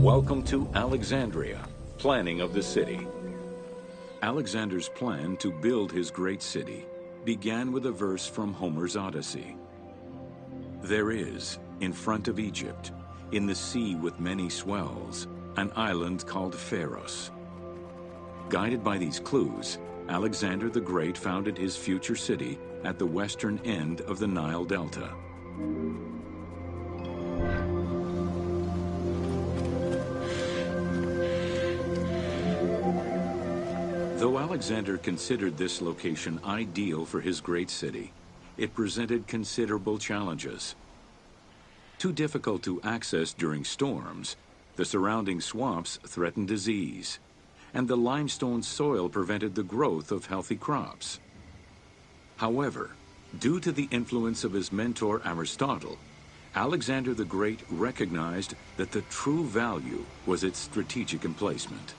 Welcome to Alexandria, planning of the city. Alexander's plan to build his great city began with a verse from Homer's Odyssey. There is, in front of Egypt, in the sea with many swells, an island called Pharos. Guided by these clues, Alexander the Great founded his future city at the western end of the Nile Delta. Though Alexander considered this location ideal for his great city, it presented considerable challenges. Too difficult to access during storms, the surrounding swamps threatened disease, and the limestone soil prevented the growth of healthy crops. However, due to the influence of his mentor Aristotle, Alexander the Great recognized that the true value was its strategic emplacement.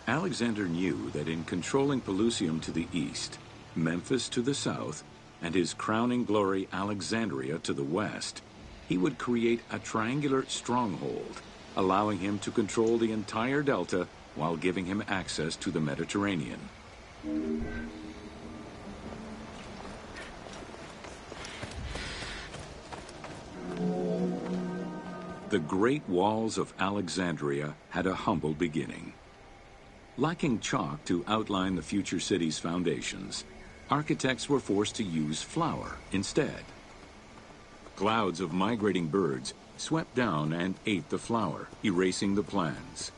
Alexander knew that in controlling Pelusium to the east, Memphis to the south, and his crowning glory Alexandria to the west, he would create a triangular stronghold, allowing him to control the entire delta while giving him access to the Mediterranean. The Great Walls of Alexandria had a humble beginning. Lacking chalk to outline the future city's foundations, architects were forced to use flour instead. Clouds of migrating birds swept down and ate the flour, erasing the plans.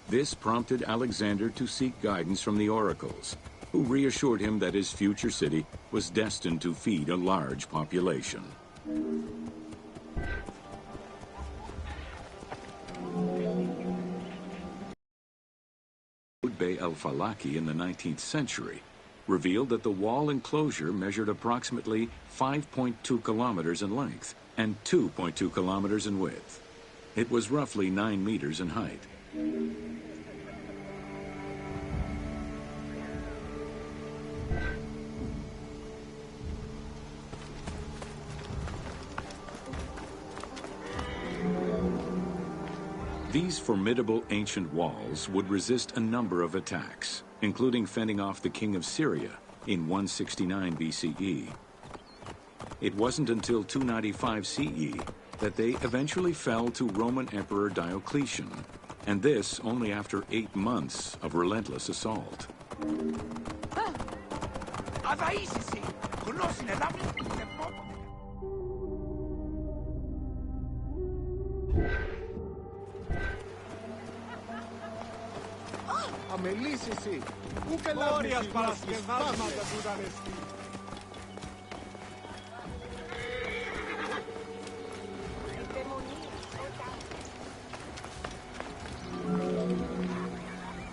This prompted Alexander to seek guidance from the oracles, who reassured him that his future city was destined to feed a large population. Bey el-Falaki in the 19th century revealed that the wall enclosure measured approximately 5.2 kilometers in length and 2.2 kilometers in width. It was roughly 9 meters in height. These formidable ancient walls would resist a number of attacks, including fending off the king of Syria in 169 BCE. It wasn't until 295 CE that they eventually fell to Roman Emperor Diocletian, and this only after 8 months of relentless assault.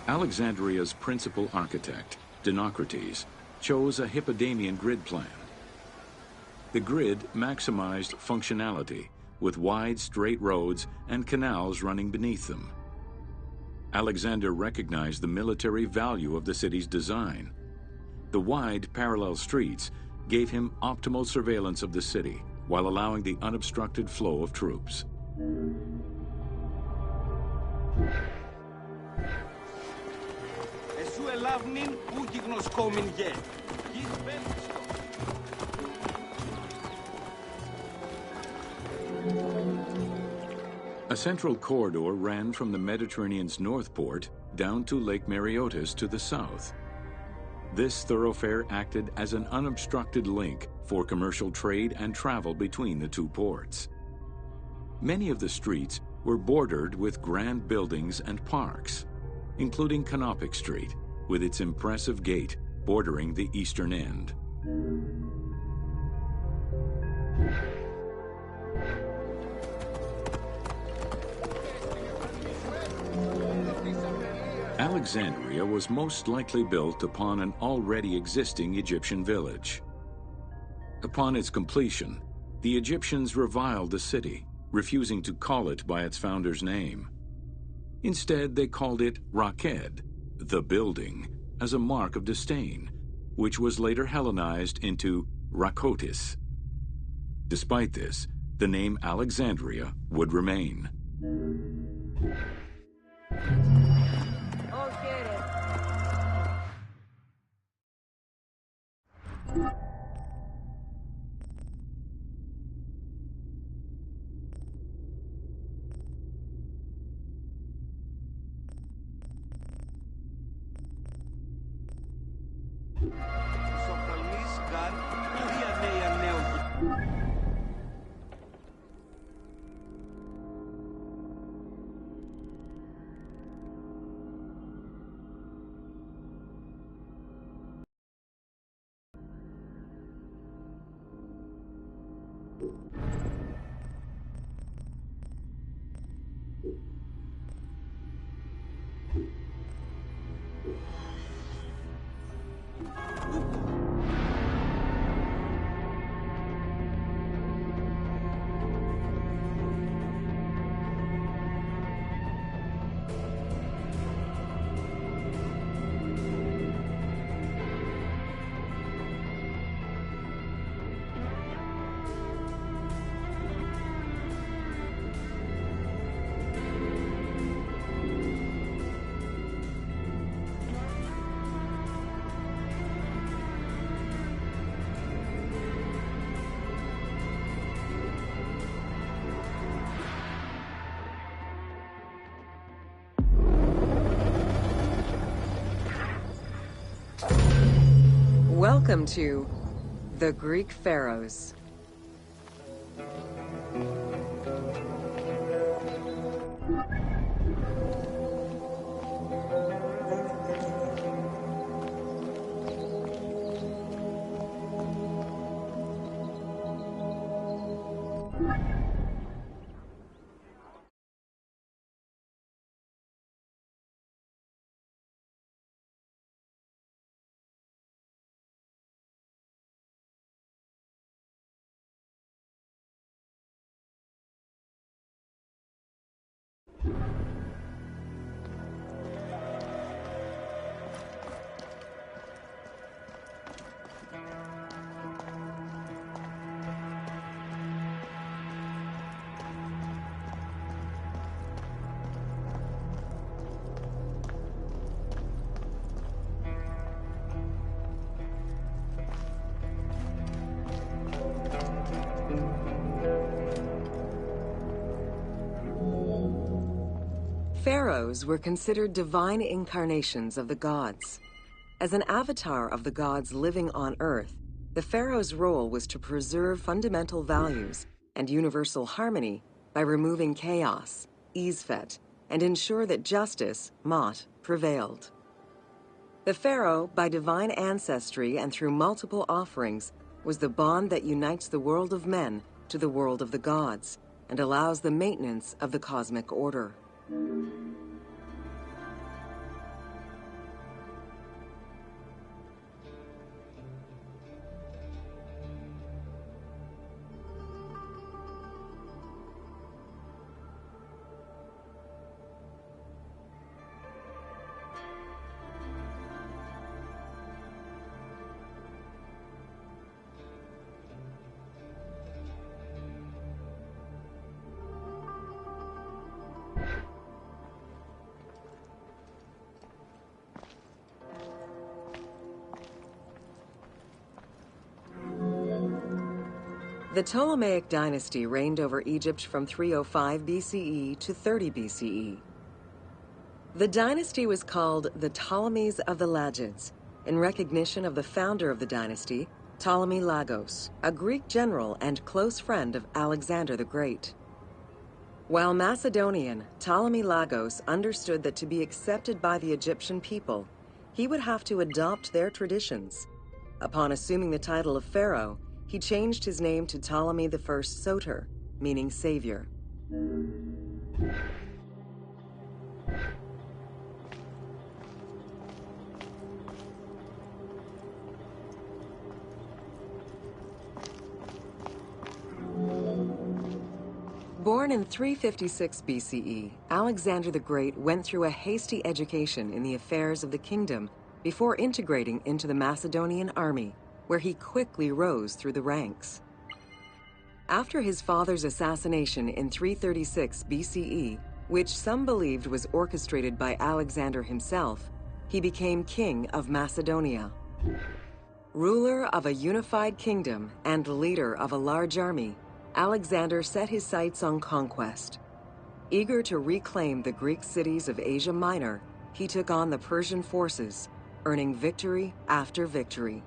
Alexandria's principal architect, Dinocrates, chose a Hippodamian grid plan. The grid maximized functionality with wide, straight roads and canals running beneath them. Alexander recognized the military value of the city's design. The wide, parallel streets gave him optimal surveillance of the city while allowing the unobstructed flow of troops. A central corridor ran from the Mediterranean's north port down to Lake Mareotis to the south. This thoroughfare acted as an unobstructed link for commercial trade and travel between the two ports. Many of the streets were bordered with grand buildings and parks, including Canopic Street, with its impressive gate bordering the eastern end. Alexandria was most likely built upon an already existing Egyptian village. Upon its completion, the Egyptians reviled the city, refusing to call it by its founder's name. Instead, they called it Raked, the building, as a mark of disdain, which was later Hellenized into Rakotis. Despite this, the name Alexandria would remain. Oh, get it. Sokalmiskan, Urianeanel. Welcome to the Greek Pharaohs. Pharaohs were considered divine incarnations of the gods. As an avatar of the gods living on Earth, the pharaoh's role was to preserve fundamental values and universal harmony by removing chaos, Izfet, and ensure that justice, Mot, prevailed. The pharaoh, by divine ancestry and through multiple offerings, was the bond that unites the world of men to the world of the gods and allows the maintenance of the cosmic order. The Ptolemaic dynasty reigned over Egypt from 305 BCE to 30 BCE. The dynasty was called the Ptolemies of the Lagids, in recognition of the founder of the dynasty, Ptolemy Lagos, a Greek general and close friend of Alexander the Great. While Macedonian, Ptolemy Lagos understood that to be accepted by the Egyptian people, he would have to adopt their traditions. Upon assuming the title of pharaoh, he changed his name to Ptolemy I Soter, meaning savior. Born in 356 BCE, Alexander the Great went through a hasty education in the affairs of the kingdom before integrating into the Macedonian army, where he quickly rose through the ranks. After his father's assassination in 336 BCE, which some believed was orchestrated by Alexander himself, he became king of Macedonia. Ruler of a unified kingdom and leader of a large army, Alexander set his sights on conquest. Eager to reclaim the Greek cities of Asia Minor, he took on the Persian forces, earning victory after victory.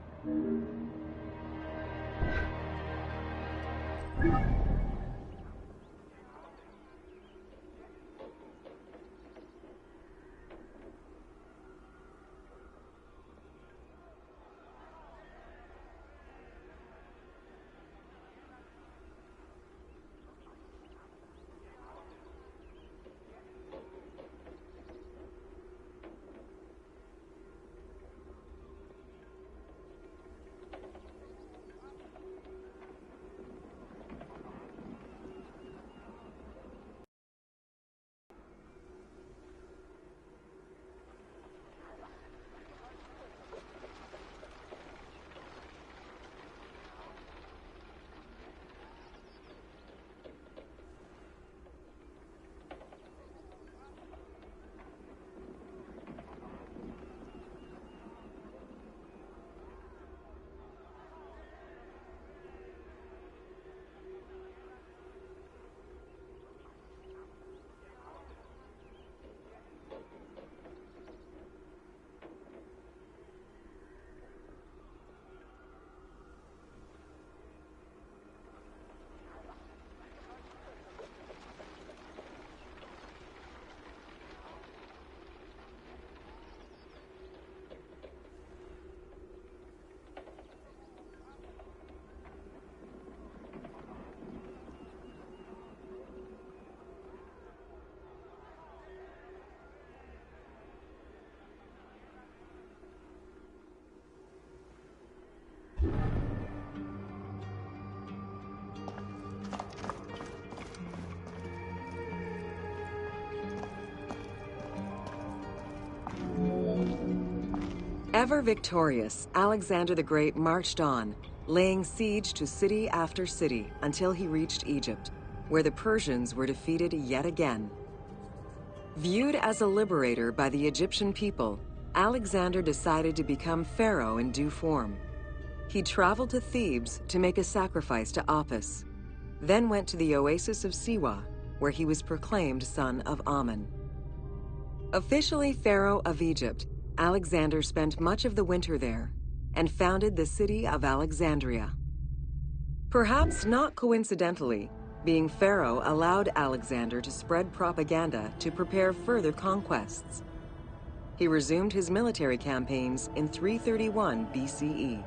Ever victorious, Alexander the Great marched on, laying siege to city after city until he reached Egypt, where the Persians were defeated yet again. Viewed as a liberator by the Egyptian people, Alexander decided to become pharaoh in due form. He traveled to Thebes to make a sacrifice to Apis, then went to the oasis of Siwa, where he was proclaimed son of Amun. Officially pharaoh of Egypt, Alexander spent much of the winter there and founded the city of Alexandria. Perhaps not coincidentally, being pharaoh allowed Alexander to spread propaganda to prepare further conquests. He resumed his military campaigns in 331 BCE.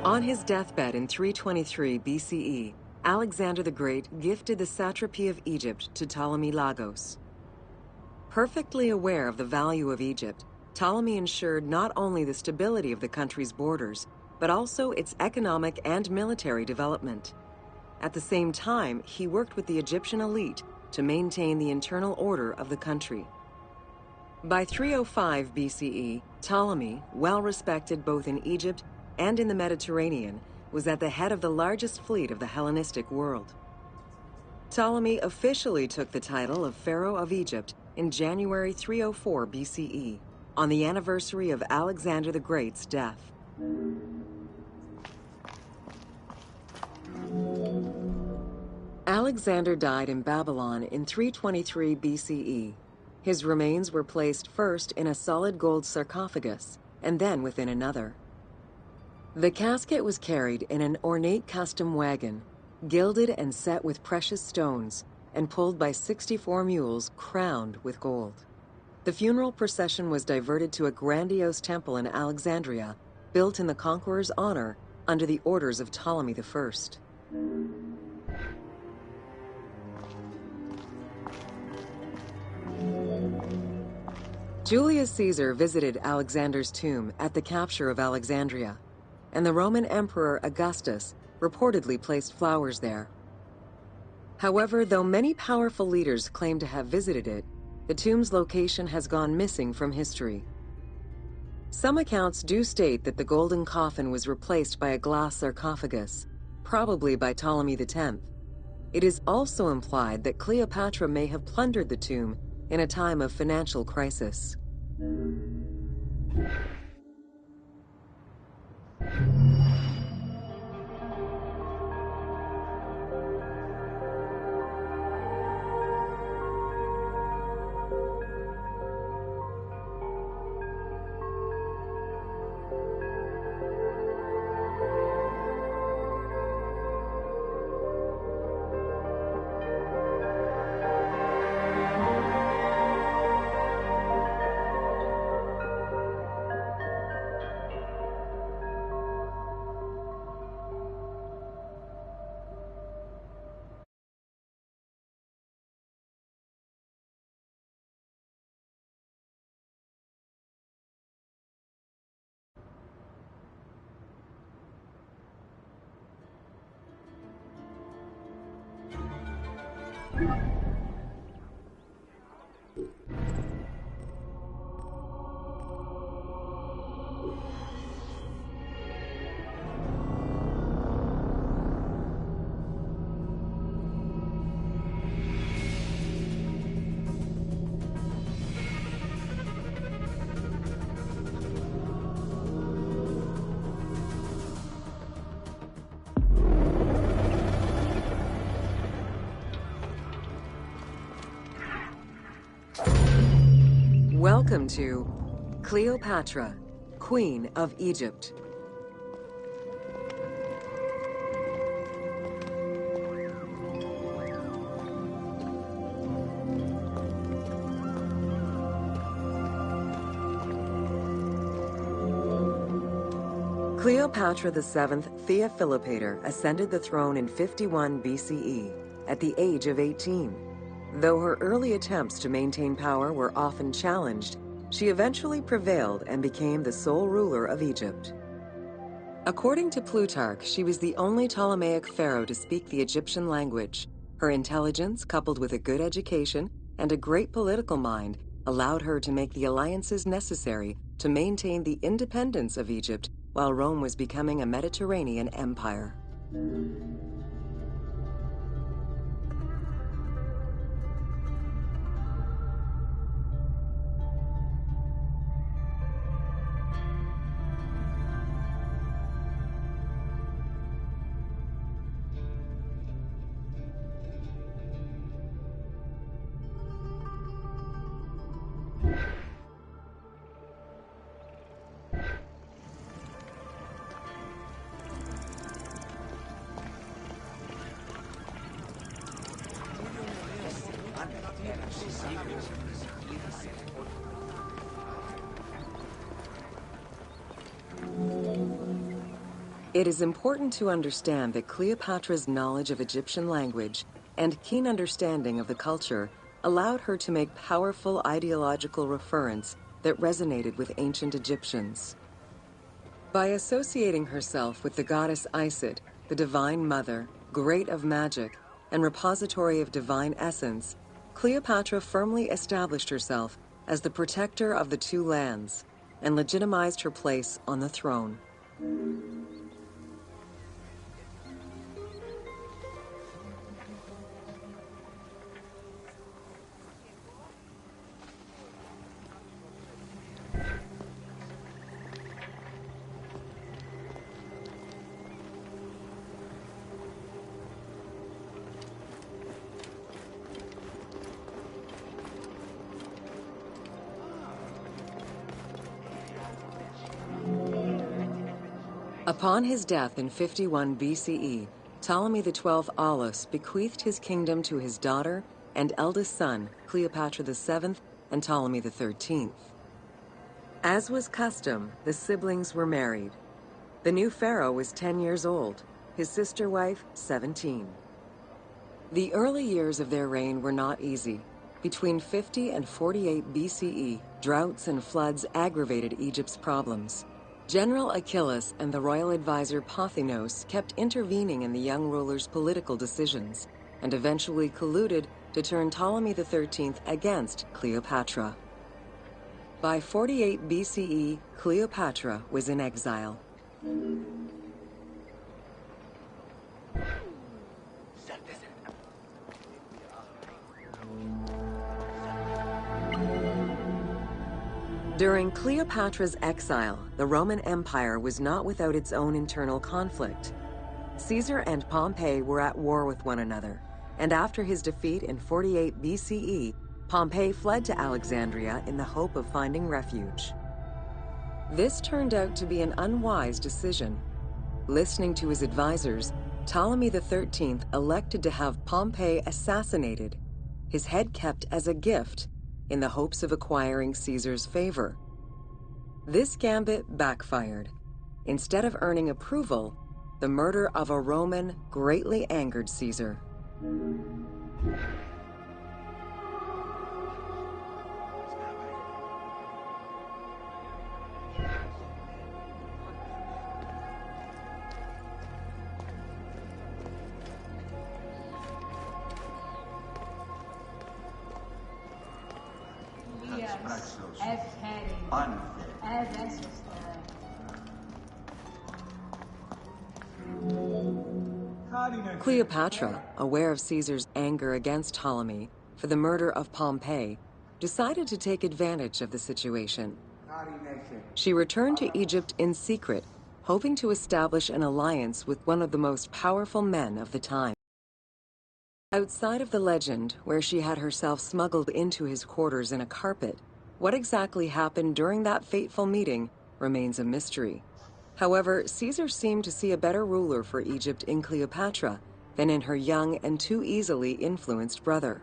On his deathbed in 323 BCE, Alexander the Great gifted the satrapy of Egypt to Ptolemy Lagos. Perfectly aware of the value of Egypt, Ptolemy ensured not only the stability of the country's borders, but also its economic and military development. At the same time, he worked with the Egyptian elite to maintain the internal order of the country. By 305 BCE, Ptolemy, well respected both in Egypt and in the Mediterranean, was at the head of the largest fleet of the Hellenistic world. Ptolemy officially took the title of Pharaoh of Egypt in January 304 BCE, on the anniversary of Alexander the Great's death. Alexander died in Babylon in 323 BCE. His remains were placed first in a solid gold sarcophagus, and then within another. The casket was carried in an ornate custom wagon, gilded and set with precious stones, and pulled by 64 mules crowned with gold. The funeral procession was diverted to a grandiose temple in Alexandria, built in the conqueror's honor under the orders of Ptolemy I. Julius Caesar visited Alexander's tomb at the capture of Alexandria, and the Roman Emperor Augustus reportedly placed flowers there. However, though many powerful leaders claim to have visited it, the tomb's location has gone missing from history. Some accounts do state that the golden coffin was replaced by a glass sarcophagus, probably by Ptolemy X. It is also implied that Cleopatra may have plundered the tomb in a time of financial crisis. Welcome to Cleopatra, Queen of Egypt. Cleopatra VII Theophilopator ascended the throne in 51 BCE at the age of 18. Though her early attempts to maintain power were often challenged, she eventually prevailed and became the sole ruler of Egypt. According to Plutarch, she was the only Ptolemaic pharaoh to speak the Egyptian language. Her intelligence, coupled with a good education and a great political mind, allowed her to make the alliances necessary to maintain the independence of Egypt while Rome was becoming a Mediterranean empire. It is important to understand that Cleopatra's knowledge of Egyptian language and keen understanding of the culture allowed her to make powerful ideological referents that resonated with ancient Egyptians. By associating herself with the goddess Isis, the Divine Mother, Great of Magic, and repository of divine essence, Cleopatra firmly established herself as the protector of the two lands and legitimized her place on the throne. Upon his death in 51 BCE, Ptolemy XII Aulus bequeathed his kingdom to his daughter and eldest son, Cleopatra VII and Ptolemy XIII. As was custom, the siblings were married. The new pharaoh was 10 years old, his sister wife 17. The early years of their reign were not easy. Between 50 and 48 BCE, droughts and floods aggravated Egypt's problems. General Achilles and the royal advisor Pothinos kept intervening in the young ruler's political decisions and eventually colluded to turn Ptolemy XIII against Cleopatra. By 48 BCE, Cleopatra was in exile. During Cleopatra's exile, the Roman Empire was not without its own internal conflict. Caesar and Pompey were at war with one another, and after his defeat in 48 BCE, Pompey fled to Alexandria in the hope of finding refuge. This turned out to be an unwise decision. Listening to his advisors, Ptolemy XIII elected to have Pompey assassinated, his head kept as a gift, in the hopes of acquiring Caesar's favor. This gambit backfired. Instead of earning approval, the murder of a Roman greatly angered Caesar. Cleopatra, aware of Caesar's anger against Ptolemy for the murder of Pompey, decided to take advantage of the situation. She returned to Egypt in secret, hoping to establish an alliance with one of the most powerful men of the time. Outside of the legend, where she had herself smuggled into his quarters in a carpet, what exactly happened during that fateful meeting remains a mystery. However, Caesar seemed to see a better ruler for Egypt in Cleopatra than in her young and too easily influenced brother.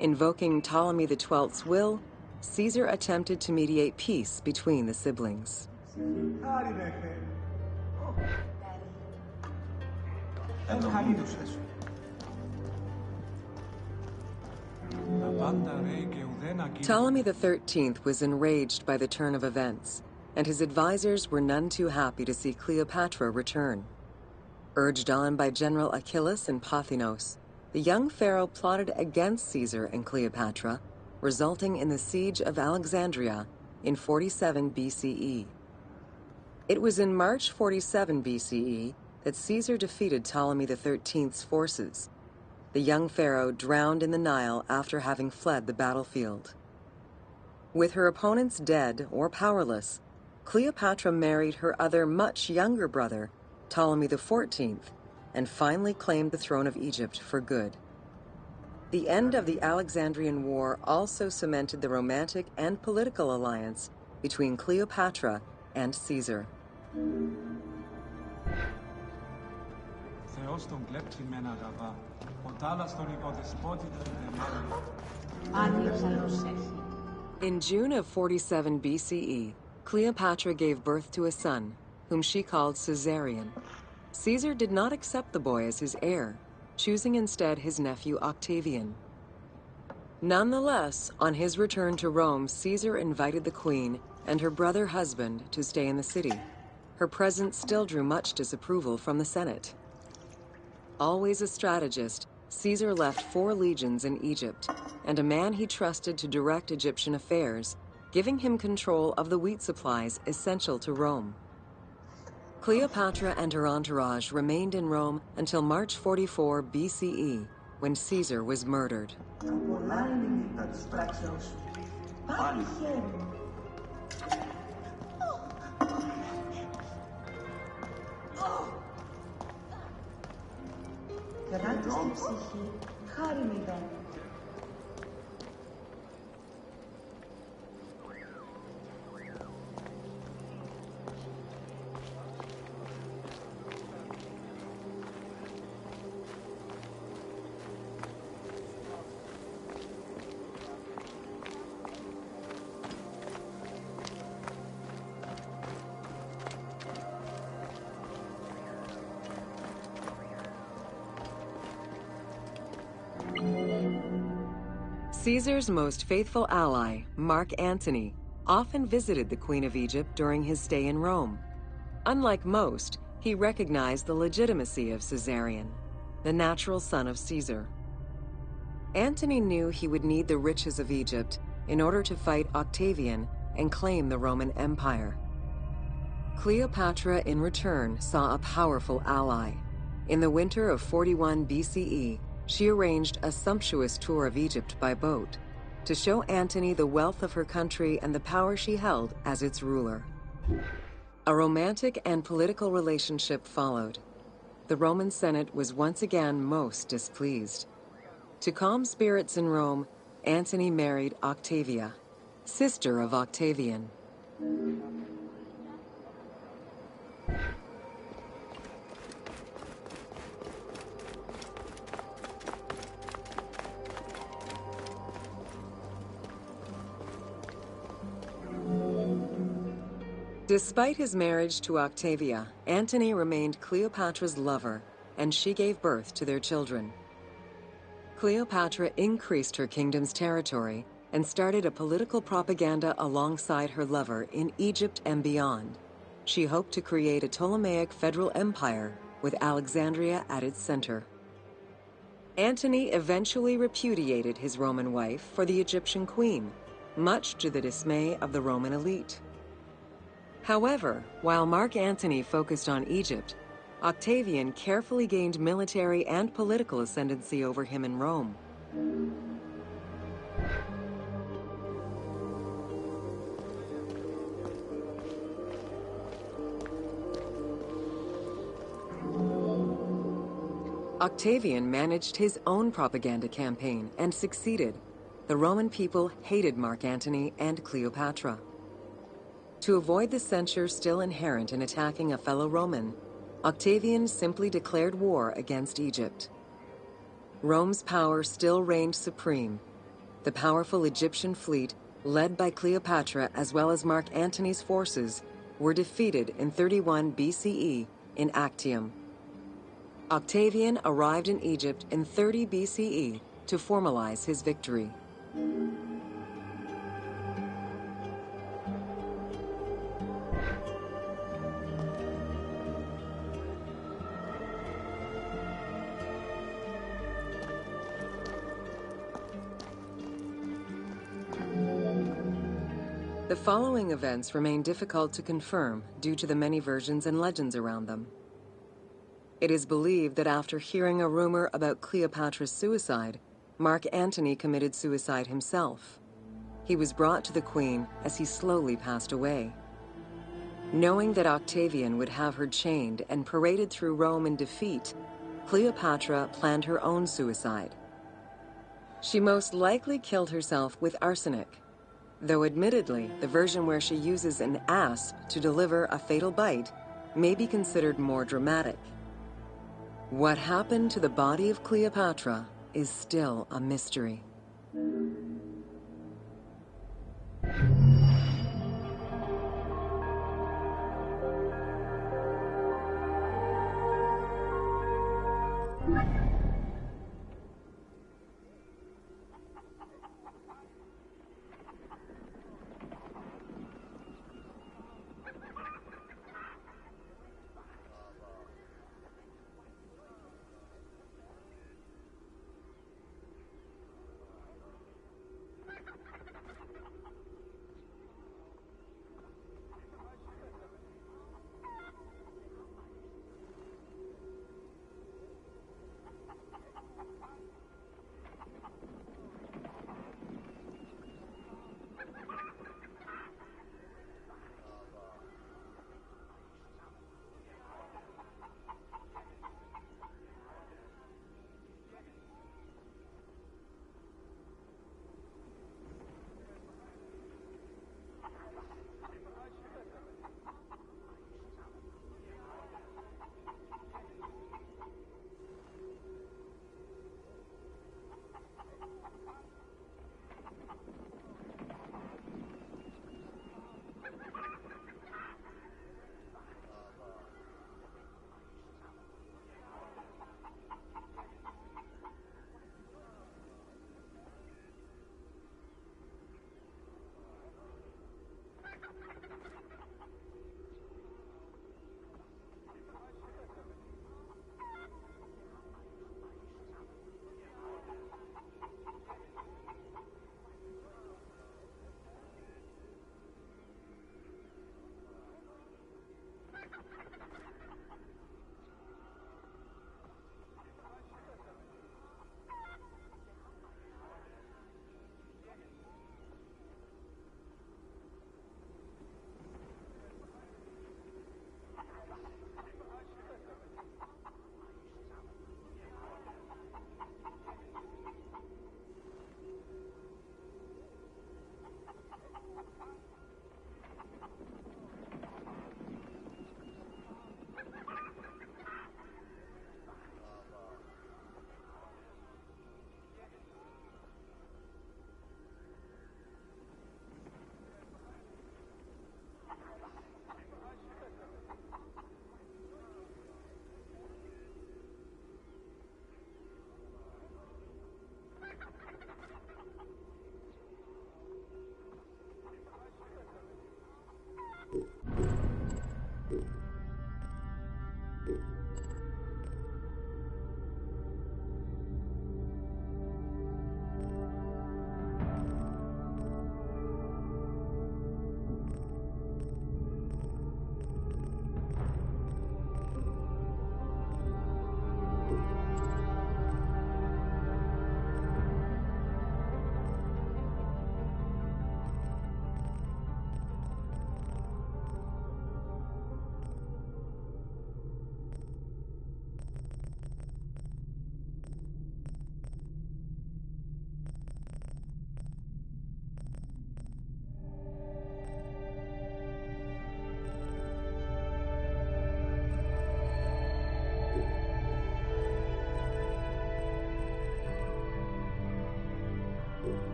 Invoking Ptolemy XII's will, Caesar attempted to mediate peace between the siblings. Ptolemy XIII was enraged by the turn of events, and his advisors were none too happy to see Cleopatra return. Urged on by General Achillas and Pothinos, the young pharaoh plotted against Caesar and Cleopatra, resulting in the siege of Alexandria in 47 BCE. It was in March 47 BCE that Caesar defeated Ptolemy XIII's forces. The young pharaoh drowned in the Nile after having fled the battlefield. With her opponents dead or powerless, Cleopatra married her other much younger brother, Ptolemy XIV, and finally claimed the throne of Egypt for good. The end of the Alexandrian War also cemented the romantic and political alliance between Cleopatra and Caesar. In June of 47 BCE, Cleopatra gave birth to a son, whom she called Caesarion. Caesar did not accept the boy as his heir, choosing instead his nephew Octavian. Nonetheless, on his return to Rome, Caesar invited the queen and her brother husband to stay in the city. Her presence still drew much disapproval from the Senate. Always a strategist, Caesar left 4 legions in Egypt and a man he trusted to direct Egyptian affairs, giving him control of the wheat supplies essential to Rome. Cleopatra and her entourage remained in Rome until March 44 BCE, when Caesar was murdered. Caesar's most faithful ally, Mark Antony, often visited the Queen of Egypt during his stay in Rome. Unlike most, he recognized the legitimacy of Caesarion, the natural son of Caesar. Antony knew he would need the riches of Egypt in order to fight Octavian and claim the Roman Empire. Cleopatra, in return, saw a powerful ally. In the winter of 41 BCE, she arranged a sumptuous tour of Egypt by boat to show Antony the wealth of her country and the power she held as its ruler. A romantic and political relationship followed. The Roman Senate was once again most displeased. To calm spirits in Rome, Antony married Octavia, sister of Octavian. Despite his marriage to Octavia, Antony remained Cleopatra's lover, and she gave birth to their children. Cleopatra increased her kingdom's territory and started a political propaganda alongside her lover in Egypt and beyond. She hoped to create a Ptolemaic federal empire with Alexandria at its center. Antony eventually repudiated his Roman wife for the Egyptian queen, much to the dismay of the Roman elite. However, while Mark Antony focused on Egypt, Octavian carefully gained military and political ascendancy over him in Rome. Octavian managed his own propaganda campaign and succeeded. The Roman people hated Mark Antony and Cleopatra. To avoid the censure still inherent in attacking a fellow Roman, Octavian simply declared war against Egypt. Rome's power still reigned supreme. The powerful Egyptian fleet, led by Cleopatra as well as Mark Antony's forces, were defeated in 31 BCE in Actium. Octavian arrived in Egypt in 30 BCE to formalize his victory. The following events remain difficult to confirm due to the many versions and legends around them. It is believed that after hearing a rumor about Cleopatra's suicide, Mark Antony committed suicide himself. He was brought to the queen as he slowly passed away. Knowing that Octavian would have her chained and paraded through Rome in defeat, Cleopatra planned her own suicide. She most likely killed herself with arsenic, though admittedly, the version where she uses an asp to deliver a fatal bite may be considered more dramatic. What happened to the body of Cleopatra is still a mystery.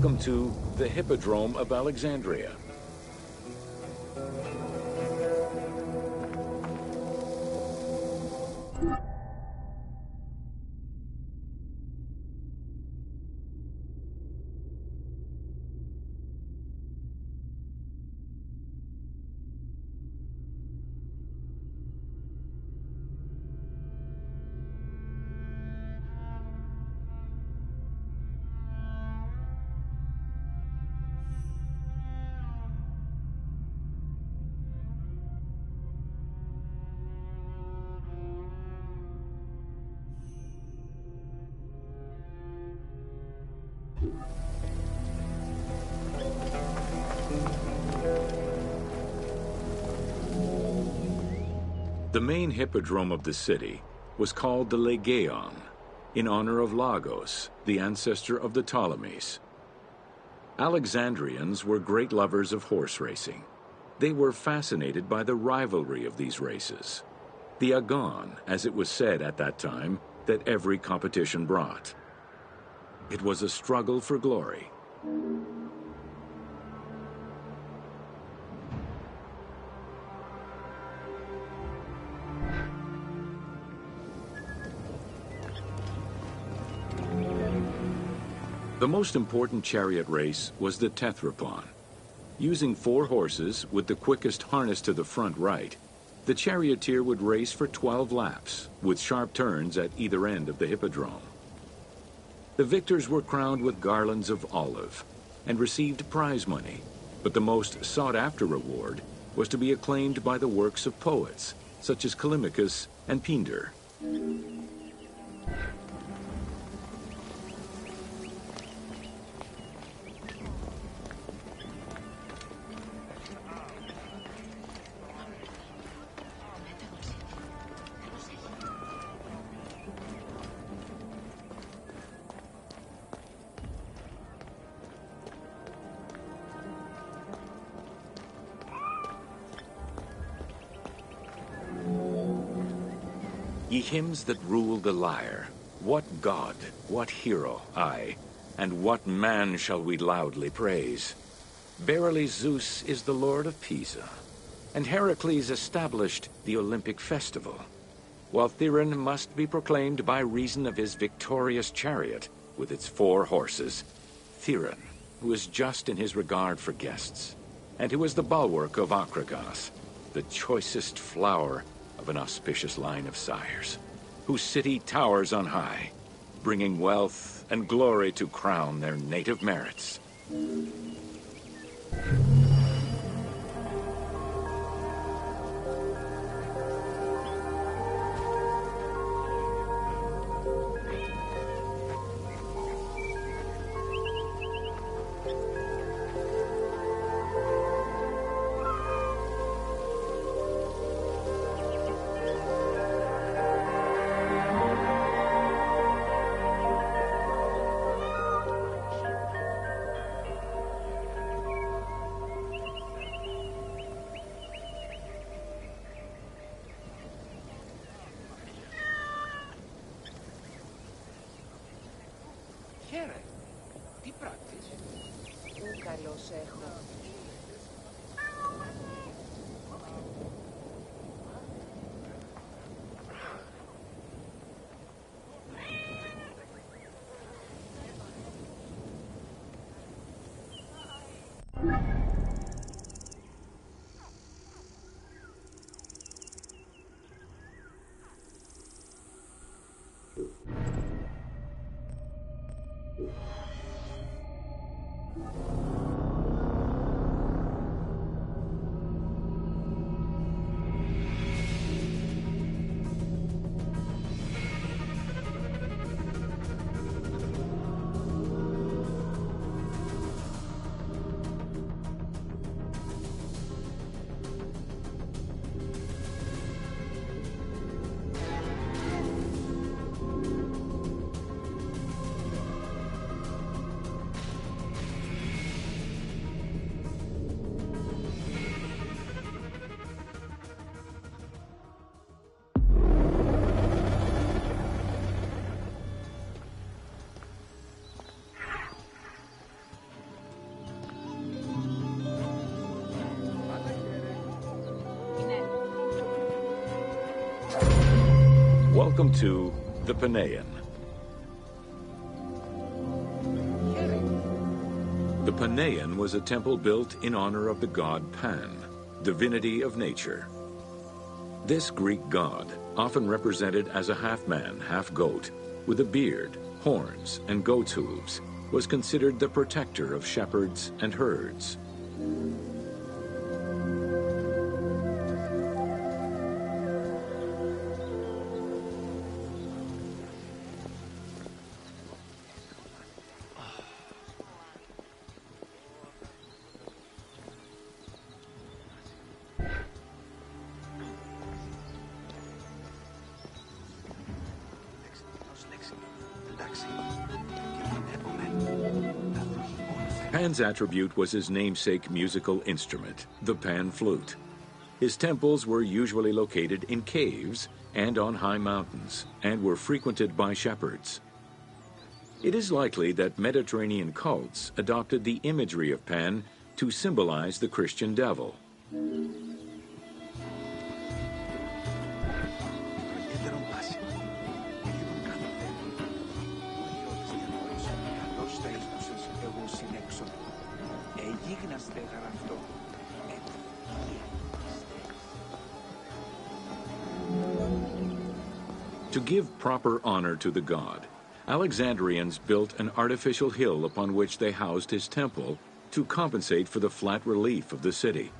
Welcome to the Hippodrome of Alexandria. The main hippodrome of the city was called the Legeon, in honor of Lagos, the ancestor of the Ptolemies. Alexandrians were great lovers of horse racing. They were fascinated by the rivalry of these races, the agon, as it was said at that time, that every competition brought. It was a struggle for glory. The most important chariot race was the Tethrypon. Using 4 horses with the quickest harness to the front right, the charioteer would race for 12 laps, with sharp turns at either end of the hippodrome. The victors were crowned with garlands of olive and received prize money, but the most sought-after reward was to be acclaimed by the works of poets, such as Callimachus and Pindar. Ye hymns that rule the lyre, what god, what hero, aye, and what man shall we loudly praise? Verily Zeus is the lord of Pisa, and Heracles established the Olympic festival, while Theron must be proclaimed by reason of his victorious chariot with its 4 horses, Theron, who is just in his regard for guests, and who is the bulwark of Akragas, the choicest flower of an auspicious line of sires, whose city towers on high, bringing wealth and glory to crown their native merits. Χαίρε, τι πράττεις? Ου καλώς έχω. Welcome to the Panean. The Panean was a temple built in honor of the god Pan, divinity of nature. This Greek god, often represented as a half-man, half-goat, with a beard, horns, and goat's hooves, was considered the protector of shepherds and herds. Pan's attribute was his namesake musical instrument, the pan flute. His temples were usually located in caves and on high mountains, and were frequented by shepherds. It is likely that Mediterranean cults adopted the imagery of Pan to symbolize the Christian devil. To give proper honor to the god, Alexandrians built an artificial hill upon which they housed his temple to compensate for the flat relief of the city.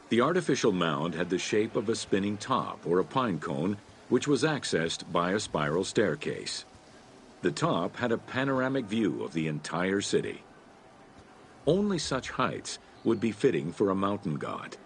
The artificial mound had the shape of a spinning top or a pine cone, which was accessed by a spiral staircase. The top had a panoramic view of the entire city. Only such heights would be fitting for a mountain god.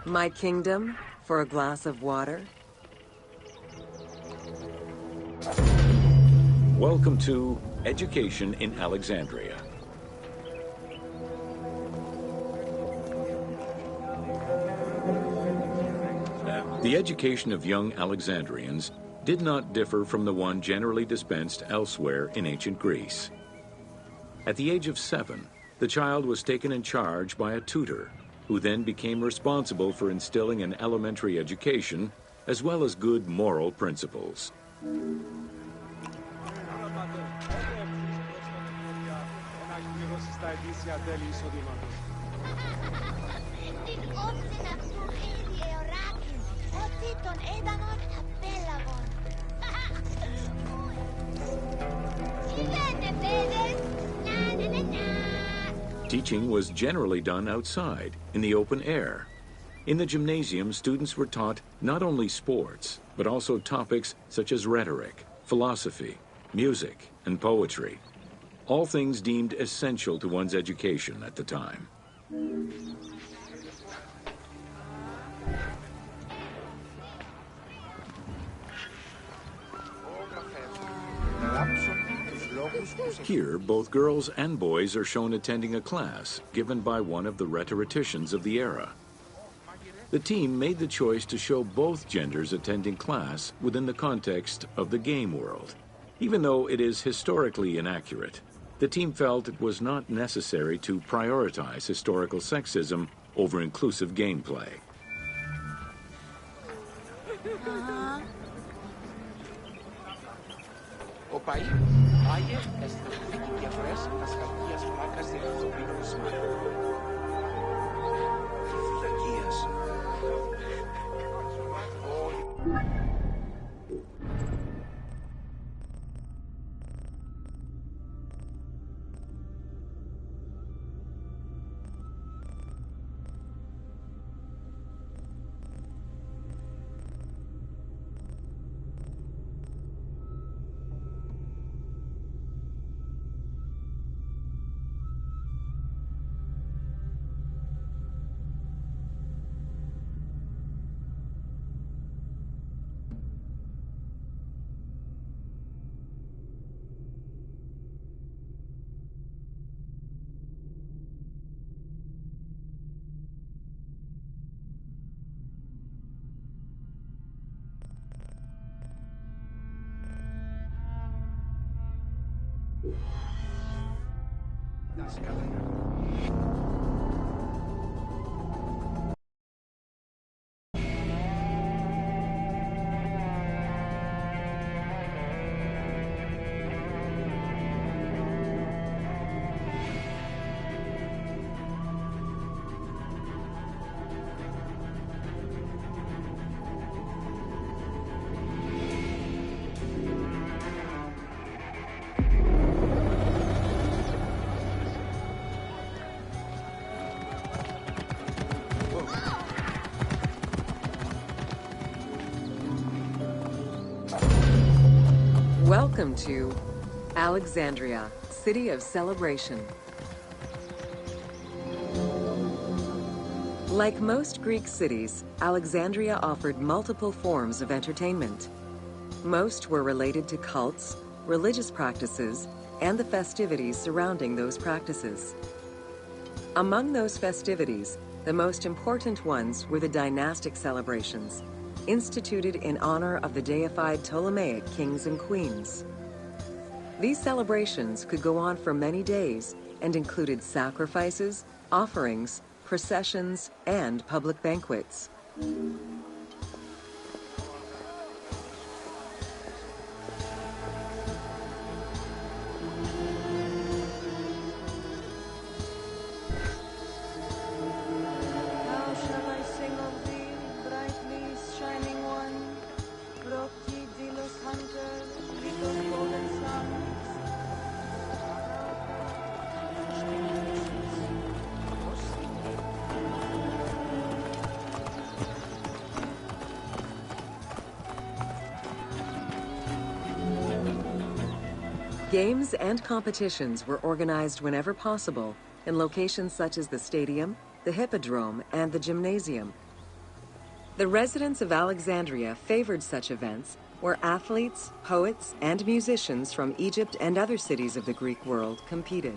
My kingdom for a glass of water? Welcome to Education in Alexandria. The education of young Alexandrians did not differ from the one generally dispensed elsewhere in ancient Greece. At the age of 7, the child was taken in charge by a tutor, who then became responsible for instilling an elementary education as well as good moral principles. Teaching was generally done outside, in the open air. In the gymnasium, students were taught not only sports, but also topics such as rhetoric, philosophy, music, and poetry. All things deemed essential to one's education at the time. Here, both girls and boys are shown attending a class given by one of the rhetoricians of the era. The team made the choice to show both genders attending class within the context of the game world. Even though it is historically inaccurate, the team felt it was not necessary to prioritize historical sexism over inclusive gameplay. Welcome to Alexandria, City of Celebration. Like most Greek cities, Alexandria offered multiple forms of entertainment. Most were related to cults, religious practices, and the festivities surrounding those practices. Among those festivities, the most important ones were the dynastic celebrations, instituted in honor of the deified Ptolemaic kings and queens. These celebrations could go on for many days and included sacrifices, offerings, processions, and public banquets. Games and competitions were organized whenever possible in locations such as the stadium, the hippodrome, and the gymnasium. The residents of Alexandria favored such events where athletes, poets, and musicians from Egypt and other cities of the Greek world competed.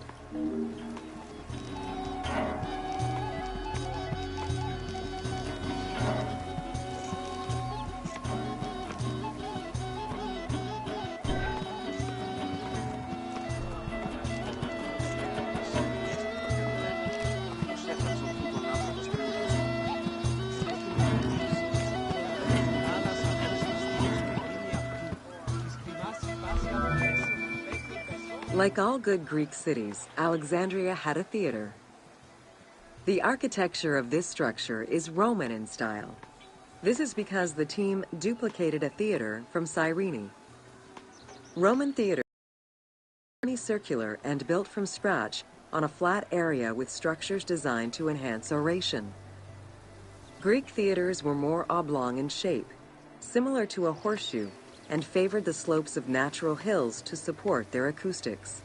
Like all good Greek cities, Alexandria had a theater. The architecture of this structure is Roman in style. This is because the team duplicated a theater from Cyrene. Roman theater was semicircular and built from scratch on a flat area with structures designed to enhance oration. Greek theaters were more oblong in shape, similar to a horseshoe, and favored the slopes of natural hills to support their acoustics.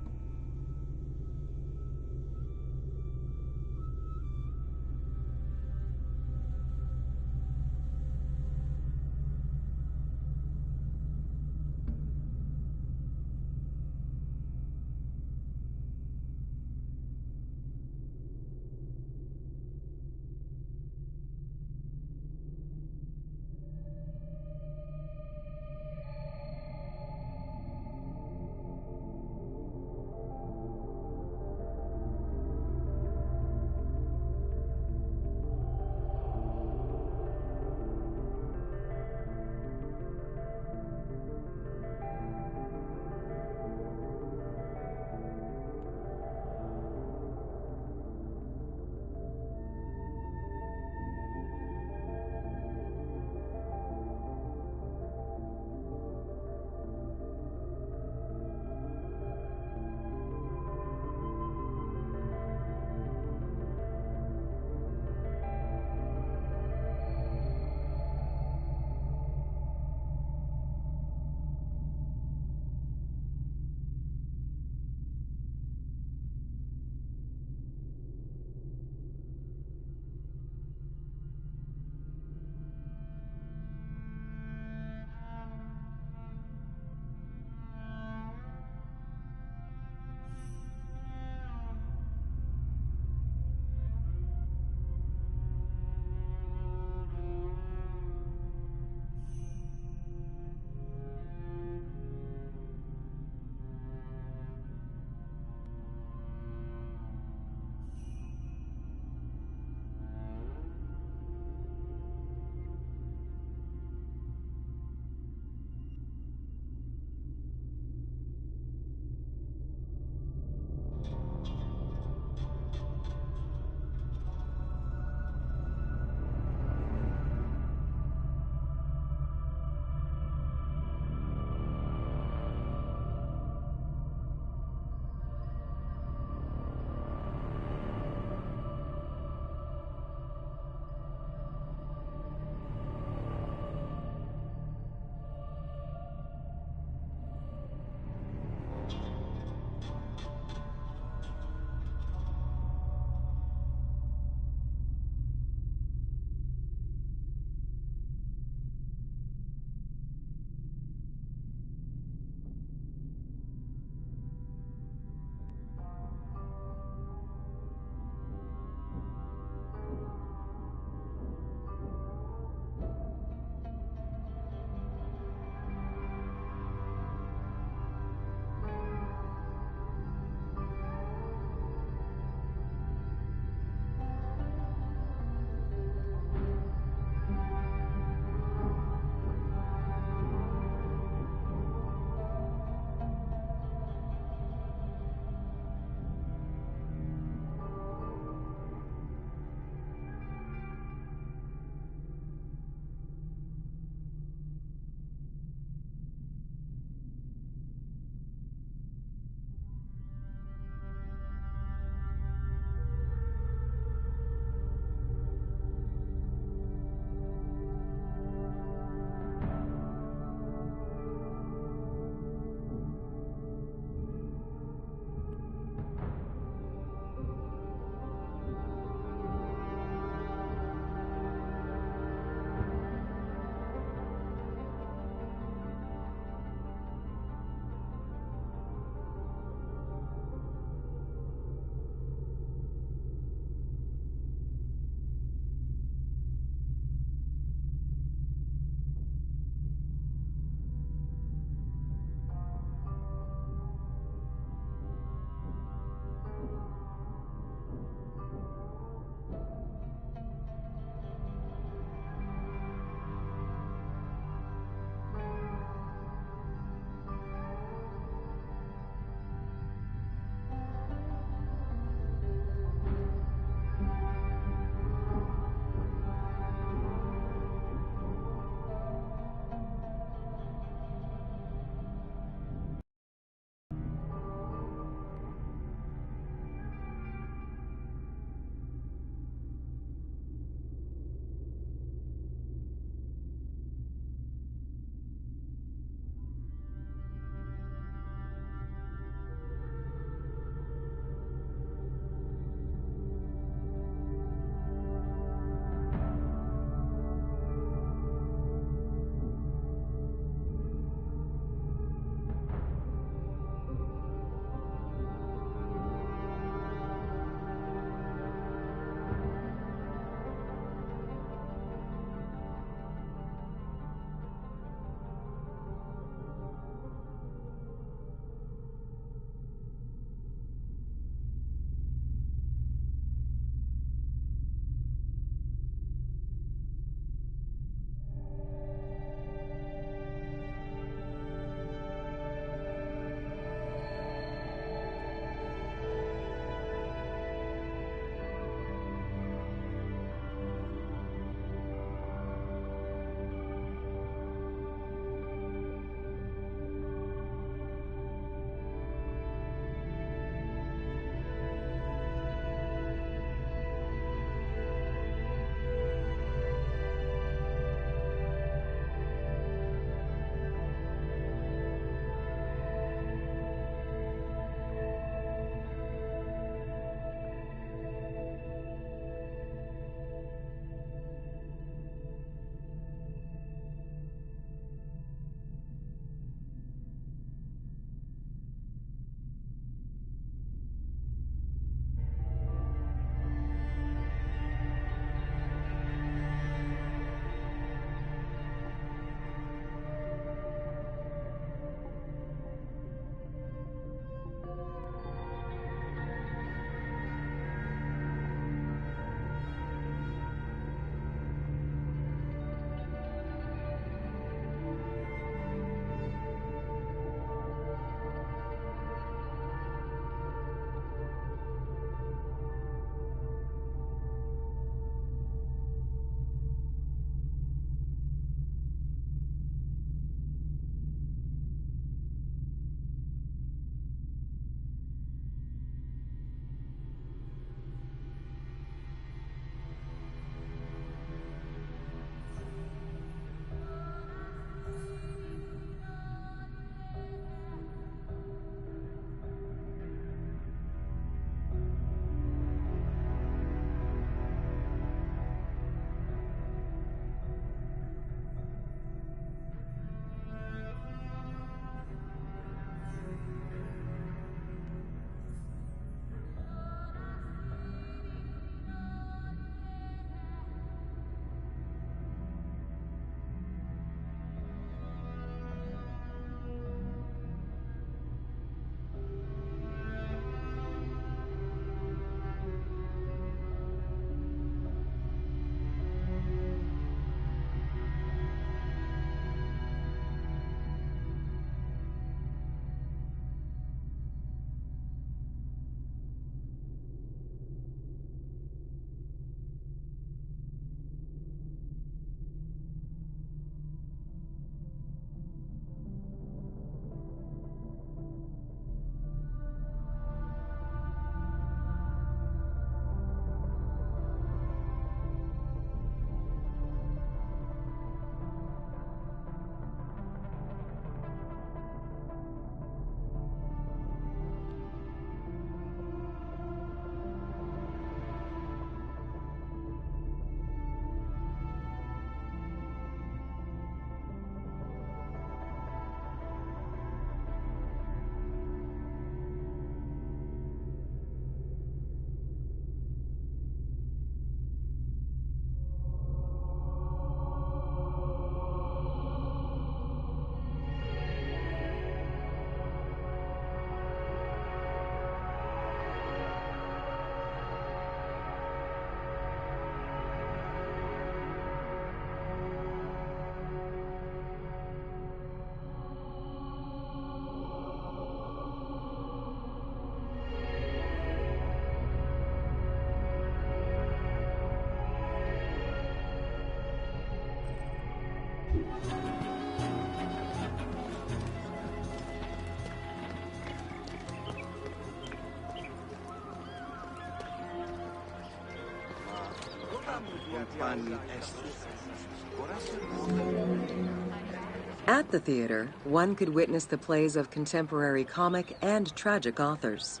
At the theater, one could witness the plays of contemporary comic and tragic authors.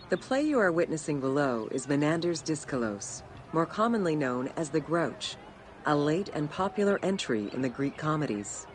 The play you are witnessing below is Menander's Dyskolos, more commonly known as the Grouch, a late and popular entry in the Greek comedies.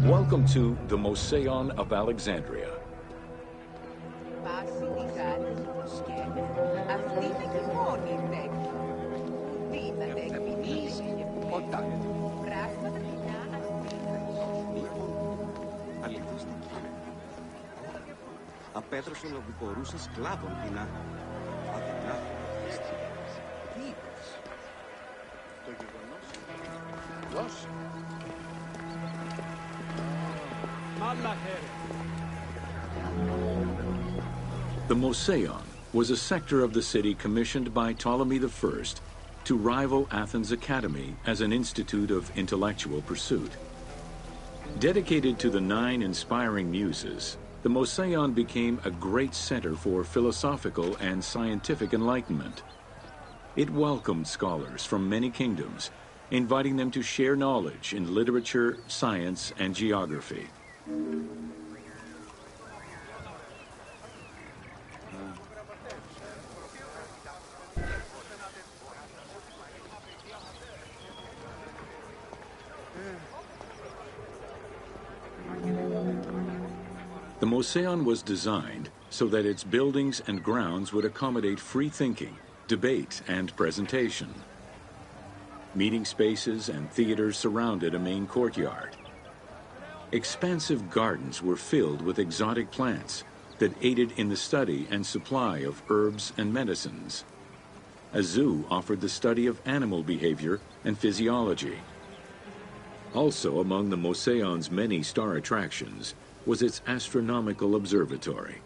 Welcome to the Moseion of Alexandria. Απέδρωσαν ο δικορούσας σκλάβων την αδυνά. Τι είπες? Το γεγονός. Δώσε. The Moseion was a sector of the city commissioned by Ptolemy I to rival Athens' Academy as an institute of intellectual pursuit. Dedicated to the 9 inspiring muses, the Moseion became a great center for philosophical and scientific enlightenment. It welcomed scholars from many kingdoms, inviting them to share knowledge in literature, science, and geography. The Moseion was designed so that its buildings and grounds would accommodate free thinking, debate, and presentation. Meeting spaces and theaters surrounded a main courtyard. Expansive gardens were filled with exotic plants that aided in the study and supply of herbs and medicines. A zoo offered the study of animal behavior and physiology. Also among the Moseion's many star attractions was its astronomical observatory.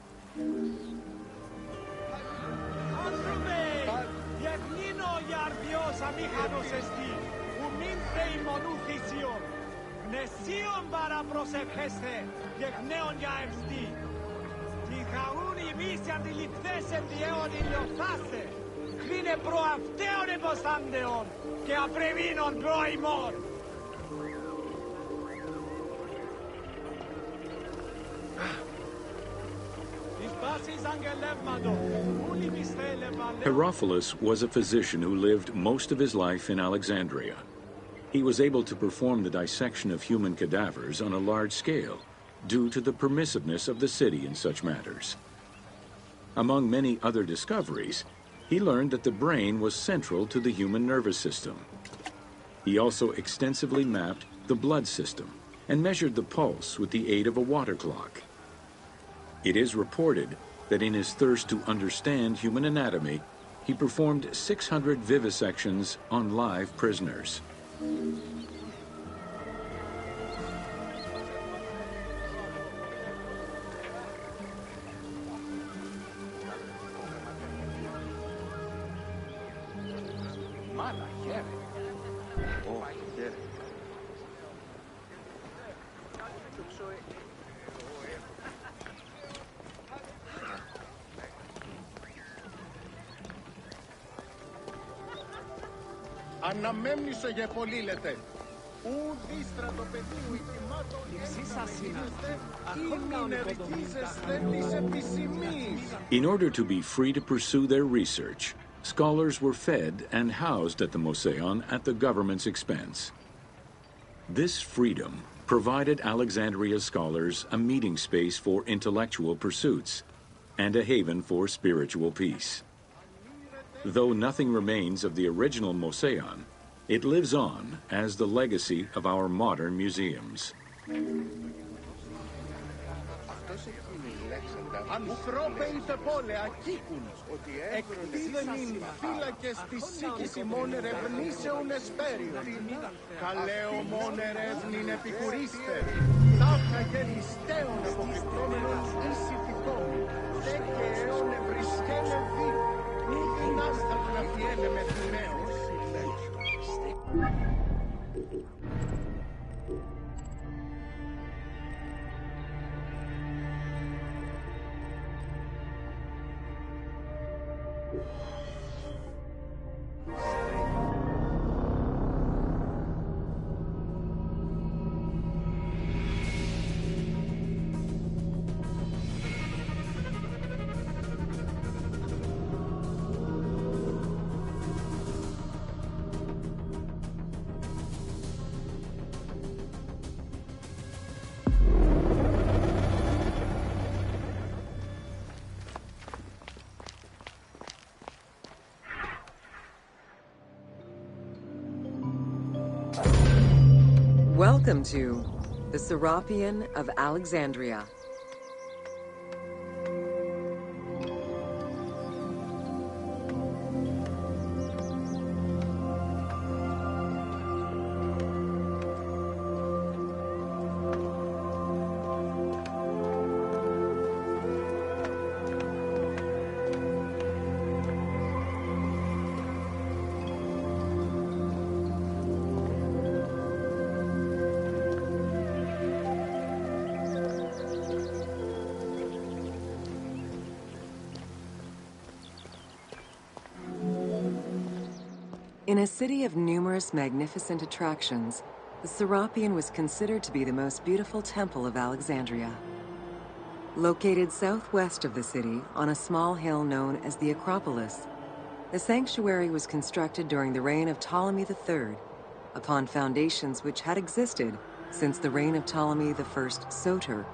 Herophilus was a physician who lived most of his life in Alexandria. He was able to perform the dissection of human cadavers on a large scale due to the permissiveness of the city in such matters. Among many other discoveries, he learned that the brain was central to the human nervous system. He also extensively mapped the blood system and measured the pulse with the aid of a water clock. It is reported that in his thirst to understand human anatomy, he performed 600 vivisections on live prisoners. Αναμέμνησο για πολύ λέτε. Ουδή στρατοπεδίου ητημάτων In order to be free to pursue their research, scholars were fed and housed at the Moseion at the government's expense. This freedom provided Alexandria's scholars a meeting space for intellectual pursuits and a haven for spiritual peace. Though nothing remains of the original Moseion, it lives on as the legacy of our modern museums. Ανθρωπέιτε πόλεα κήκουν, εκτίδενην φύλακες της σήκης ημών ερευνήσεων εσπέριων. Καλέω μόν ερεύνην επικουρίστε, ταύτα γελιστέων αποκρυπτόμενων ησυχικών, δε και αιών ευρισκένε δι, ουδήν άσταθ να φιέλε με θυμαίος. Welcome to the Serapeum of Alexandria. In a city of numerous magnificent attractions, the Serapeum was considered to be the most beautiful temple of Alexandria. Located southwest of the city, on a small hill known as the Acropolis, the sanctuary was constructed during the reign of Ptolemy III, upon foundations which had existed since the reign of Ptolemy I Soter.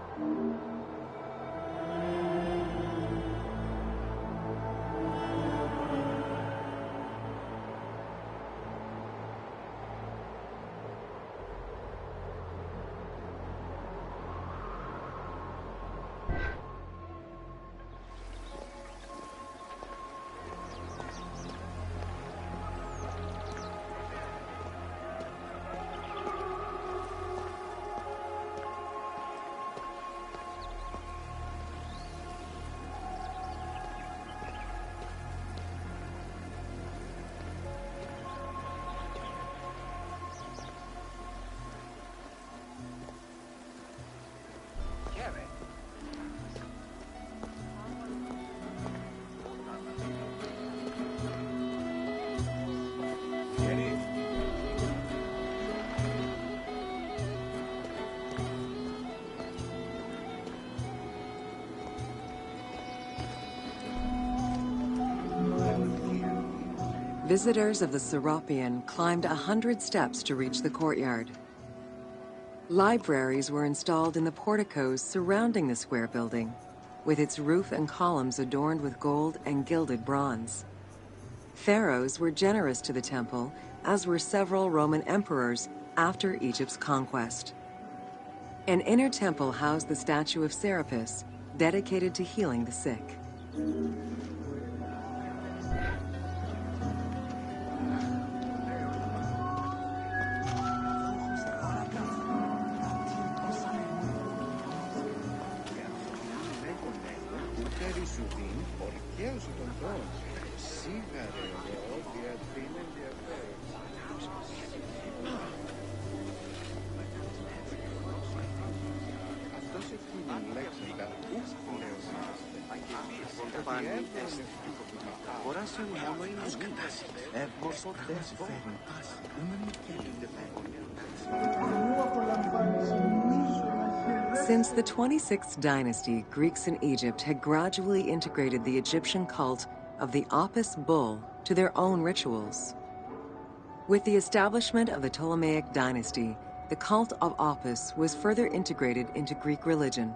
Visitors of the Serapeum climbed 100 steps to reach the courtyard. Libraries were installed in the porticos surrounding the square building, with its roof and columns adorned with gold and gilded bronze. Pharaohs were generous to the temple, as were several Roman emperors after Egypt's conquest. An inner temple housed the statue of Serapis, dedicated to healing the sick. Since the 26th dynasty, Greeks in Egypt had gradually integrated the Egyptian cult of the Apis bull to their own rituals. With the establishment of the Ptolemaic dynasty, the cult of Apis was further integrated into Greek religion.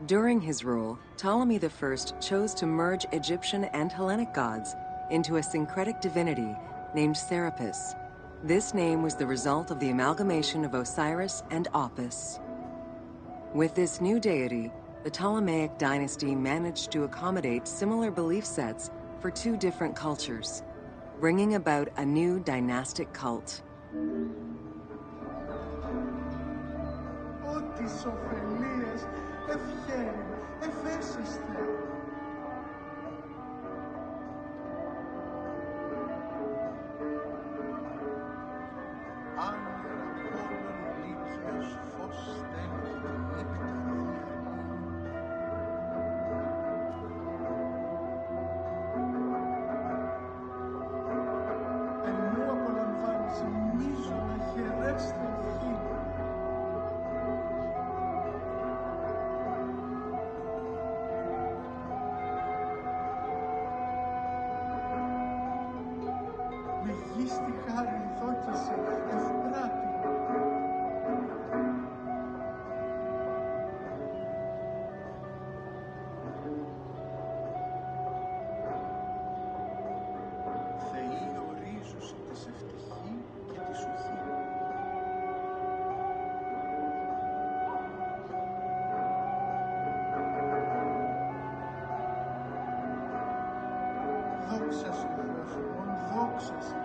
During his rule, Ptolemy I chose to merge Egyptian and Hellenic gods into a syncretic divinity named Serapis. This name was the result of the amalgamation of Osiris and Apis. With this new deity, the Ptolemaic dynasty managed to accommodate similar belief sets for two different cultures, bringing about a new dynastic cult. δόξα σε.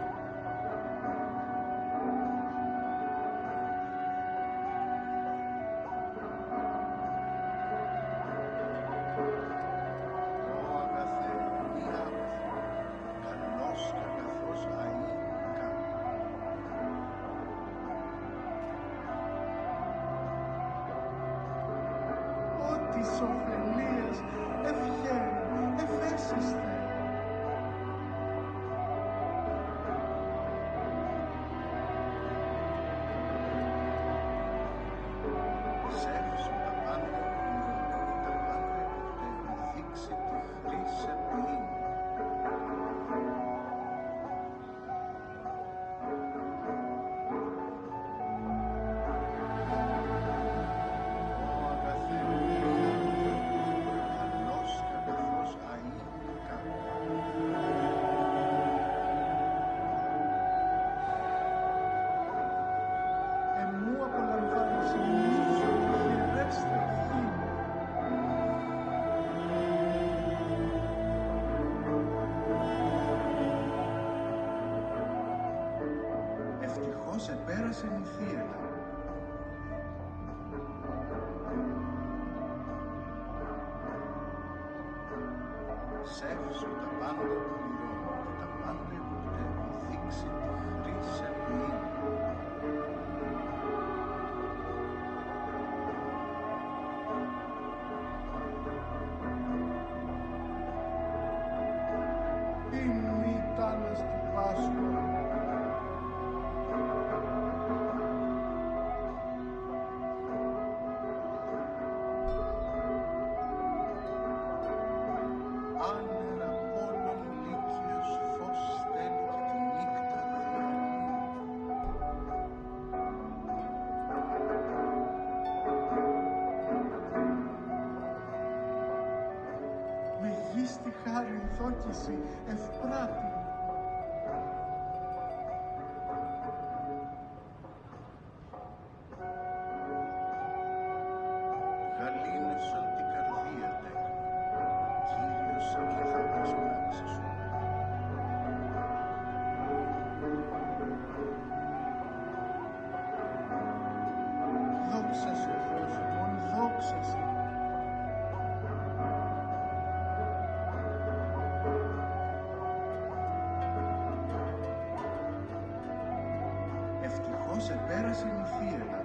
Ω αγαθέ Ιάβθ, καλός και αγαθός αΐ κα. Ω της ωφελίας ευχαίρει, εφέσιστε. Σεύσου τα πάντα πληρώνει, τα πάντα επιτεύει, δείξει τη χρήση επιμείνει. Ω αγαθέ Ιάβθ, καλός και αγαθός αΐ κα. Εμού απολαμβάνεις μίσο και χαιρέστε ευχήν. Ευτυχώς επέρασεν η θύελα. Σεύσου τα πάντα πληρώνει και τα πάντα επιτεύει, δείξει τη χρήση επιμείνει. Ήμι τάνας του Πάσχα. Άνερα πόλων λύκειος φως στέλνει και τη νύχτα διαλύει. Μεγίστη χάριν δόκηση ευπράτη. Γαλήνευσον την καρδία τέκνο, Κύριος είδα πως πράξεις σου. Δόξα σου Θεός ημών, δόξα σε. Ευτυχώς επέρασεν η θύελα.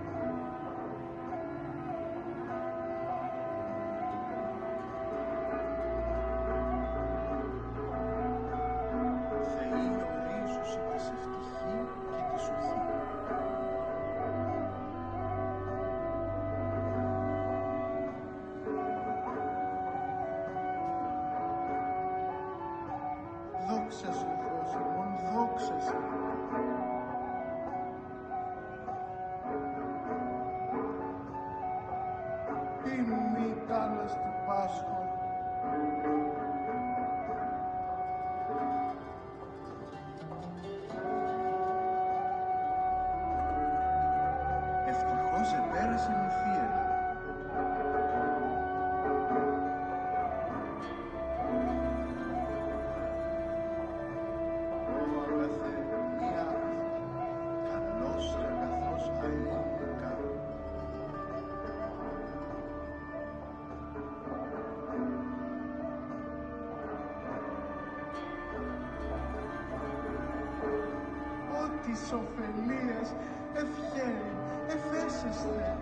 Θεοί ορίζουσι της ευτυχή και τη σουχή. Δόξα σου Θεός ημών, δόξα σε. Ήμι τάνας του Πάσχα. Ευτυχώς επέρασεν η θύελα. Ω αγαθέ Ιάβθ, καλός και αγαθός αΐ κα. Ω της ωφελίας ευχαίρει, εφέσιστε.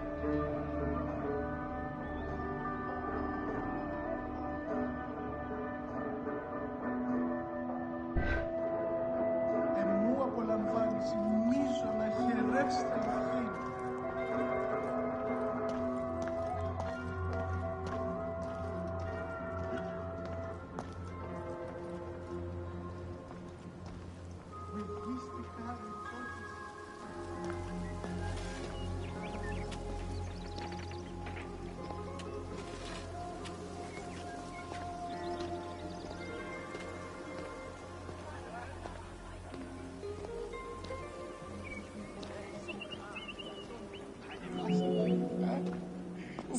Εμού απολαμβάνεις μίζωνα χαιρέστε ευχήν. Μεγίστη χάριν δόκηση.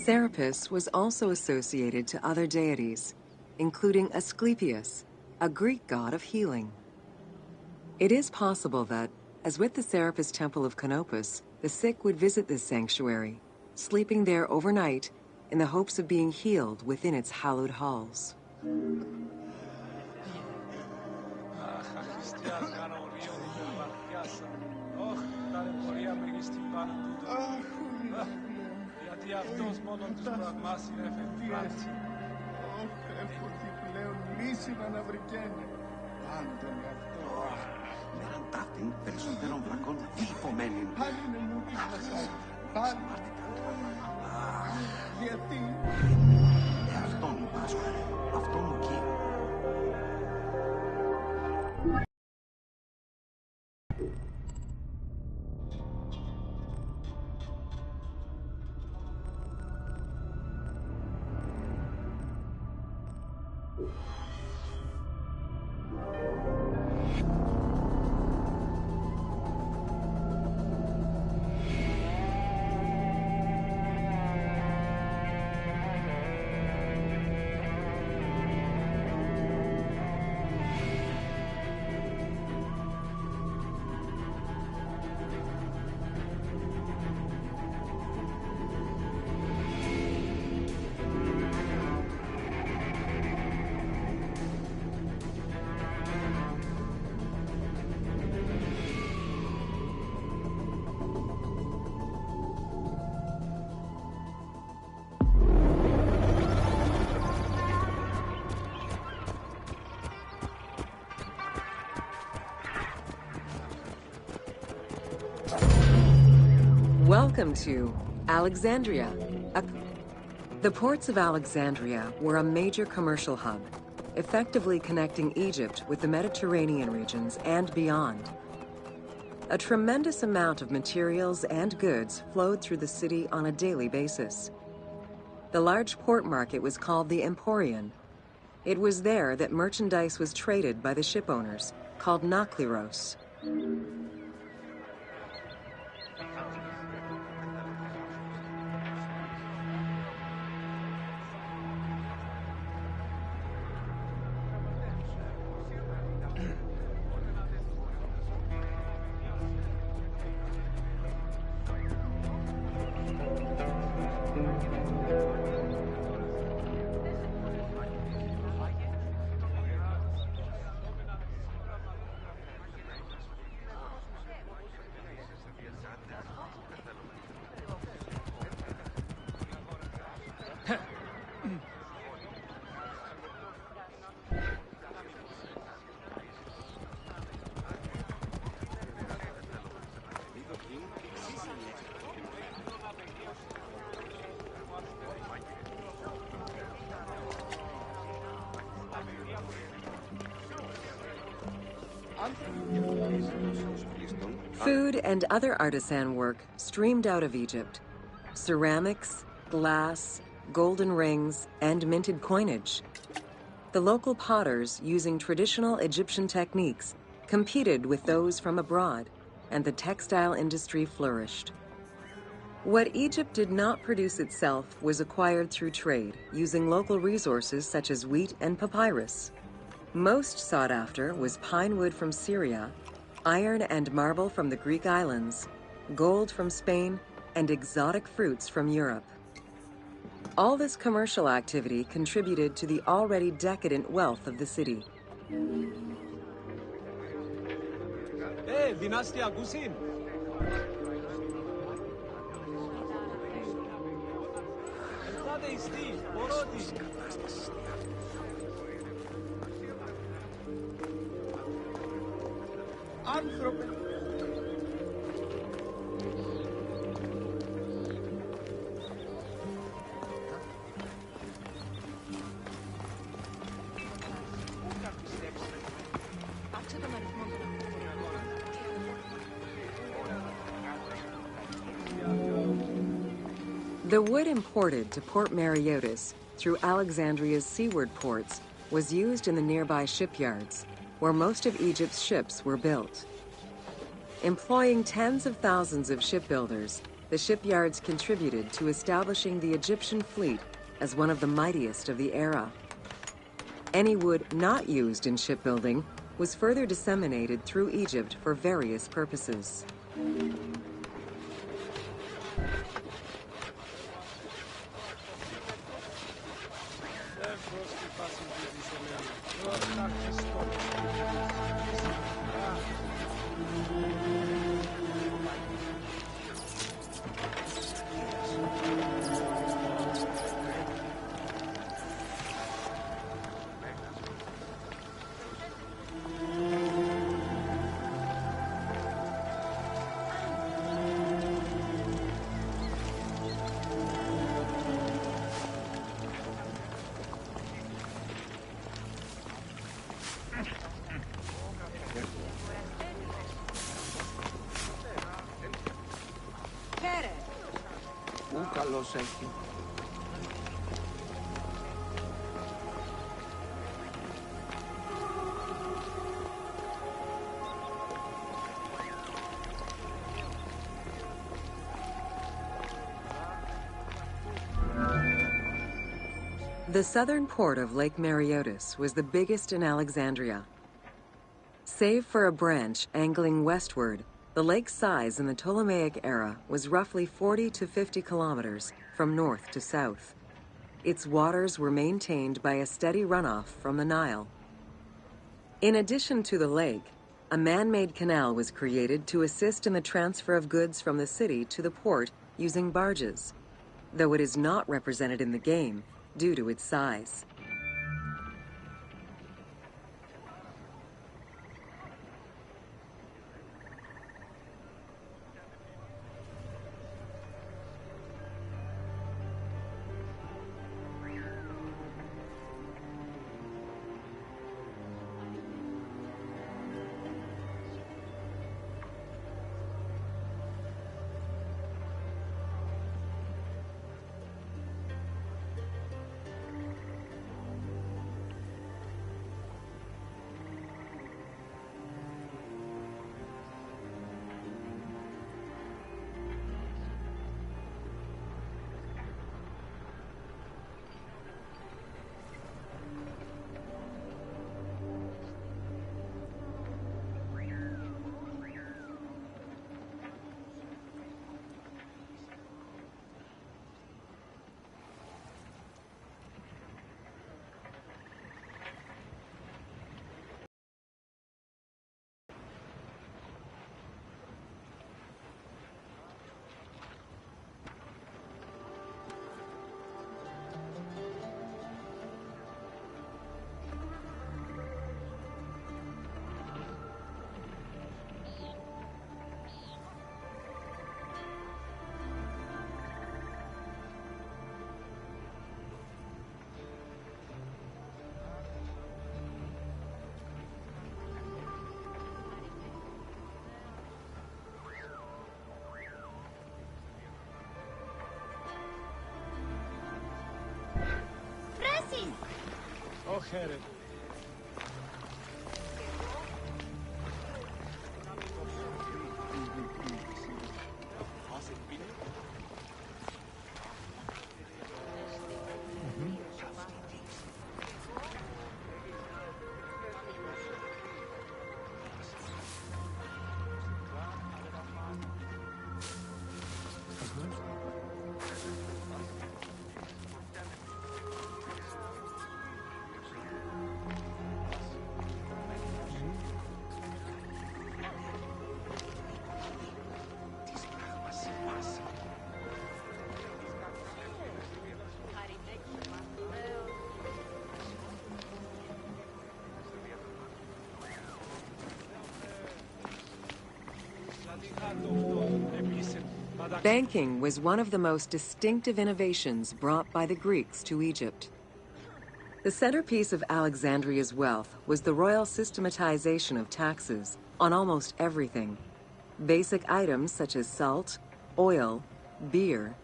Serapis was also associated to other deities, including Asclepius, a Greek god of healing. It is possible that, as with the Serapis Temple of Canopus, the sick would visit this sanctuary, sleeping there overnight in the hopes of being healed within its hallowed halls. Meidän tahtin περισσότερων βλακών διυπομένην. Πάλι είναι μου τι χασάει. Πάλι. Γιατί? Αυτόν μου πάσχω. Αυτόν μου κύριο. Welcome to Alexandria. The ports of Alexandria were a major commercial hub, effectively connecting Egypt with the Mediterranean regions and beyond. A tremendous amount of materials and goods flowed through the city on a daily basis. The large port market was called the Emporion. It was there that merchandise was traded by the ship owners, called nakliros. Food and other artisan work streamed out of Egypt. Ceramics, glass, golden rings, and minted coinage. The local potters, using traditional Egyptian techniques, competed with those from abroad, and the textile industry flourished. What Egypt did not produce itself was acquired through trade, using local resources such as wheat and papyrus. Most sought after was pine wood from Syria, iron and marble from the Greek islands, gold from Spain, and exotic fruits from Europe. All this commercial activity contributed to the already decadent wealth of the city. Hey, Dynastia Gusin! Άνθρωπε! The wood imported to Port Mareotis through Alexandria's seaward ports was used in the nearby shipyards, where most of Egypt's ships were built. Employing tens of thousands of shipbuilders, the shipyards contributed to establishing the Egyptian fleet as one of the mightiest of the era. Any wood not used in shipbuilding was further disseminated through Egypt for various purposes. Πού καλός έχει. The southern port of Lake Mareotis was the biggest in Alexandria. Save for a branch angling westward, the lake's size in the Ptolemaic era was roughly 40 to 50 kilometers from north to south. Its waters were maintained by a steady runoff from the Nile. In addition to the lake, a man-made canal was created to assist in the transfer of goods from the city to the port using barges, though it is not represented in the game due to its size. Oh, χαίρε. Banking was one of the most distinctive innovations brought by the Greeks to Egypt. The centerpiece of Alexandria's wealth was the royal systematization of taxes on almost everything. Basic items such as salt, oil, beer,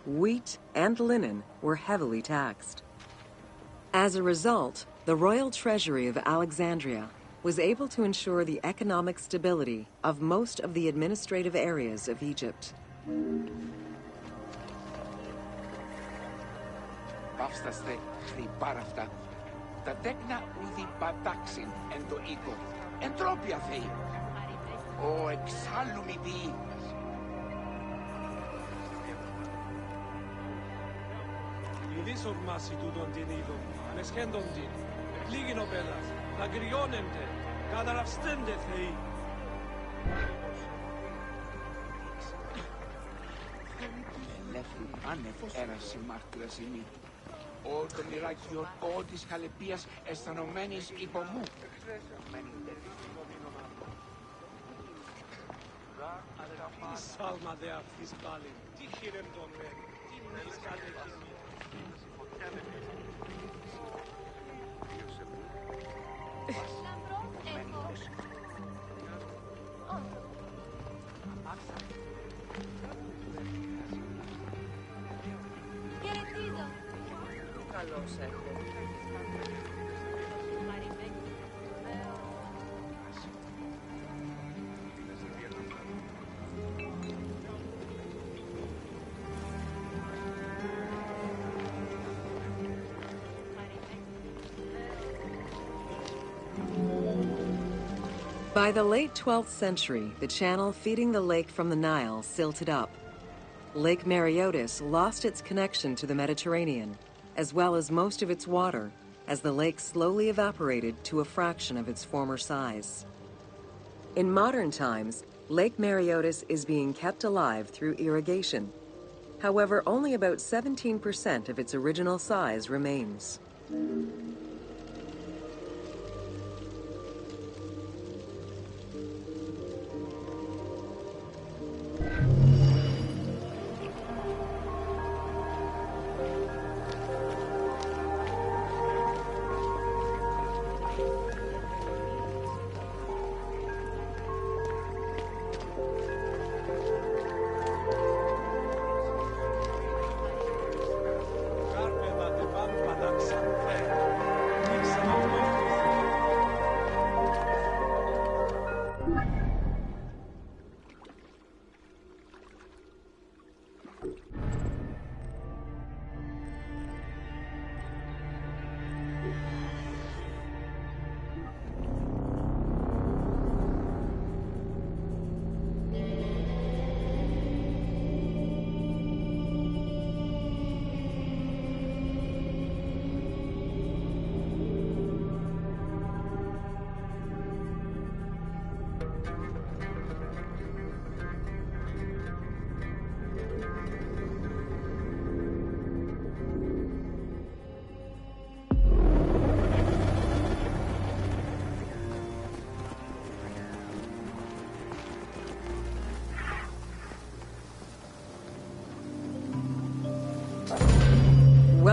wheat, and linen were heavily taxed. As a result, the royal treasury of Alexandria was able to ensure the economic stability of most of the administrative areas of Egypt. Παύσταστε χρυπάρα αυτά. Τα τέκνα ουδι πατάξιν εν το οίκο. Εντρόπια, Θεή. Ω, εξάλλου μη πει. Ιδίς ορμάσει τούτον την είδον, ανεσχέντοντι, πλήγην ο πέλας, δακρυώνεντε, καταραυστέντε, Θεοί. Ελεύθερη άνευ έραση μάρτυρας ημί. Ό το μοιράκιο, ό της χαλεπίας αισθανωμένης υπό μου. Τι σάλμα δε αυτής πάλι, τι χειρεμ τον μεν, τι μης κατεχειμή. Καλώς έχω. By the late 12th century, the channel feeding the lake from the Nile silted up. Lake Mareotis lost its connection to the Mediterranean, as well as most of its water, as the lake slowly evaporated to a fraction of its former size. In modern times, Lake Mareotis is being kept alive through irrigation. However, only about 17% of its original size remains.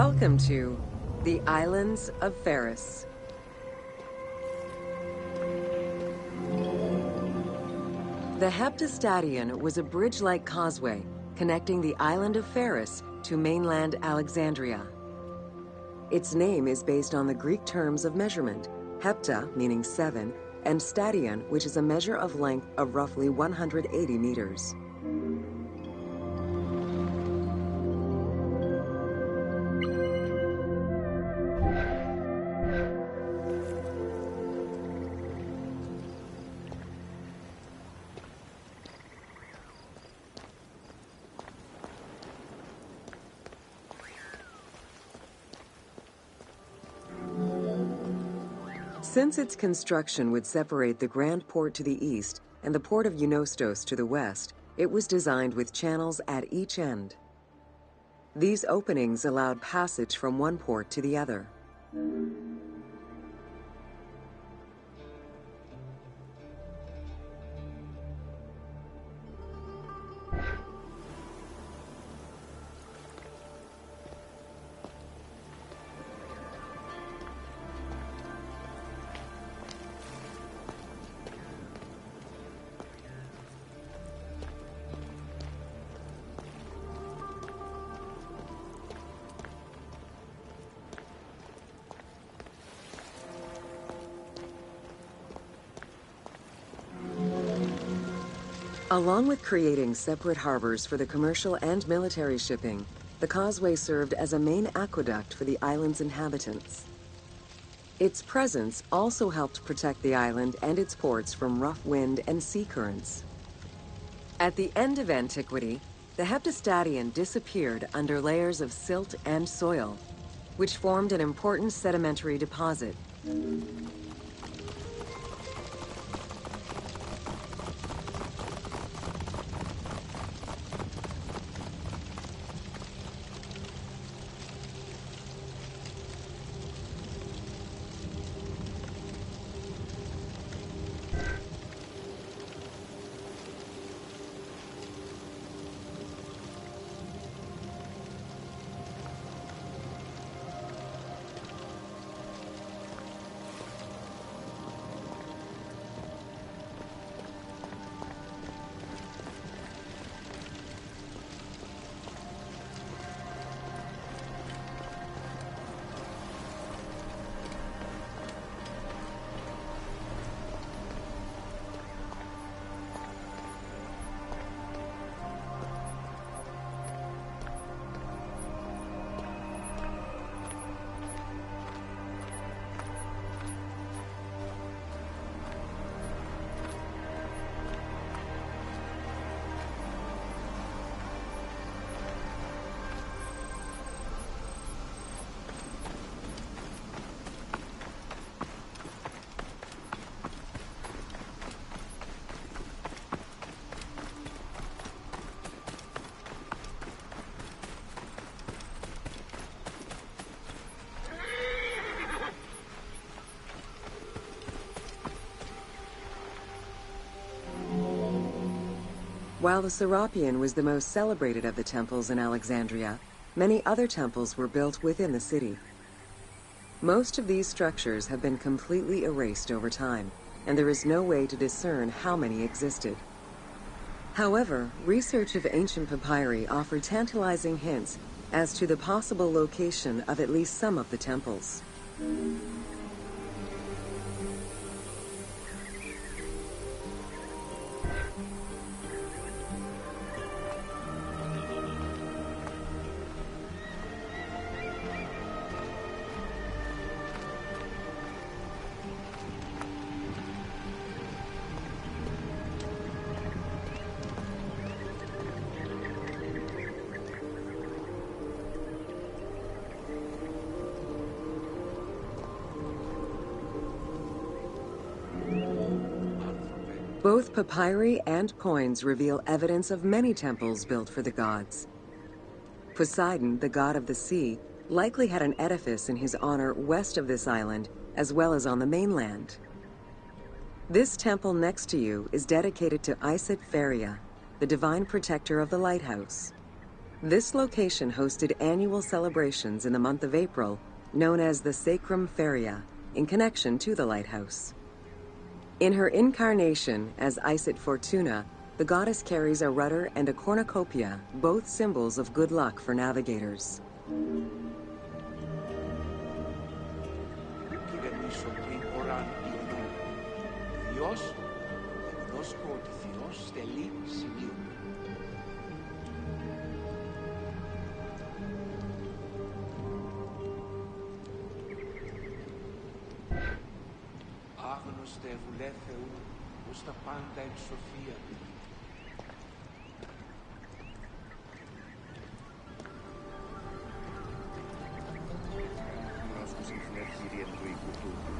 Welcome to the Islands of Pharos. The Heptastadion was a bridge-like causeway connecting the island of Pharos to mainland Alexandria. Its name is based on the Greek terms of measurement, hepta, meaning 7, and stadion, which is a measure of length of roughly 180 meters. Since its construction would separate the Grand Port to the east and the port of Eunostos to the west, it was designed with channels at each end. These openings allowed passage from one port to the other. Along with creating separate harbors for the commercial and military shipping, the causeway served as a main aqueduct for the island's inhabitants. Its presence also helped protect the island and its ports from rough wind and sea currents. At the end of antiquity, the Heptastadion disappeared under layers of silt and soil, which formed an important sedimentary deposit. While the Serapeum was the most celebrated of the temples in Alexandria, many other temples were built within the city. Most of these structures have been completely erased over time, and there is no way to discern how many existed. However, research of ancient papyri offered tantalizing hints as to the possible location of at least some of the temples. Both papyri and coins reveal evidence of many temples built for the gods. Poseidon, the god of the sea, likely had an edifice in his honor west of this island, as well as on the mainland. This temple next to you is dedicated to Isis Feria, the divine protector of the lighthouse. This location hosted annual celebrations in the month of April, known as the Sacrum Feria, in connection to the lighthouse. In her incarnation as Isis Fortuna, the goddess carries a rudder and a cornucopia, both symbols of good luck for navigators. Άγνωστε βουλέ Θεού, ως τα πάντα εν σοφία. Γνώσκουσιν Κύριε του οίκου τούτου.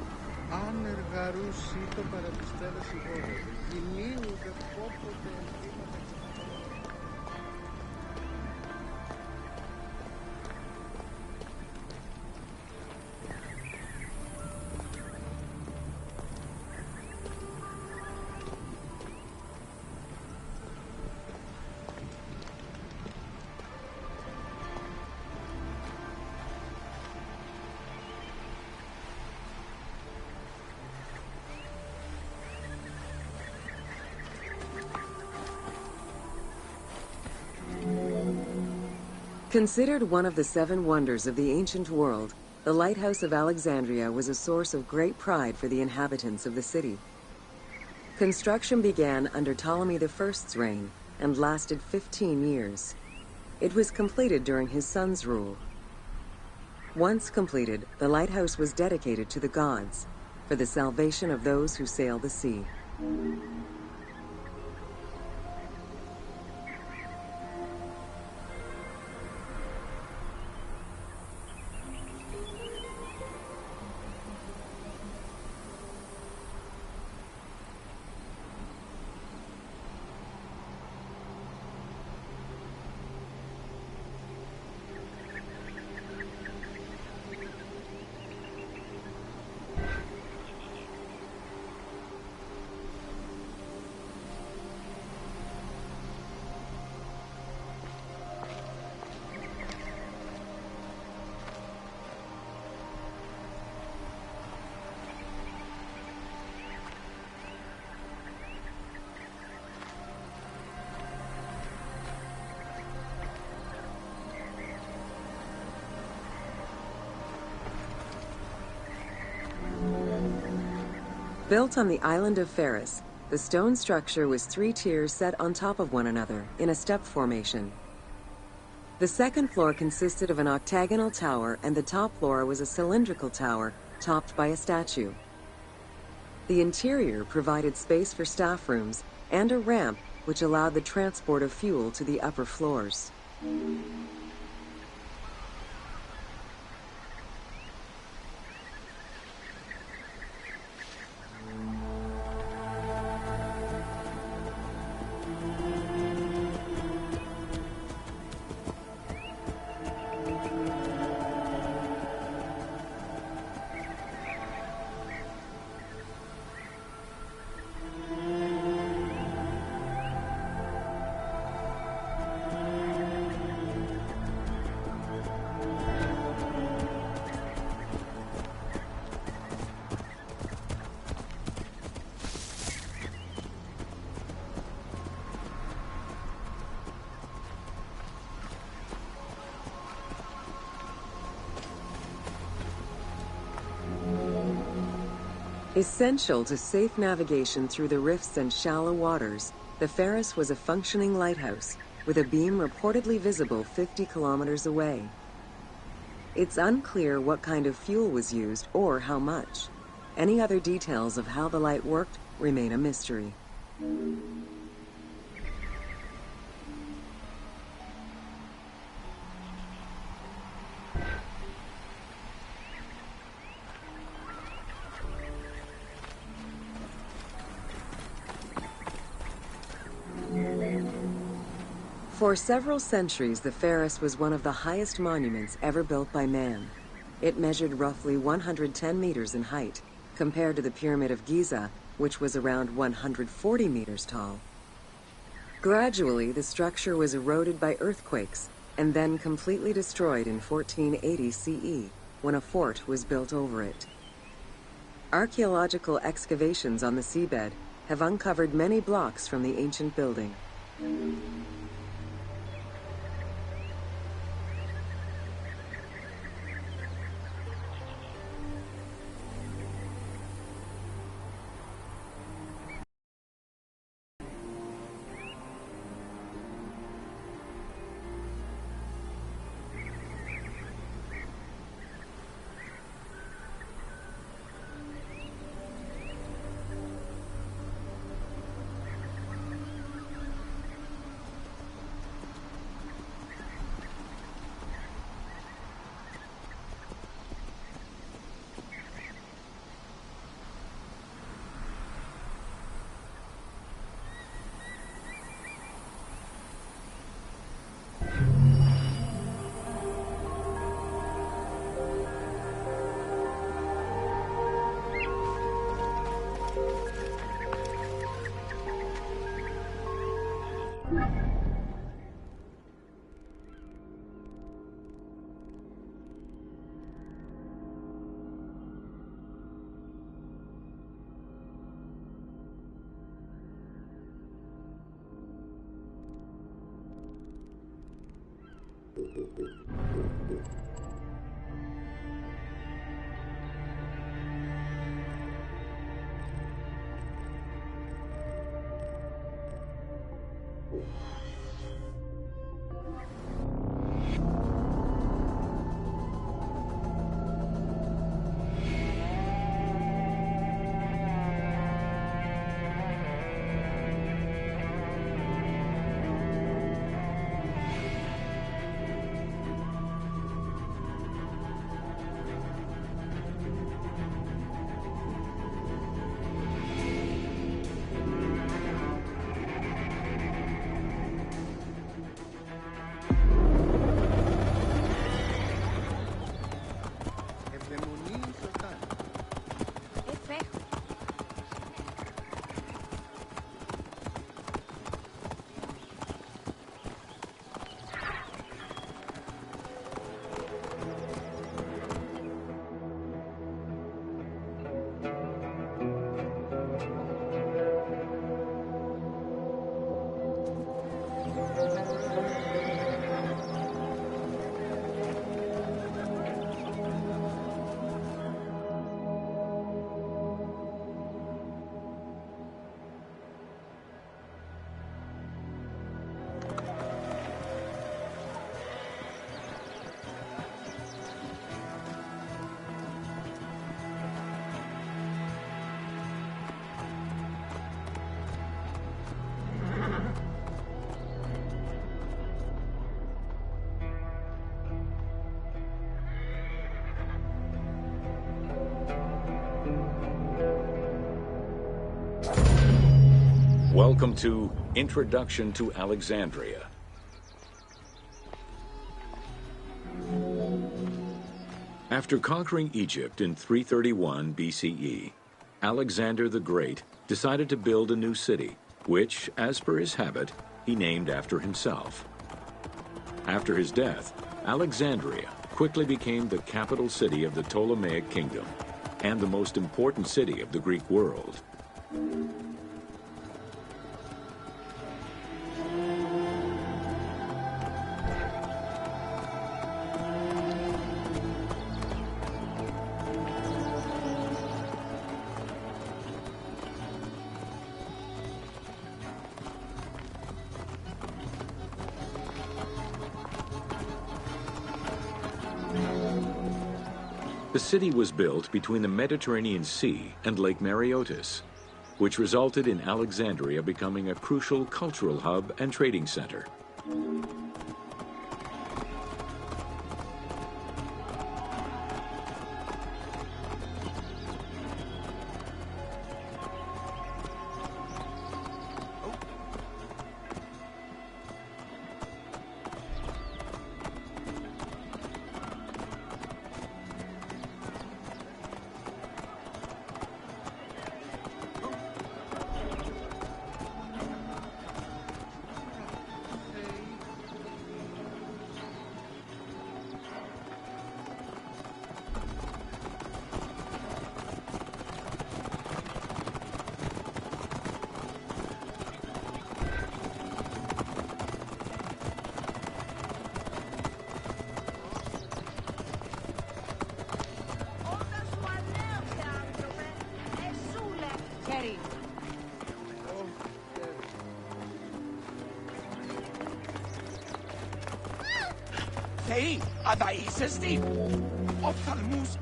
Άνεργαρούσι το παραπιστέλος η χώρα. Γυναίου δε πόποτε ενδύματα. Considered one of the 7 wonders of the ancient world, the Lighthouse of Alexandria was a source of great pride for the inhabitants of the city. Construction began under Ptolemy I's reign and lasted 15 years. It was completed during his son's rule. Once completed, the lighthouse was dedicated to the gods for the salvation of those who sail the sea. Built on the island of Pharos, the stone structure was 3 tiers set on top of one another in a step formation. The second floor consisted of an octagonal tower, and the top floor was a cylindrical tower topped by a statue. The interior provided space for staff rooms and a ramp which allowed the transport of fuel to the upper floors. Essential to safe navigation through the rifts and shallow waters, the Pharos was a functioning lighthouse with a beam reportedly visible 50 kilometers away. It's unclear what kind of fuel was used or how much. Any other details of how the light worked remain a mystery. For several centuries, the Pharos was one of the highest monuments ever built by man. It measured roughly 110 meters in height, compared to the Pyramid of Giza, which was around 140 meters tall. Gradually, the structure was eroded by earthquakes and then completely destroyed in 1480 CE, when a fort was built over it. Archaeological excavations on the seabed have uncovered many blocks from the ancient building. Welcome to Introduction to Alexandria. After conquering Egypt in 331 BCE, Alexander the Great decided to build a new city, which, as per his habit, he named after himself. After his death, Alexandria quickly became the capital city of the Ptolemaic kingdom and the most important city of the Greek world. The city was built between the Mediterranean Sea and Lake Mareotis, which resulted in Alexandria becoming a crucial cultural hub and trading center.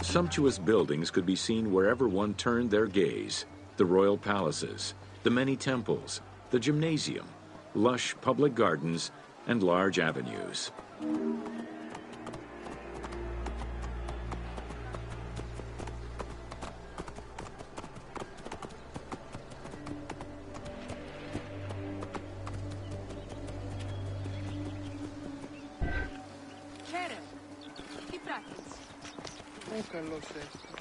Sumptuous buildings could be seen wherever one turned their gaze. The royal palaces, the many temples, the gymnasium, lush public gardens, and large avenues. Καλώς έστω.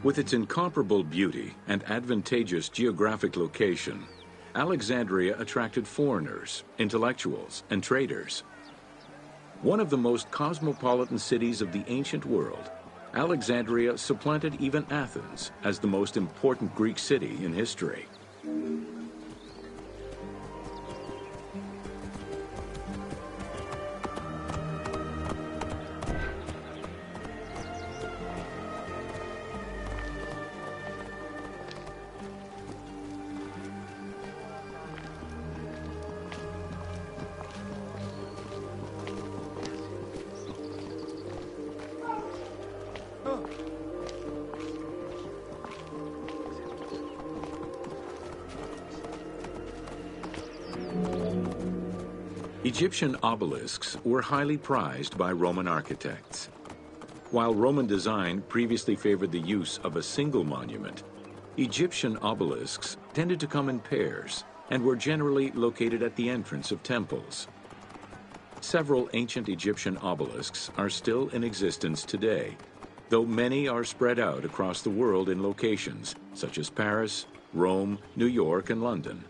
With its incomparable beauty and advantageous geographic location, Alexandria attracted foreigners, intellectuals, and traders. One of the most cosmopolitan cities of the ancient world, Alexandria supplanted even Athens as the most important Greek city in history. Egyptian obelisks were highly prized by Roman architects. While Roman design previously favored the use of a single monument, Egyptian obelisks tended to come in pairs and were generally located at the entrance of temples. Several ancient Egyptian obelisks are still in existence today, though many are spread out across the world in locations such as Paris, Rome, New York, and London.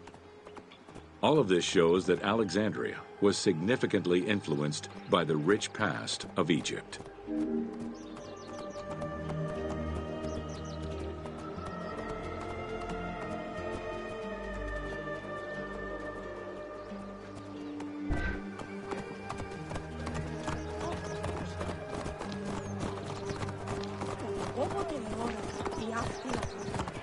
All of this shows that Alexandria was significantly influenced by the rich past of Egypt. Όποτε είναι ώρα, η αυτή να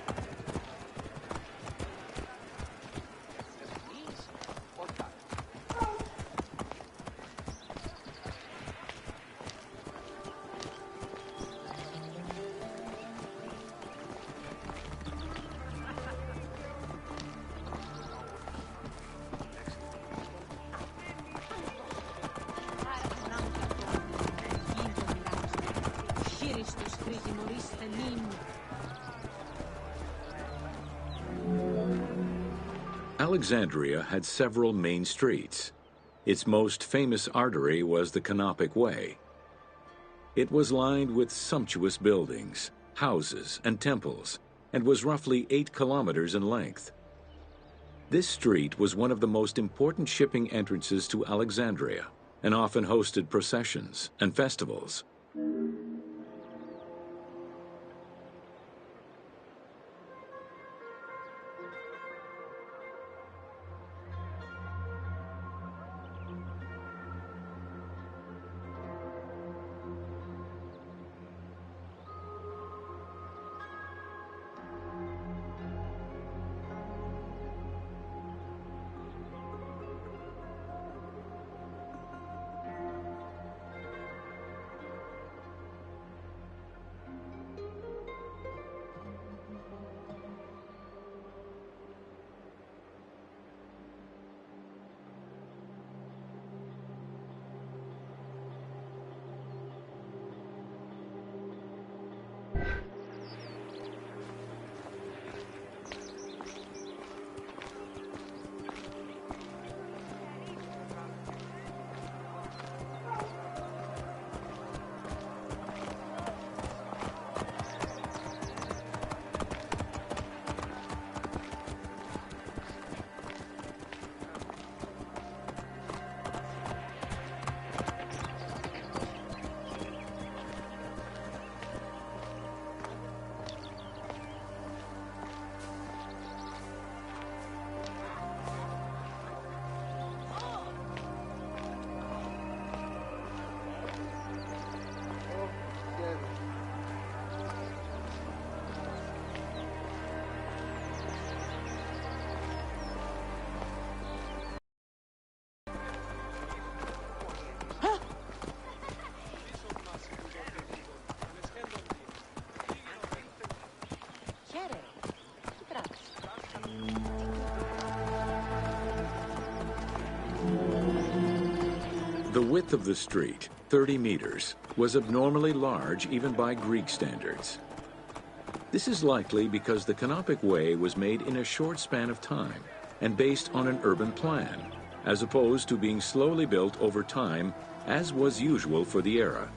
Alexandria had several main streets. Its most famous artery was the Canopic Way. It was lined with sumptuous buildings, houses, and temples, and was roughly 8 kilometers in length. This street was one of the most important shipping entrances to Alexandria, and often hosted processions and festivals. The width of the street, 30 meters, was abnormally large even by Greek standards. This is likely because the Canopic Way was made in a short span of time and based on an urban plan, as opposed to being slowly built over time, as was usual for the era.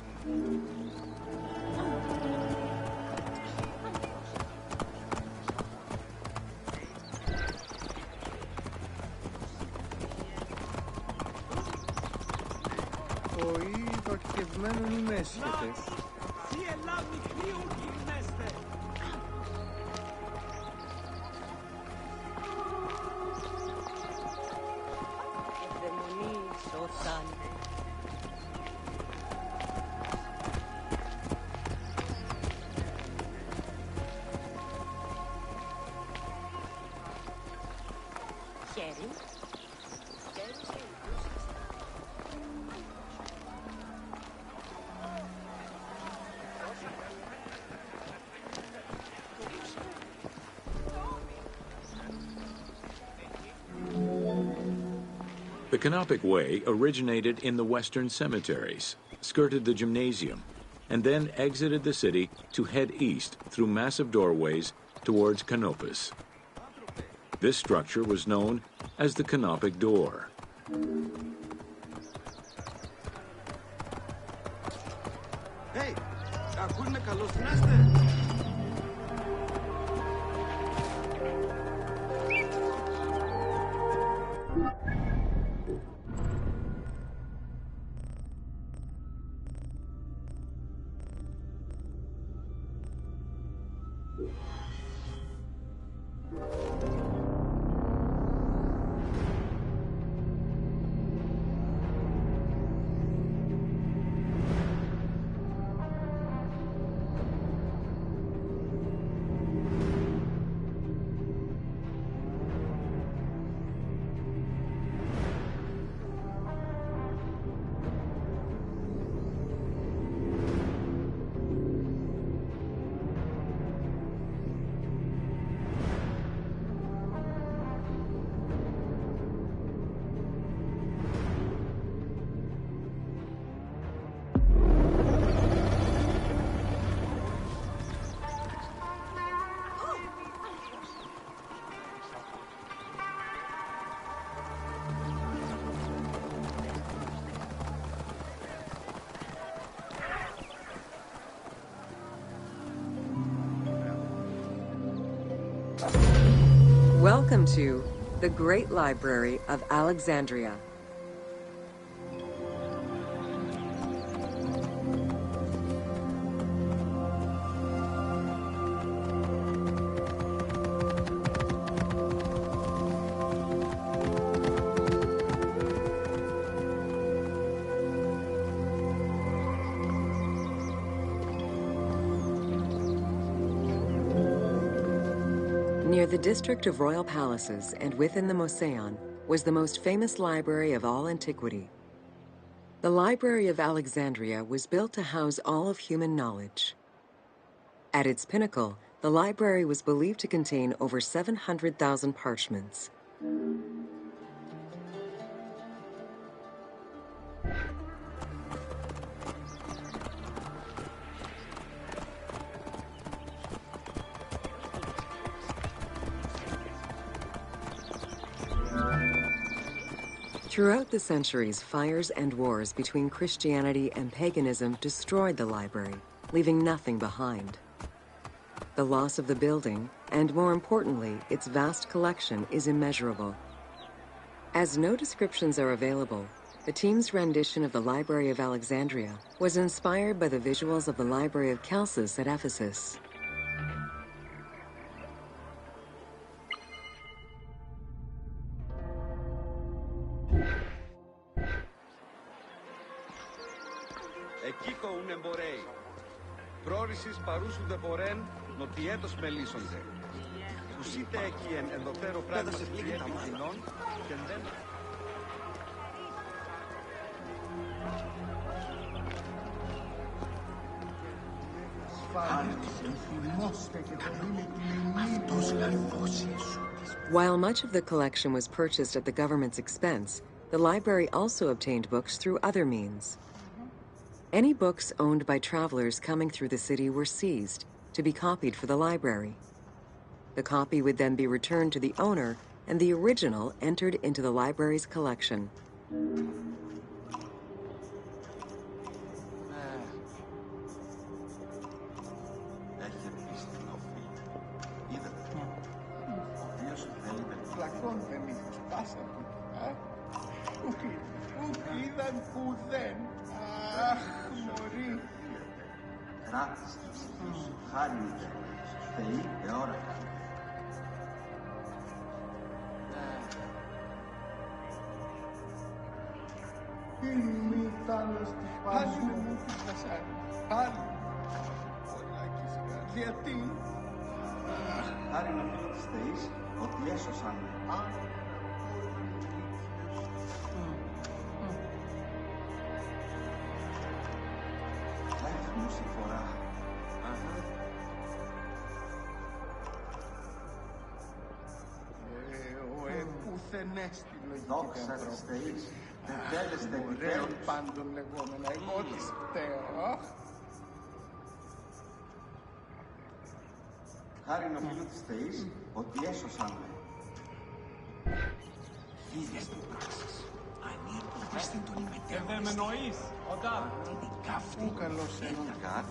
The Canopic Way originated in the western cemeteries, skirted the gymnasium, and then exited the city to head east through massive doorways towards Canopus. This structure was known as the Canopic Door. Hey, ακούνε καλώς να είστε. Welcome to the Great Library of Alexandria. Near the district of royal palaces and within the Mouseion was the most famous library of all antiquity. The Library of Alexandria was built to house all of human knowledge. At its pinnacle, the library was believed to contain over 700,000 parchments. Throughout the centuries, fires and wars between Christianity and paganism destroyed the library, leaving nothing behind. The loss of the building, and more importantly, its vast collection, is immeasurable. As no descriptions are available, the team's rendition of the Library of Alexandria was inspired by the visuals of the Library of Chalcis at Ephesus. Εκείκο ουν εμπορέοι. Πρόρησης παρούσου δε πορέν, νοτιέτος μελίσσονται. Ουσίτε εκεί εν ενδοτέρο πράγμα διέπει κοινών, και δεν... While much of the collection was purchased at the government's expense, the library also obtained books through other means. Any books owned by travelers coming through the city were seized to be copied for the library. The copy would then be returned to the owner, and the original entered into the library's collection. Αχ, μωρή. Κράτησε τη ψυχή σου, χάρη Θεή εόρακα. Μη τάλος του πάλι μου τη βασάνη. Πάλι. Πολλάκης γάρ. Γιατί. Χάρη να φίλο της Θεής ότι έσωσαν με. Πουθενέστη λογική Δόξα της Θεής, δεν τέλεστε ωραίο επιτέλους. πάντων λεγόμενα, εγώ της φταίω. Χάρη να φίλο της Θεής ότι έσωσαν με. Χίλιες του πράξεις. Ανήκουν στην τον ημετέρων. Δεν με νοείς, οντά. Την καυτή. Ού καλώς Ένα κάτ,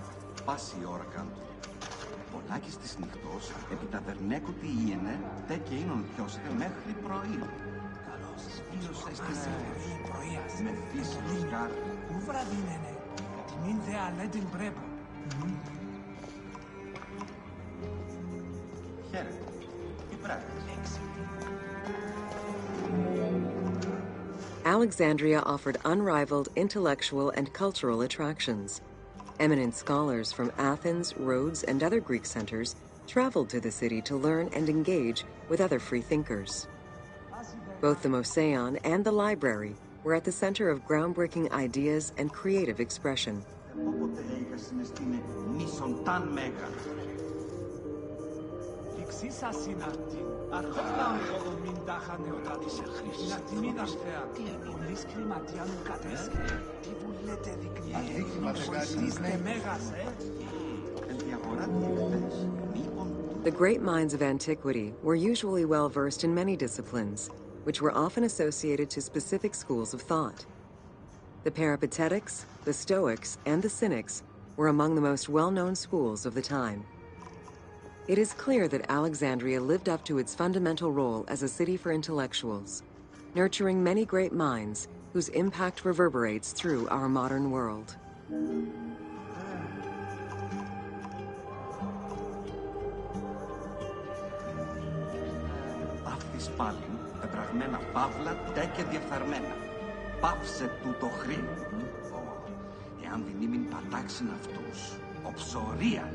πάση η ώρα κάντου. Πολλάκις της νυχτός, επί τα βερνέκου τι ήενε, τε και ίνον πιώσετε μέχρι πρωί. Καλώς βίωσες τη σεβερή πρωίας. Με φύσιλος κάτ. Ού βραδίνενε. Τιμήν δε αλέ την πρέπα. Χαίρετε. Τι πράττεις. Alexandria offered unrivaled intellectual and cultural attractions. Eminent scholars from Athens, Rhodes, and other Greek centers traveled to the city to learn and engage with other free thinkers. Both the Mouseion and the library were at the center of groundbreaking ideas and creative expression. Όποτε είχα συναισθήνε μίσον ταν μέγα. Εξίσα συναρτήν. Αρχόνα μην τάχανε όταν είσαι χρήσης. Να την είδαν θέα. Πολύς κλιματιάνου κατέσκευε. Τι βουλέτε δεικνύει. Είστε μέγας, Εν διαγορά τι εχθές. Μήπον The great minds of antiquity were usually well versed in many disciplines, which were often associated to specific schools of thought. The Peripatetics, the Stoics, and the Cynics were among the most well-known schools of the time. It is clear that Alexandria lived up to its fundamental role as a city for intellectuals, nurturing many great minds whose impact reverberates through our modern world. Παύθεις πάλιν, πεπραγμένα παύλα, τε και διεφθαρμένα. Παύσε τούτο χρήν. Εάν δεν ήμουν πατάξιν αυτούς, οψωρία.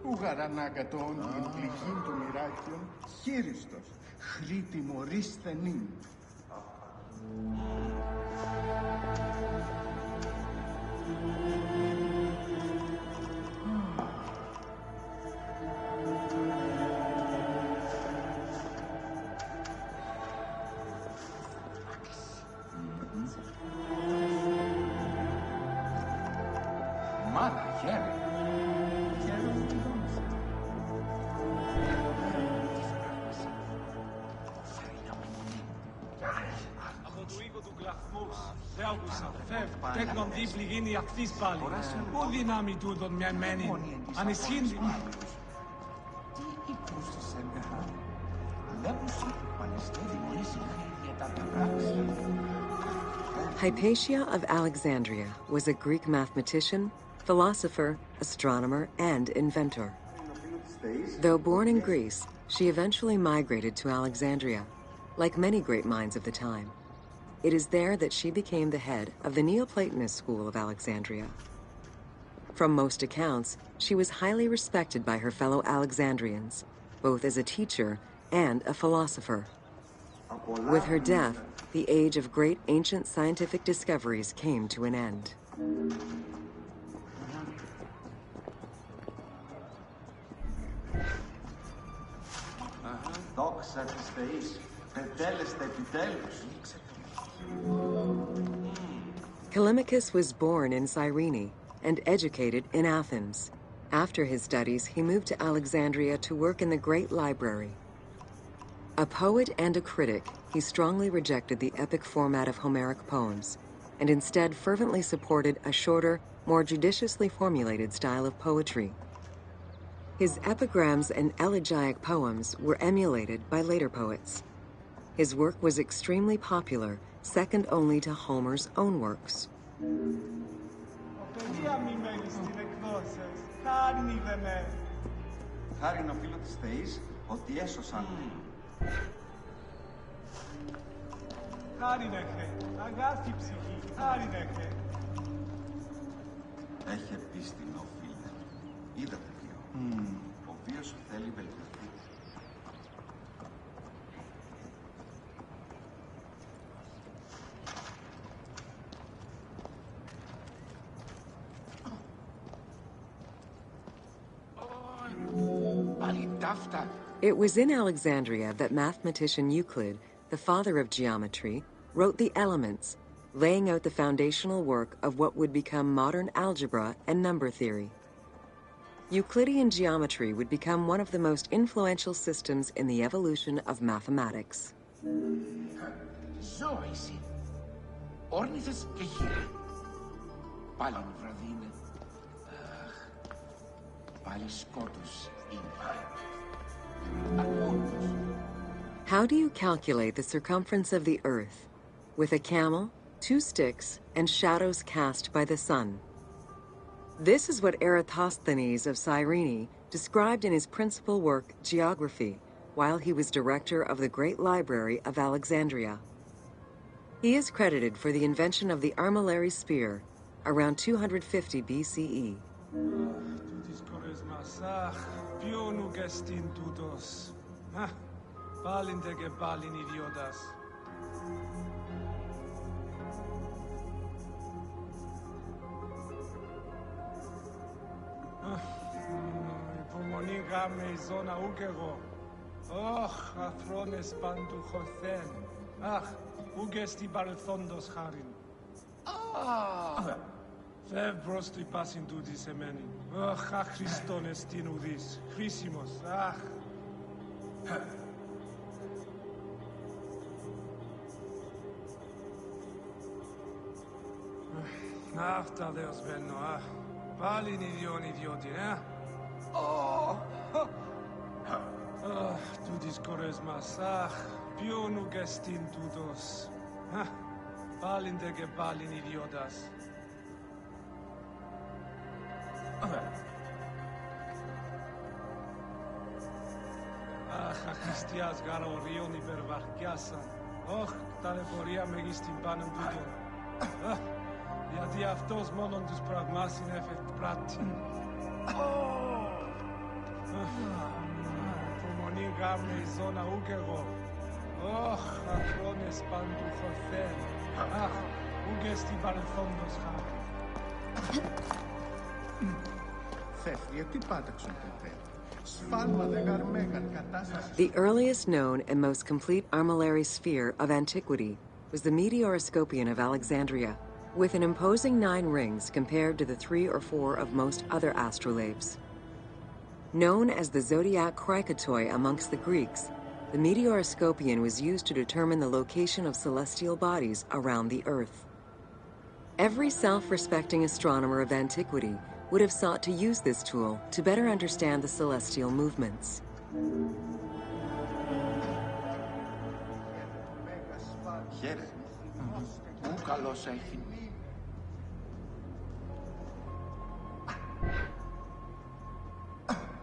Ουγαρανάγκατον την πληγήν των Ηράκλειων, χείριστος, χρή τιμωρής στενήν. Μάνα, χαίρε. Από του οίκου του κλαθμούς, Θεάκουσα, φεύ, τέχνον δίπλη γίνει ακτής πάλι. Πού δυνάμει τούτον μια εμένη, ανισχύντη. Τι υπούστησε με, βλέπουσα του Παλαιστίνη μόλις για τα πράξη. Hypatia of Alexandria was a Greek mathematician, philosopher, astronomer, and inventor. Though born in Greece, she eventually migrated to Alexandria, like many great minds of the time. It is there that she became the head of the Neoplatonist school of Alexandria. From most accounts, she was highly respected by her fellow Alexandrians, both as a teacher and a philosopher. With her death, the age of great ancient scientific discoveries came to an end. Δόξα της Θεής, πετέλεστε επιτέλους. Callimachus was born in Cyrene and educated in Athens. After his studies, he moved to Alexandria to work in the Great Library. A poet and a critic, he strongly rejected the epic format of Homeric poems, and instead fervently supported a shorter, more judiciously formulated style of poetry. His epigrams and elegiac poems were emulated by later poets. His work was extremely popular, second only to Homer's own works. Παιδιά μη μένεις στην εκδόσες, χάριν είδενε. Χάριν οφείλω της Θεής ότι έσωσαν. Χάριν έχε, αγάθη ψυχή, χάριν έχε. Έχει πίστη να οφείλει. Είδατε ποιο. Ο βίος σου θέλει βελτιωθεί. It was in Alexandria that mathematician Euclid, the father of geometry, wrote the Elements, laying out the foundational work of what would become modern algebra and number theory. Euclidean geometry would become one of the most influential systems in the evolution of mathematics. Ζω εσύ. Όρνηθες και χείρα. Πάλι βραδύ είναι. Αχ, πάλι σκότος είναι. How do you calculate the circumference of the Earth? With a camel, 2 sticks, and shadows cast by the sun. This is what Eratosthenes of Cyrene described in his principal work, Geography, while he was director of the Great Library of Alexandria. He is credited for the invention of the armillary spear around 250 BCE. Τούτης κορές μας, αχ, ποιον ουκ εστίν τούτος. Πάλιντε και πάλιν ιδιώτας. Υπομονή γάμε η ζώνα ουκ εγώ. Όχ, αφρόνες παντού χωθέν. Αχ, ουκ εστί παρελθόντος χάριν. Φεύ προς του υπάσιν τούτης εμένη. Αχ, Χριστόν εστίν ουδής. Χρήσιμος, αχ. Αυτά δεν σβαίνω, πάλι είναι ιδιώτη, τούτης κορές μας, ποιον και στην τούτος. Πάλιν δε και πάλιν ιδιώτας. Χριστιάς γαρορίων υπερβαρκιάσαν. Ταλαιπωρία μεγίστην πάνω τούτον. Γιατί αυτός μόνον τους πραγμάς είναι εφευπράτη. Υπομονή γάμνε η ζώνα ούκ εγώ. Αφρόνες παντού χωθέν. Ούκ εστί παρελθόντος χά. Θέφτια, τι πάταξον τότε. The earliest known and most complete armillary sphere of antiquity was the Meteoroscopion of Alexandria, with an imposing 9 rings compared to the 3 or 4 of most other astrolabes. Known as the zodiac krikatoi amongst the Greeks, the Meteoroscopion was used to determine the location of celestial bodies around the Earth. Every self-respecting astronomer of antiquity would have sought to use this tool to better understand the celestial movements. Χαίρε. Πού καλώς έχει.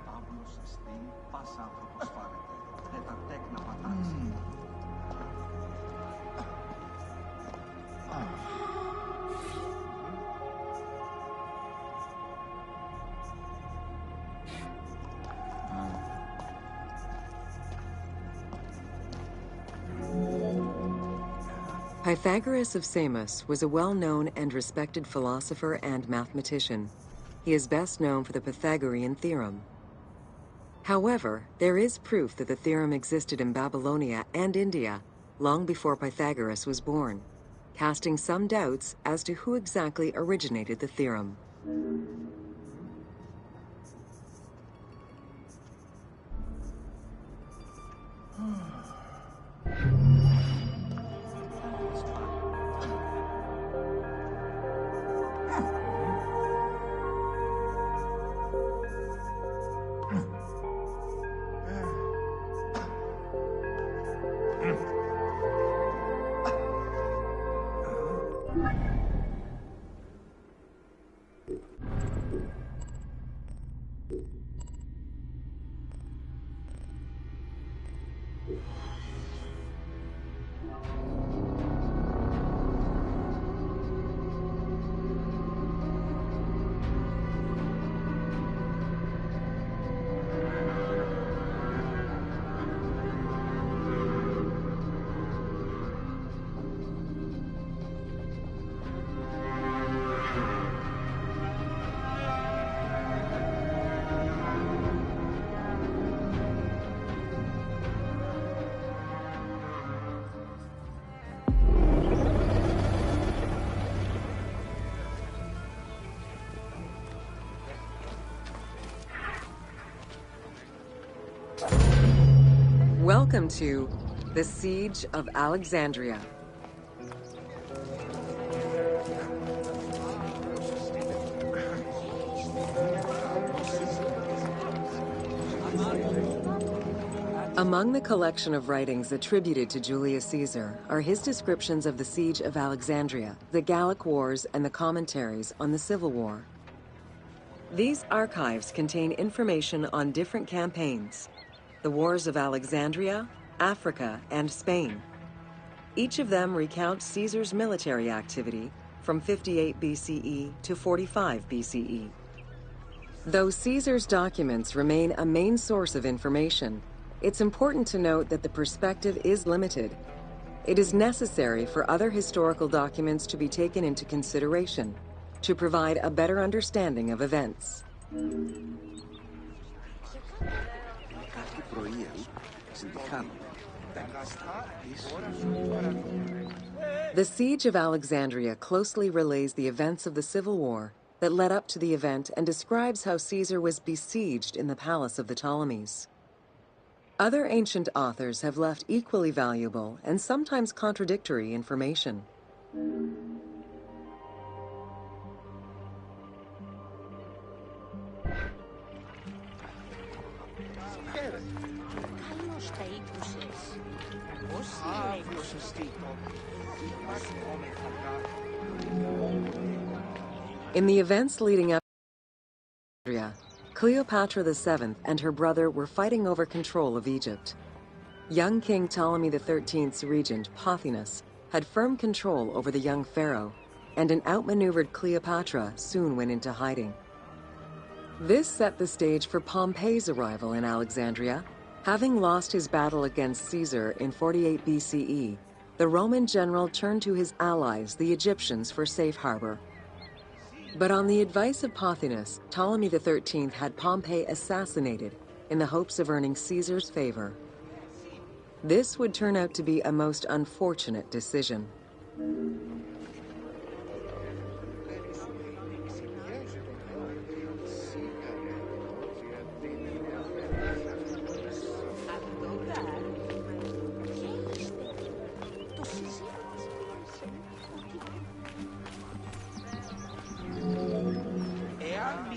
Παύλος εστίν, πας άνθρωπος φάρεται. Δεν τα τέκνα πατάξει. Pythagoras of Samos was a well-known and respected philosopher and mathematician. He is best known for the Pythagorean theorem. However, there is proof that the theorem existed in Babylonia and India long before Pythagoras was born, casting some doubts as to who exactly originated the theorem. Welcome to the Siege of Alexandria. Among the collection of writings attributed to Julius Caesar are his descriptions of the Siege of Alexandria, the Gallic Wars, and the commentaries on the Civil War. These archives contain information on different campaigns, the wars of Alexandria, Africa, and Spain. Each of them recounts Caesar's military activity from 58 BCE to 45 BCE. Though Caesar's documents remain a main source of information, it's important to note that the perspective is limited. It is necessary for other historical documents to be taken into consideration to provide a better understanding of events. The Siege of Alexandria closely relays the events of the Civil War that led up to the event and describes how Caesar was besieged in the palace of the Ptolemies. Other ancient authors have left equally valuable and sometimes contradictory information. Καλώς τα ήκουσες. Πώς Άκουσες τι το. Υπασχόμεθα κάτι. In the events leading up to Alexandria, Cleopatra VII and her brother were fighting over control of Egypt. Young King Ptolemy XIII's regent, Pothinus, had firm control over the young pharaoh, and an outmaneuvered Cleopatra soon went into hiding. This set the stage for Pompey's arrival in Alexandria. Having lost his battle against Caesar in 48 BCE, the Roman general turned to his allies, the Egyptians, for safe harbor. But on the advice of Pothinus, Ptolemy XIII had Pompey assassinated in the hopes of earning Caesar's favor. This would turn out to be a most unfortunate decision.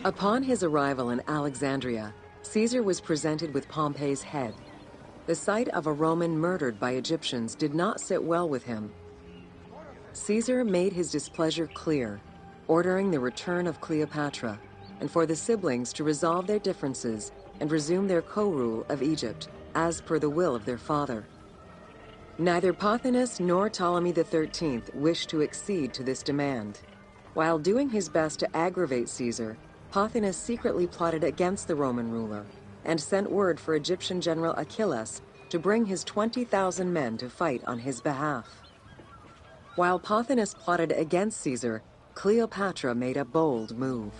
Upon his arrival in Alexandria, Caesar was presented with Pompey's head. The sight of a Roman murdered by Egyptians did not sit well with him. Caesar made his displeasure clear, ordering the return of Cleopatra, and for the siblings to resolve their differences and resume their co-rule of Egypt, as per the will of their father. Neither Pothinus nor Ptolemy XIII wished to accede to this demand. While doing his best to aggravate Caesar, Pothinus secretly plotted against the Roman ruler and sent word for Egyptian General Achilles to bring his 20,000 men to fight on his behalf. While Pothinus plotted against Caesar, Cleopatra made a bold move.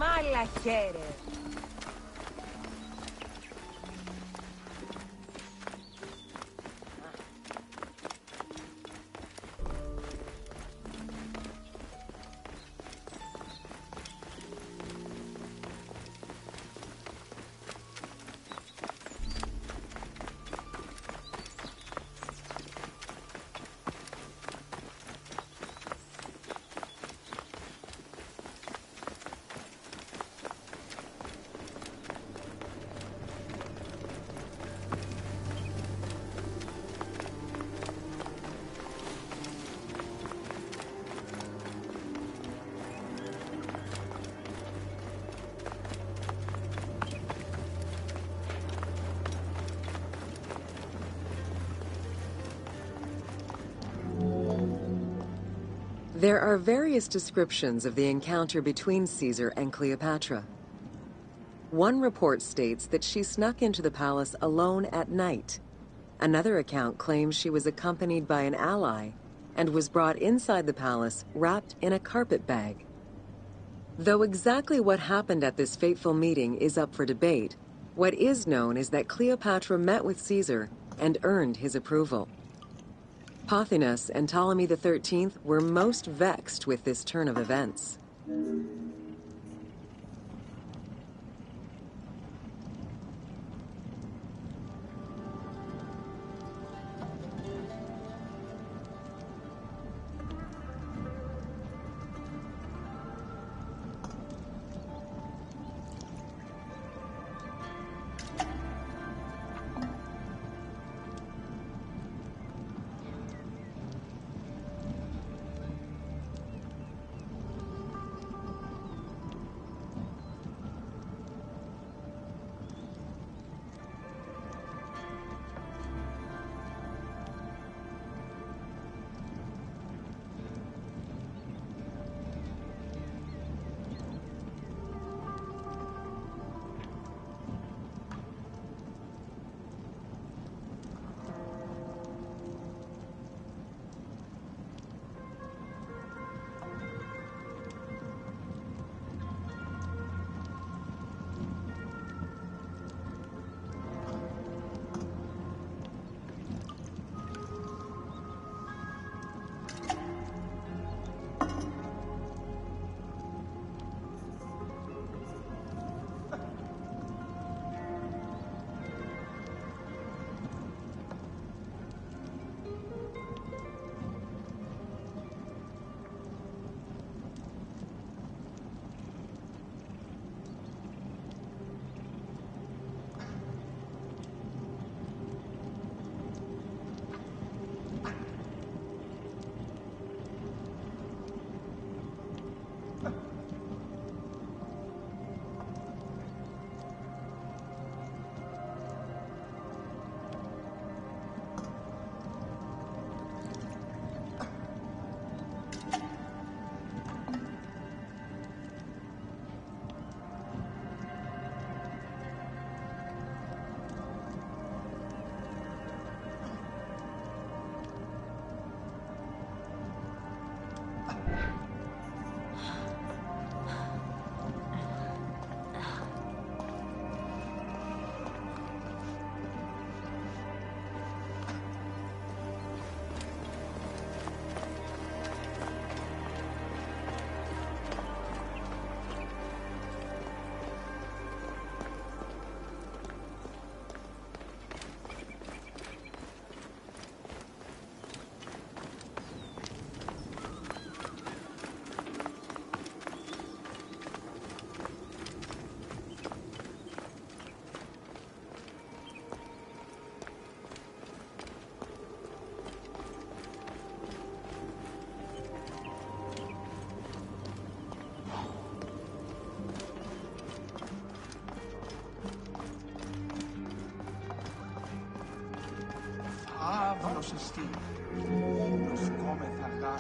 Μαλαχέρε. There are various descriptions of the encounter between Caesar and Cleopatra. One report states that she snuck into the palace alone at night. Another account claims she was accompanied by an ally and was brought inside the palace wrapped in a carpet bag. Though exactly what happened at this fateful meeting is up for debate, what is known is that Cleopatra met with Caesar and earned his approval. Pothinus and Ptolemy XIII were most vexed with this turn of events.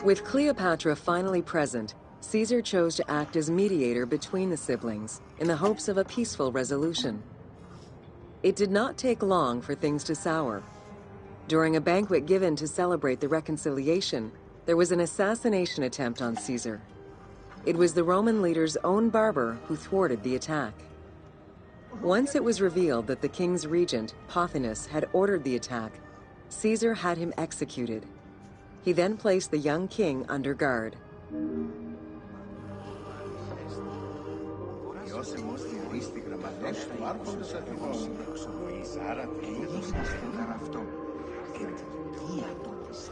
With Cleopatra finally present, Caesar chose to act as mediator between the siblings in the hopes of a peaceful resolution. It did not take long for things to sour. During a banquet given to celebrate the reconciliation, there was an assassination attempt on Caesar. It was the Roman leader's own barber who thwarted the attack. Once it was revealed that the king's regent, Pothinus, had ordered the attack, Caesar had him executed. He then placed the young king under guard.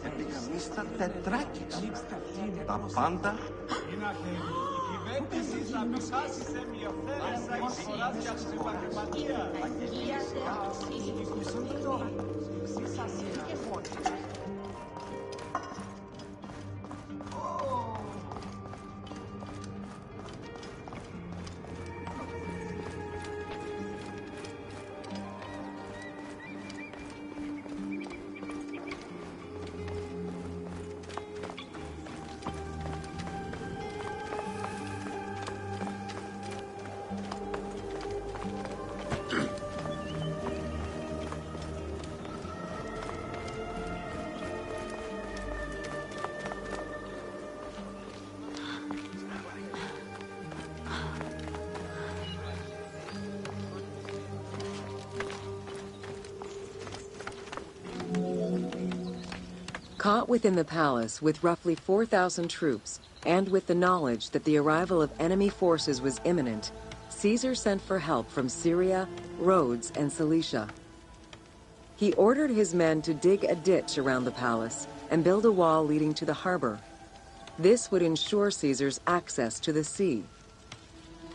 Επικαμίστα τετράκις. Τα πάντα. Η κυβέρνηση θα μισάσει σε μειοθέρες αγοράς για την επαγγελματία. Caught within the palace with roughly 4,000 troops, and with the knowledge that the arrival of enemy forces was imminent, Caesar sent for help from Syria, Rhodes, and Cilicia. He ordered his men to dig a ditch around the palace and build a wall leading to the harbor. This would ensure Caesar's access to the sea.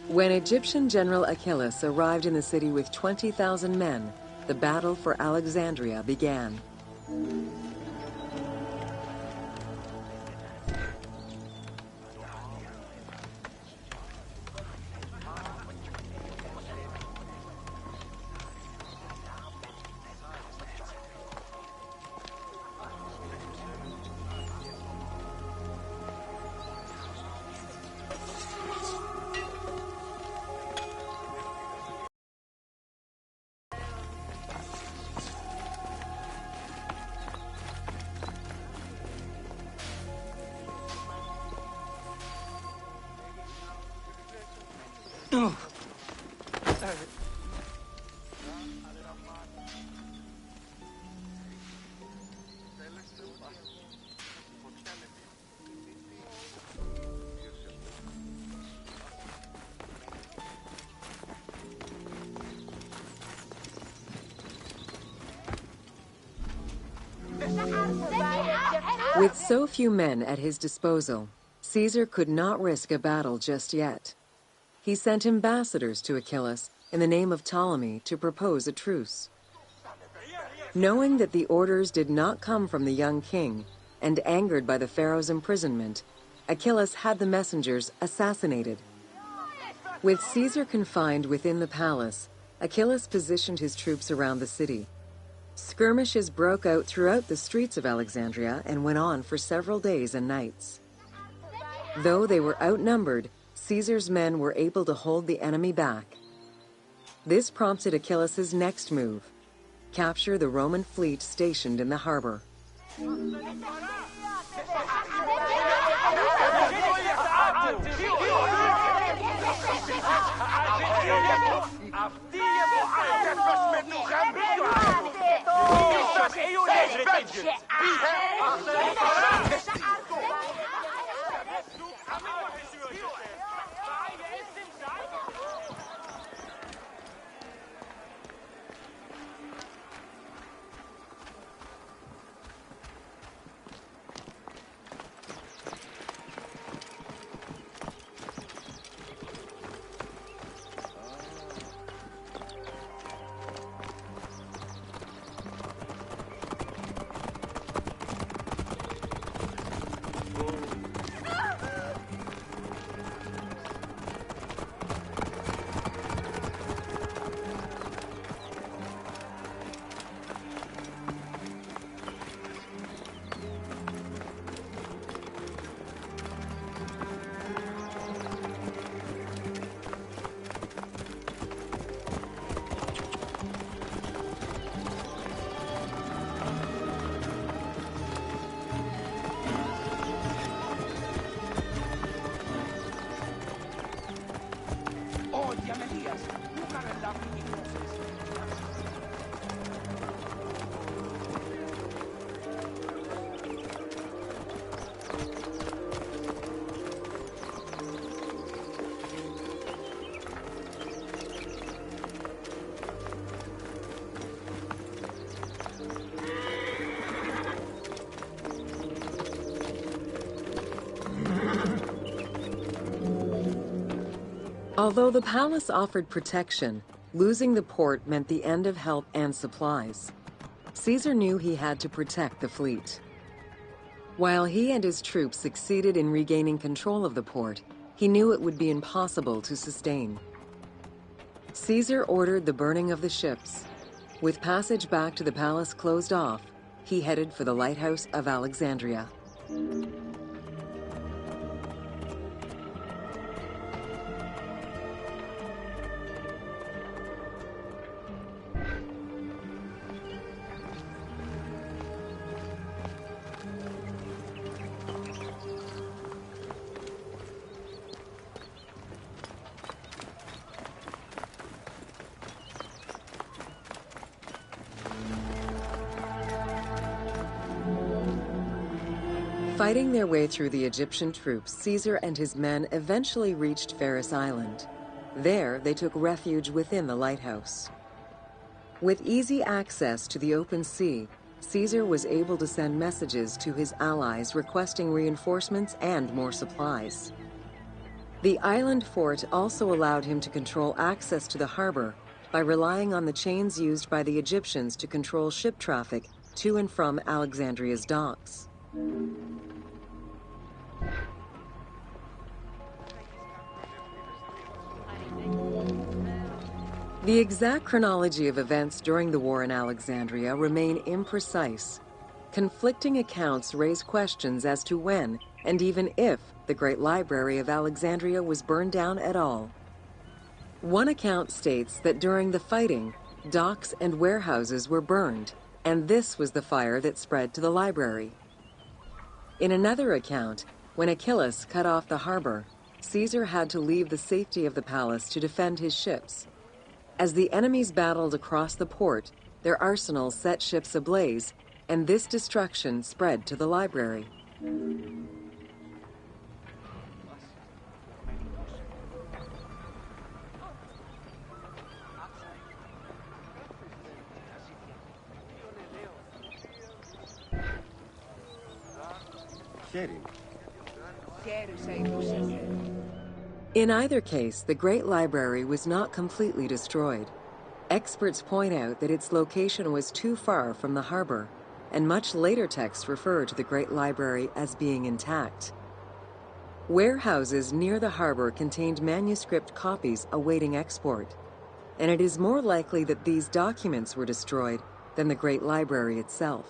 When Egyptian General Achillas arrived in the city with 20,000 men, the battle for Alexandria began. With so few men at his disposal, Caesar could not risk a battle just yet. He sent ambassadors to Achillas in the name of Ptolemy to propose a truce. Knowing that the orders did not come from the young king, and angered by the pharaoh's imprisonment, Achillas had the messengers assassinated. With Caesar confined within the palace, Achillas positioned his troops around the city. Skirmishes broke out throughout the streets of Alexandria and went on for several days and nights. Though they were outnumbered, Caesar's men were able to hold the enemy back. This prompted Achillas' next move: capture the Roman fleet stationed in the harbor. διαμελίας, που καρελάβει οι γλώσσες. Although the palace offered protection, losing the port meant the end of help and supplies. Caesar knew he had to protect the fleet. While he and his troops succeeded in regaining control of the port, he knew it would be impossible to sustain. Caesar ordered the burning of the ships. With passage back to the palace closed off, he headed for the lighthouse of Alexandria. Fighting their way through the Egyptian troops, Caesar and his men eventually reached Pharos Island. There, they took refuge within the lighthouse. With easy access to the open sea, Caesar was able to send messages to his allies requesting reinforcements and more supplies. The island fort also allowed him to control access to the harbor by relying on the chains used by the Egyptians to control ship traffic to and from Alexandria's docks. The exact chronology of events during the war in Alexandria remain imprecise. Conflicting accounts raise questions as to when, and even if, the Great Library of Alexandria was burned down at all. One account states that during the fighting, docks and warehouses were burned, and this was the fire that spread to the library. In another account, when Achillas cut off the harbor, Caesar had to leave the safety of the palace to defend his ships. As the enemies battled across the port, their arsenals set ships ablaze, and this destruction spread to the library. In either case, the Great Library was not completely destroyed. Experts point out that its location was too far from the harbor, and much later texts refer to the Great Library as being intact. Warehouses near the harbor contained manuscript copies awaiting export, and it is more likely that these documents were destroyed than the Great Library itself.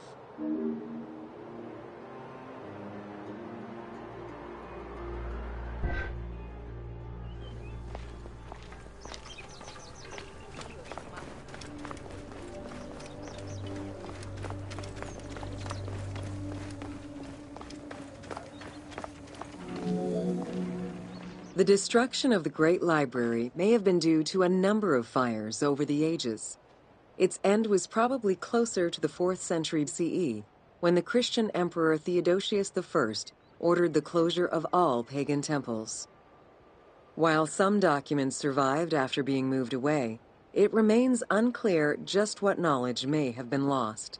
The destruction of the Great Library may have been due to a number of fires over the ages. Its end was probably closer to the 4th century CE, when the Christian Emperor Theodosius I ordered the closure of all pagan temples. While some documents survived after being moved away, it remains unclear just what knowledge may have been lost.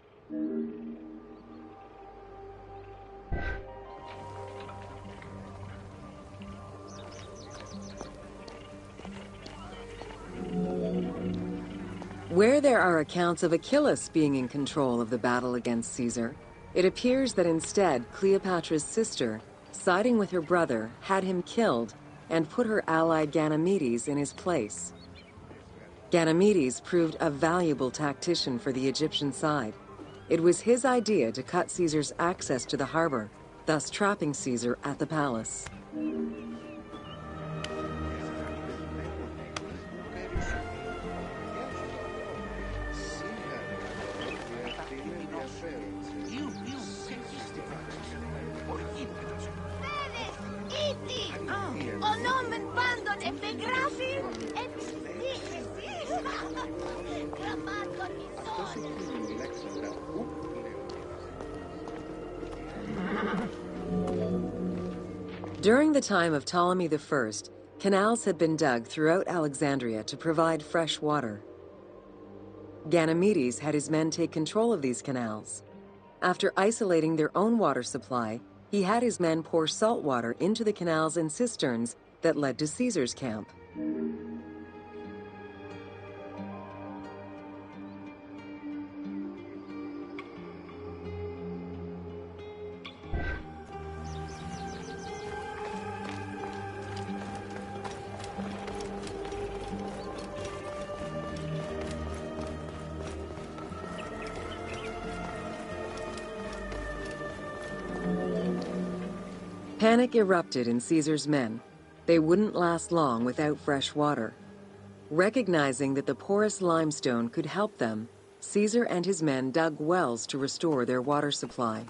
Where there are accounts of Achillas being in control of the battle against Caesar, it appears that instead Cleopatra's sister, siding with her brother, had him killed and put her ally Ganymedes in his place. Ganymedes proved a valuable tactician for the Egyptian side. It was his idea to cut Caesar's access to the harbor, thus trapping Caesar at the palace. Ο νόμεν πάντων επεγράφει During the time of Ptolemy I, canals had been dug throughout Alexandria to provide fresh water. Ganymedes had his men take control of these canals. After isolating their own water supply, he had his men pour salt water into the canals and cisterns that led to Caesar's camp. Panic erupted in Caesar's men. They wouldn't last long without fresh water. Recognizing that the porous limestone could help them, Caesar and his men dug wells to restore their water supply.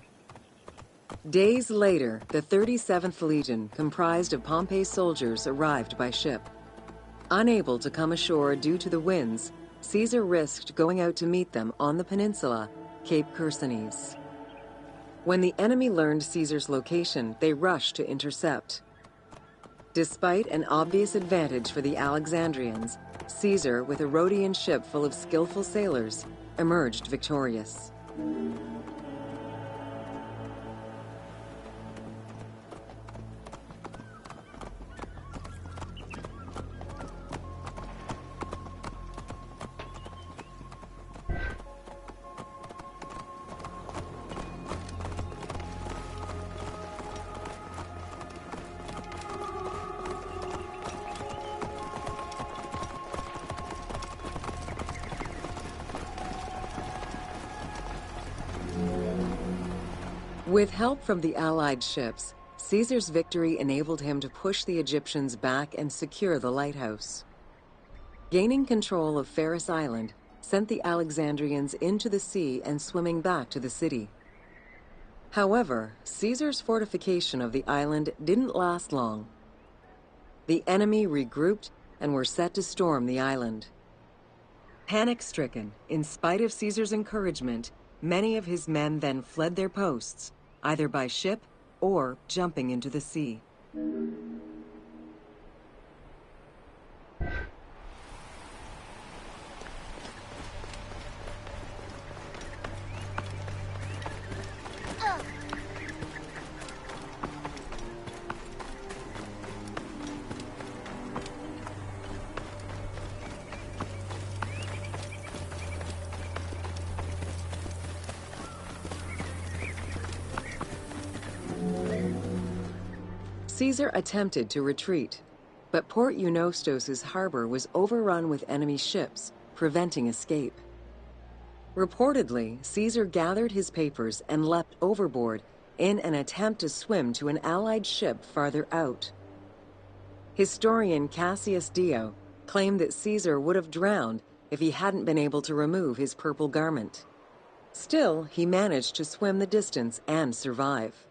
Days later, the 37th Legion, comprised of Pompey's soldiers, arrived by ship. Unable to come ashore due to the winds, Caesar risked going out to meet them on the peninsula, Cape Chersonese. When the enemy learned Caesar's location, they rushed to intercept. Despite an obvious advantage for the Alexandrians, Caesar, with a Rhodian ship full of skillful sailors, emerged victorious. With help from the Allied ships, Caesar's victory enabled him to push the Egyptians back and secure the lighthouse. Gaining control of Pharos Island sent the Alexandrians into the sea and swimming back to the city. However, Caesar's fortification of the island didn't last long. The enemy regrouped and were set to storm the island. Panic-stricken, in spite of Caesar's encouragement, many of his men then fled their posts, either by ship or jumping into the sea. Caesar attempted to retreat, but Port Eunostos' harbor was overrun with enemy ships, preventing escape. Reportedly, Caesar gathered his papers and leapt overboard in an attempt to swim to an Allied ship farther out. Historian Cassius Dio claimed that Caesar would have drowned if he hadn't been able to remove his purple garment. Still, he managed to swim the distance and survive.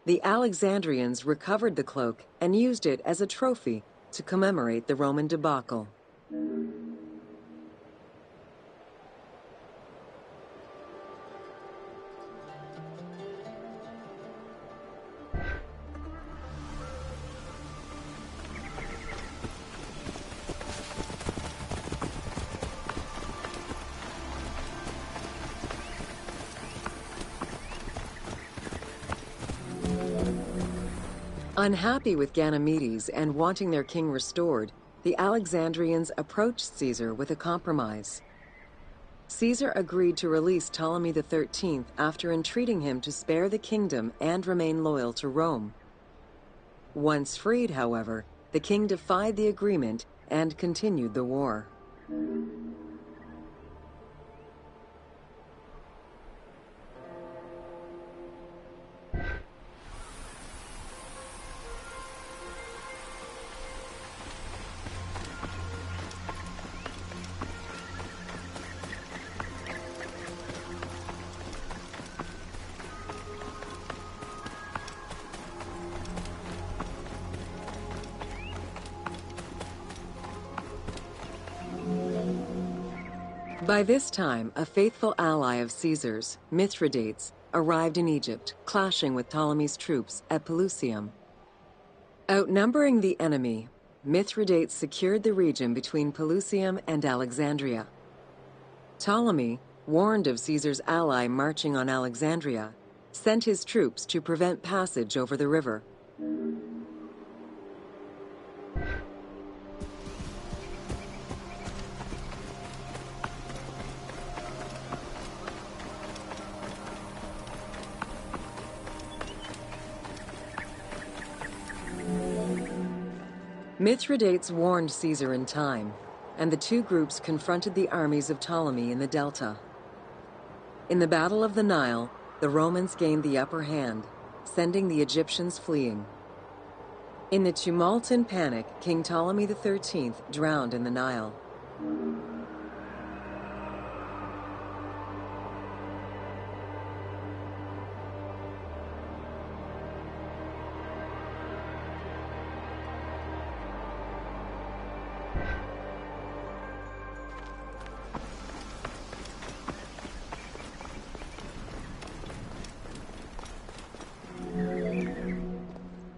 The Alexandrians recovered the cloak and used it as a trophy to commemorate the Roman debacle. Unhappy with Ganymedes and wanting their king restored, the Alexandrians approached Caesar with a compromise. Caesar agreed to release Ptolemy XIII after entreating him to spare the kingdom and remain loyal to Rome. Once freed, however, the king defied the agreement and continued the war. By this time, a faithful ally of Caesar's, Mithridates, arrived in Egypt, clashing with Ptolemy's troops at Pelusium. Outnumbering the enemy, Mithridates secured the region between Pelusium and Alexandria. Ptolemy, warned of Caesar's ally marching on Alexandria, sent his troops to prevent passage over the river. Mithridates warned Caesar in time, and the two groups confronted the armies of Ptolemy in the Delta. In the Battle of the Nile, the Romans gained the upper hand, sending the Egyptians fleeing. In the tumult and panic, King Ptolemy XIII drowned in the Nile.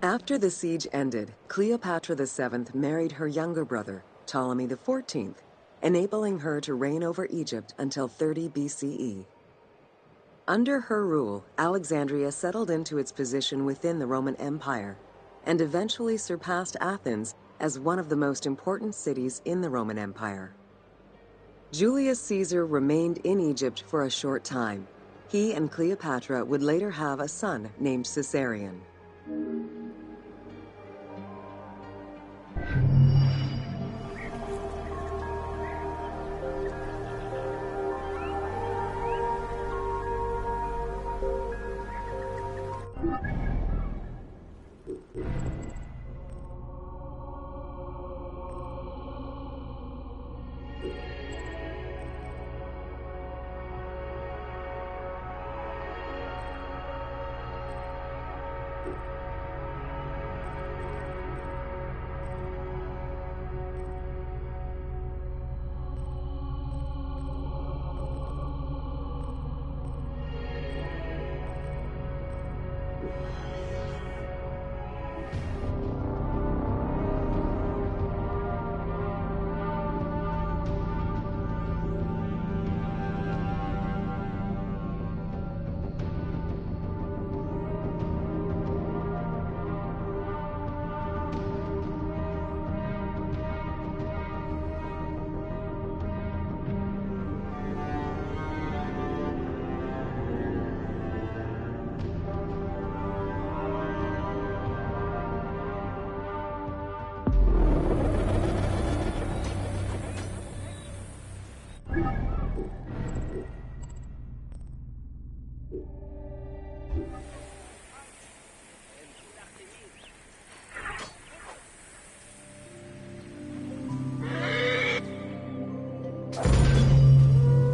After the siege ended, Cleopatra VII married her younger brother, Ptolemy XIV, enabling her to reign over Egypt until 30 BCE. Under her rule, Alexandria settled into its position within the Roman Empire and eventually surpassed Athens as one of the most important cities in the Roman Empire. Julius Caesar remained in Egypt for a short time. He and Cleopatra would later have a son named Caesarion.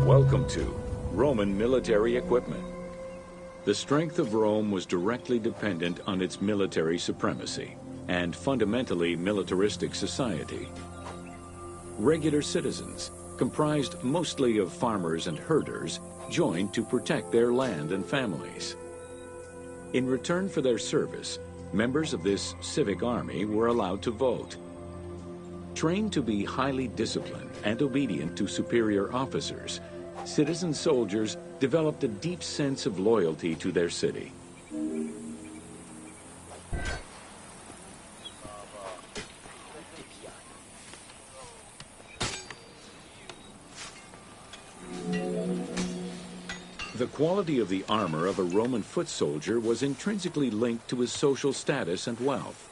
Welcome to Roman military equipment. The strength of Rome was directly dependent on its military supremacy and fundamentally militaristic society. Regular citizens, comprised mostly of farmers and herders, joined to protect their land and families. In return for their service, members of this civic army were allowed to vote. Trained to be highly disciplined and obedient to superior officers, citizen soldiers developed a deep sense of loyalty to their city. The quality of the armor of a Roman foot soldier was intrinsically linked to his social status and wealth.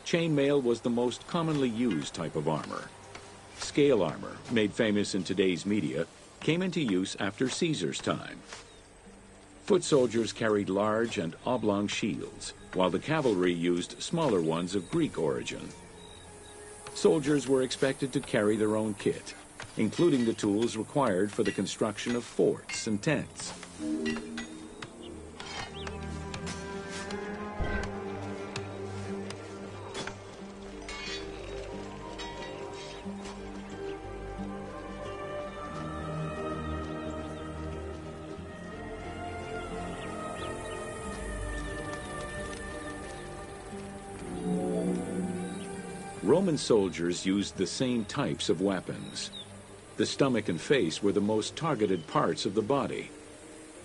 Chainmail was the most commonly used type of armor. Scale armor, made famous in today's media, came into use after Caesar's time. Foot soldiers carried large and oblong shields, while the cavalry used smaller ones of Greek origin. Soldiers were expected to carry their own kit, including the tools required for the construction of forts and tents. Roman soldiers used the same types of weapons. The stomach and face were the most targeted parts of the body.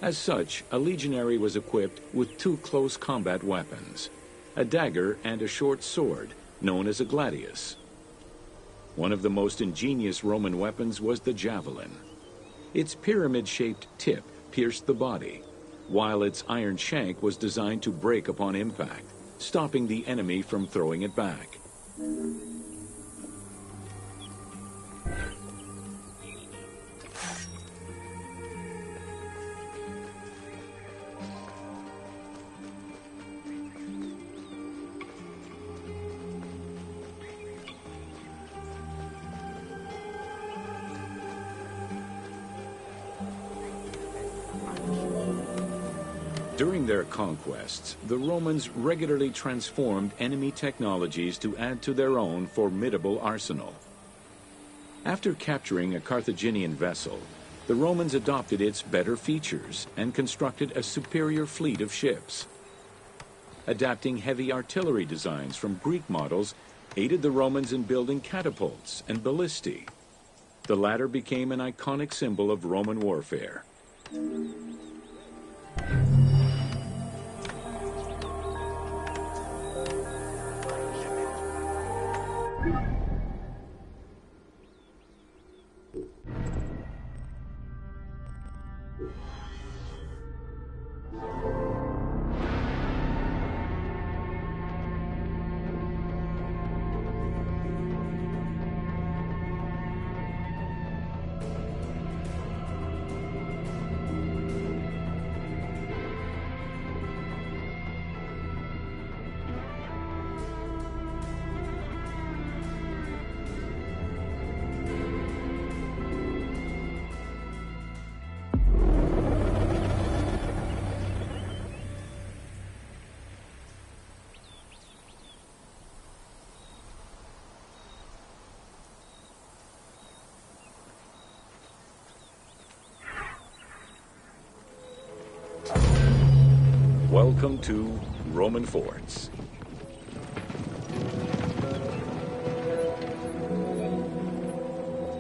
As such, a legionary was equipped with two close combat weapons, a dagger and a short sword, known as a gladius. One of the most ingenious Roman weapons was the javelin. Its pyramid-shaped tip pierced the body, while its iron shank was designed to break upon impact, stopping the enemy from throwing it back. During their conquests, the Romans regularly transformed enemy technologies to add to their own formidable arsenal. After capturing a Carthaginian vessel, the Romans adopted its better features and constructed a superior fleet of ships. Adapting heavy artillery designs from Greek models aided the Romans in building catapults and ballistae. The latter became an iconic symbol of Roman warfare. Welcome to Roman forts.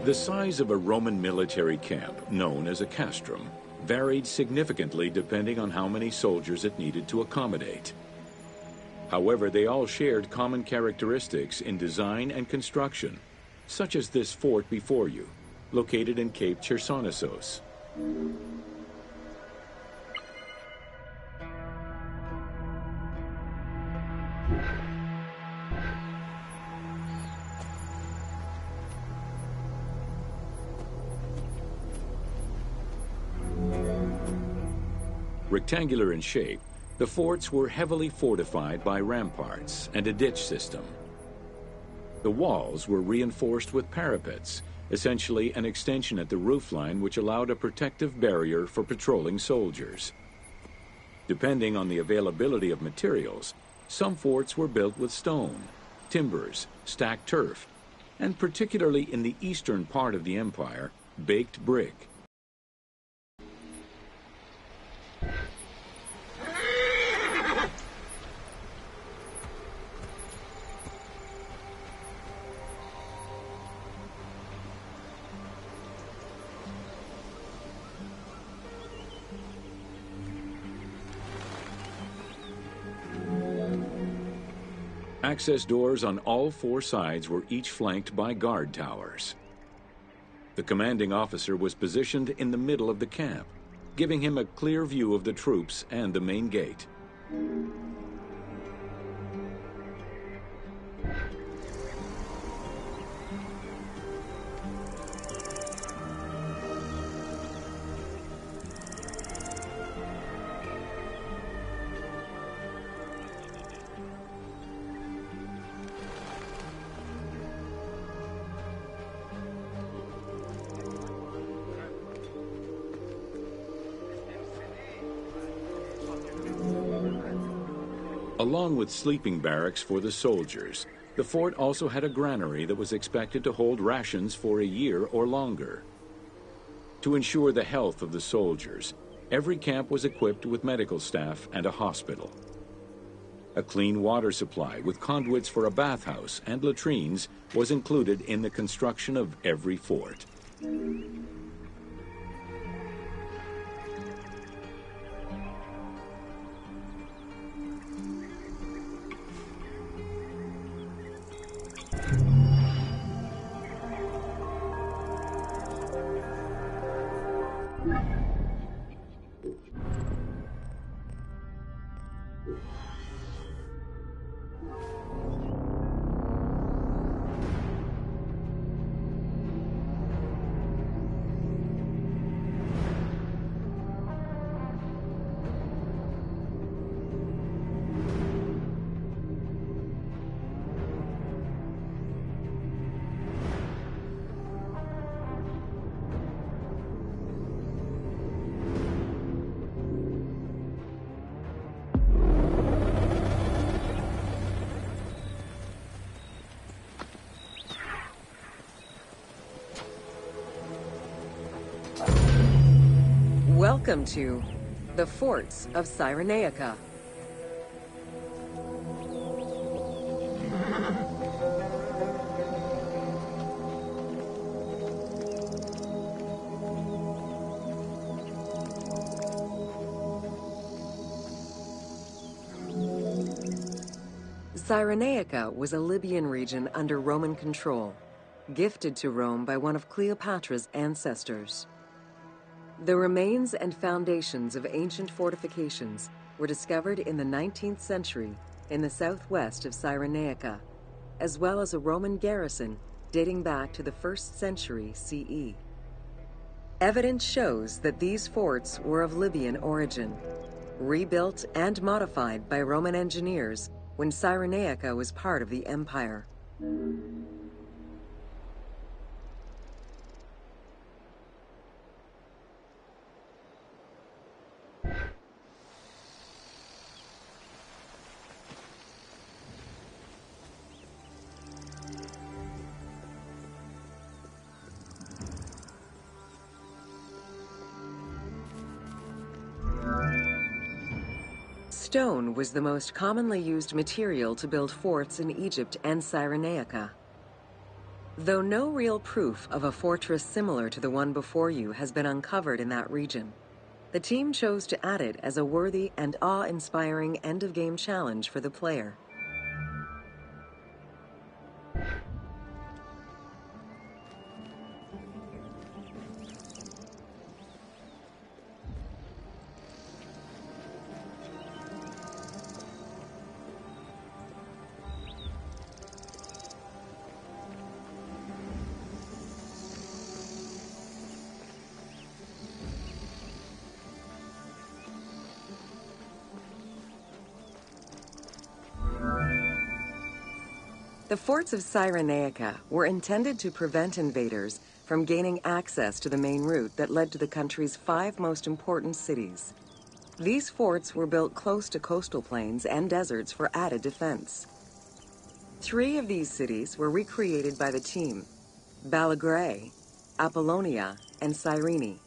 The size of a Roman military camp, known as a castrum, varied significantly depending on how many soldiers it needed to accommodate. However, they all shared common characteristics in design and construction, such as this fort before you, located in Cape Chersonesos. Rectangular in shape, the forts were heavily fortified by ramparts and a ditch system. The walls were reinforced with parapets, essentially an extension at the roofline which allowed a protective barrier for patrolling soldiers. Depending on the availability of materials, some forts were built with stone, timbers, stacked turf, and particularly in the eastern part of the empire, baked brick. Access doors on all four sides were each flanked by guard towers. The commanding officer was positioned in the middle of the camp, giving him a clear view of the troops and the main gate. Along with sleeping barracks for the soldiers, the fort also had a granary that was expected to hold rations for a year or longer. To ensure the health of the soldiers, every camp was equipped with medical staff and a hospital. A clean water supply with conduits for a bathhouse and latrines was included in the construction of every fort. Welcome to the Forts of Cyrenaica. Cyrenaica was a Libyan region under Roman control, gifted to Rome by one of Cleopatra's ancestors. The remains and foundations of ancient fortifications were discovered in the 19th century in the southwest of Cyrenaica, as well as a Roman garrison dating back to the 1st century CE. Evidence shows that these forts were of Libyan origin, rebuilt and modified by Roman engineers when Cyrenaica was part of the empire. Stone was the most commonly used material to build forts in Egypt and Cyrenaica. Though no real proof of a fortress similar to the one before you has been uncovered in that region, the team chose to add it as a worthy and awe-inspiring end-of-game challenge for the player. The forts of Cyrenaica were intended to prevent invaders from gaining access to the main route that led to the country's 5 most important cities. These forts were built close to coastal plains and deserts for added defense. 3 of these cities were recreated by the team: Balagrae, Apollonia, and Cyrene.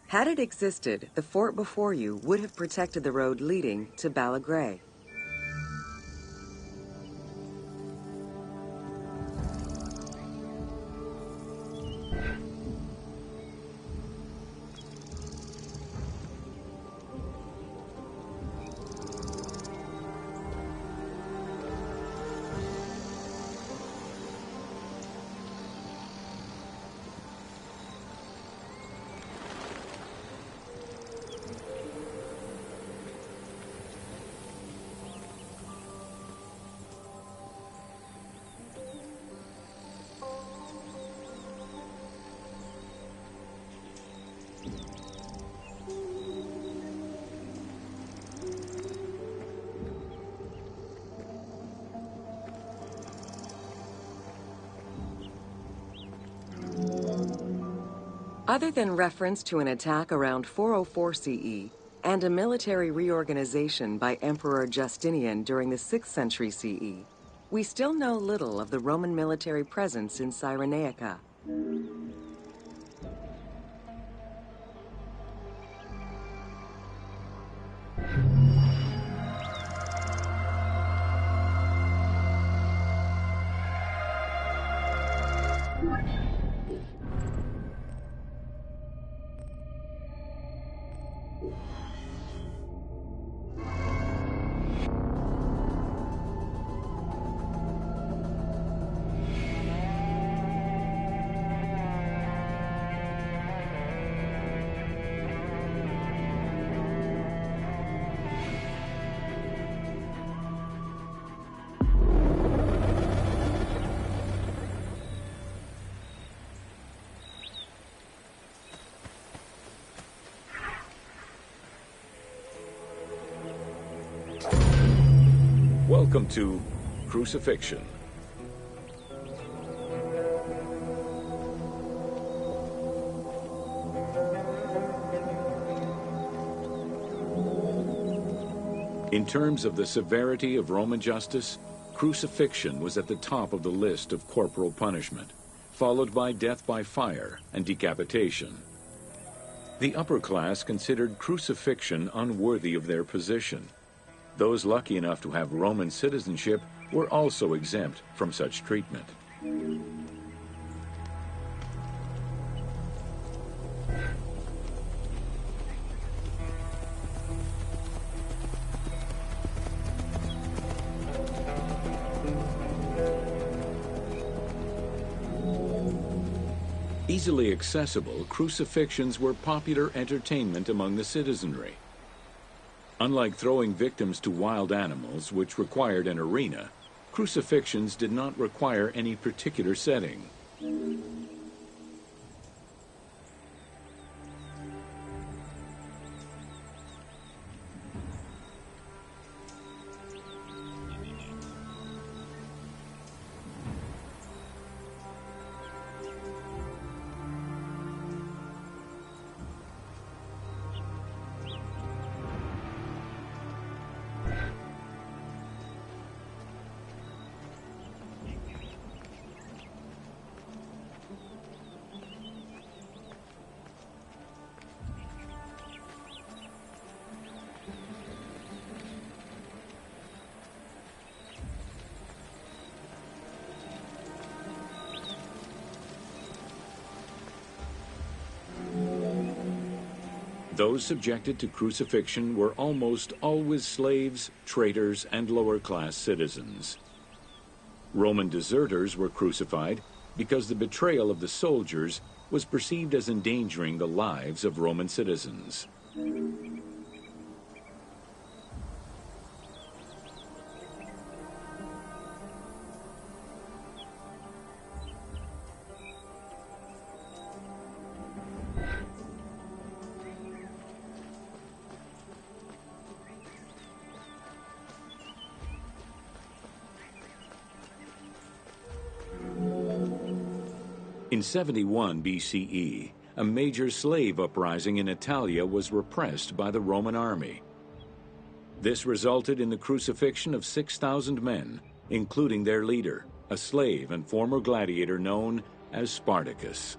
Had it existed, the fort before you would have protected the road leading to Balagrae. Other than reference to an attack around 404 CE and a military reorganization by Emperor Justinian during the 6th century CE, we still know little of the Roman military presence in Cyrenaica. Welcome to Crucifixion. In terms of the severity of Roman justice, crucifixion was at the top of the list of corporal punishment, followed by death by fire and decapitation. The upper class considered crucifixion unworthy of their position. Those lucky enough to have Roman citizenship were also exempt from such treatment. Easily accessible, crucifixions were popular entertainment among the citizenry. Unlike throwing victims to wild animals, which required an arena, crucifixions did not require any particular setting. Those subjected to crucifixion were almost always slaves, traitors, and lower-class citizens. Roman deserters were crucified because the betrayal of the soldiers was perceived as endangering the lives of Roman citizens. In 71 BCE, a major slave uprising in Italia was repressed by the Roman army. This resulted in the crucifixion of 6,000 men, including their leader, a slave and former gladiator known as Spartacus.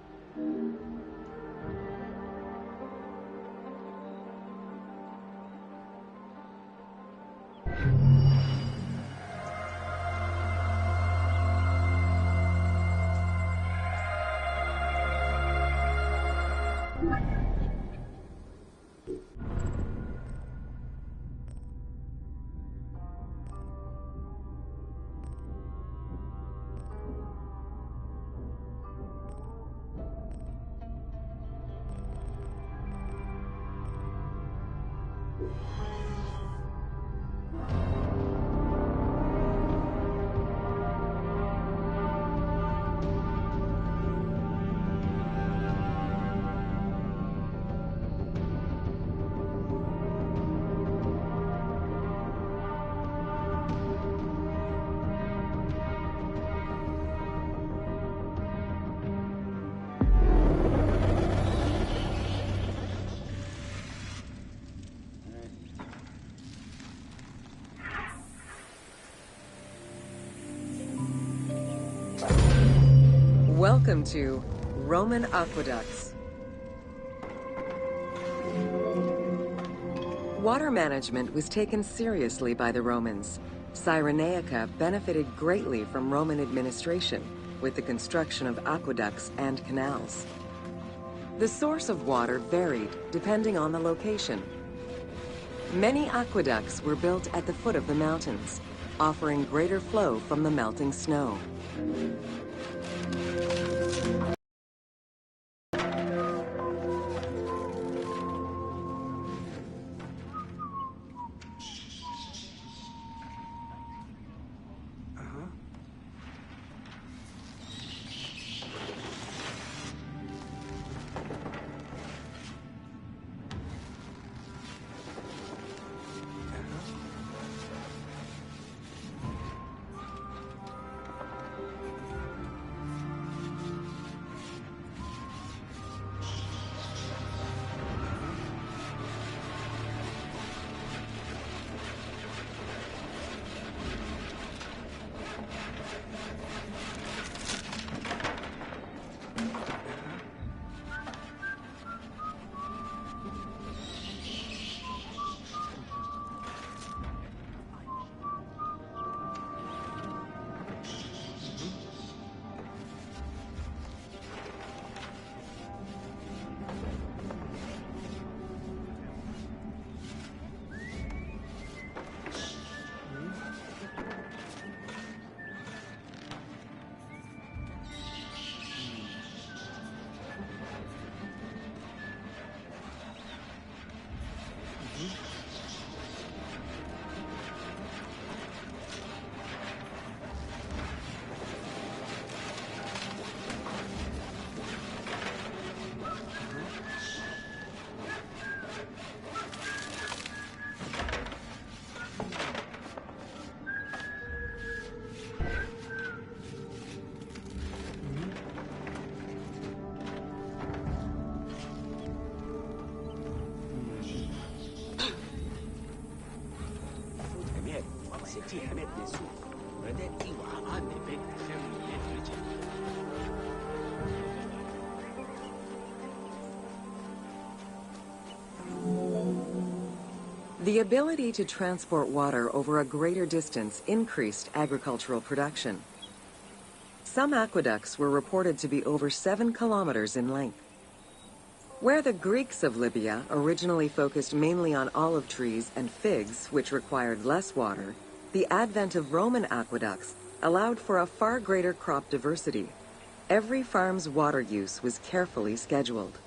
Welcome to Roman Aqueducts. Water management was taken seriously by the Romans. Cyrenaica benefited greatly from Roman administration, with the construction of aqueducts and canals. The source of water varied depending on the location. Many aqueducts were built at the foot of the mountains, offering greater flow from the melting snow. The ability to transport water over a greater distance increased agricultural production. Some aqueducts were reported to be over 7 kilometers in length. Where the Greeks of Libya originally focused mainly on olive trees and figs, which required less water, the advent of Roman aqueducts allowed for a far greater crop diversity. Every farm's water use was carefully scheduled.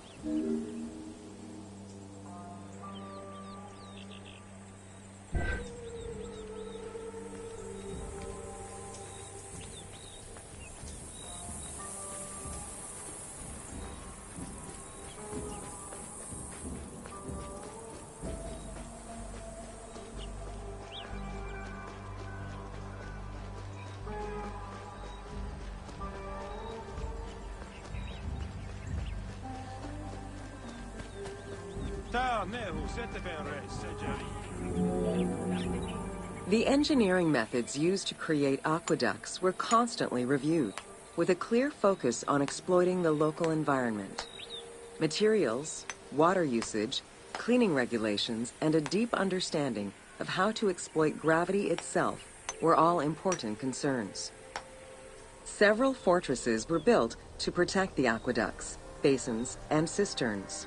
The engineering methods used to create aqueducts were constantly reviewed, with a clear focus on exploiting the local environment. Materials, water usage, cleaning regulations, and a deep understanding of how to exploit gravity itself were all important concerns. Several fortresses were built to protect the aqueducts, basins, and cisterns.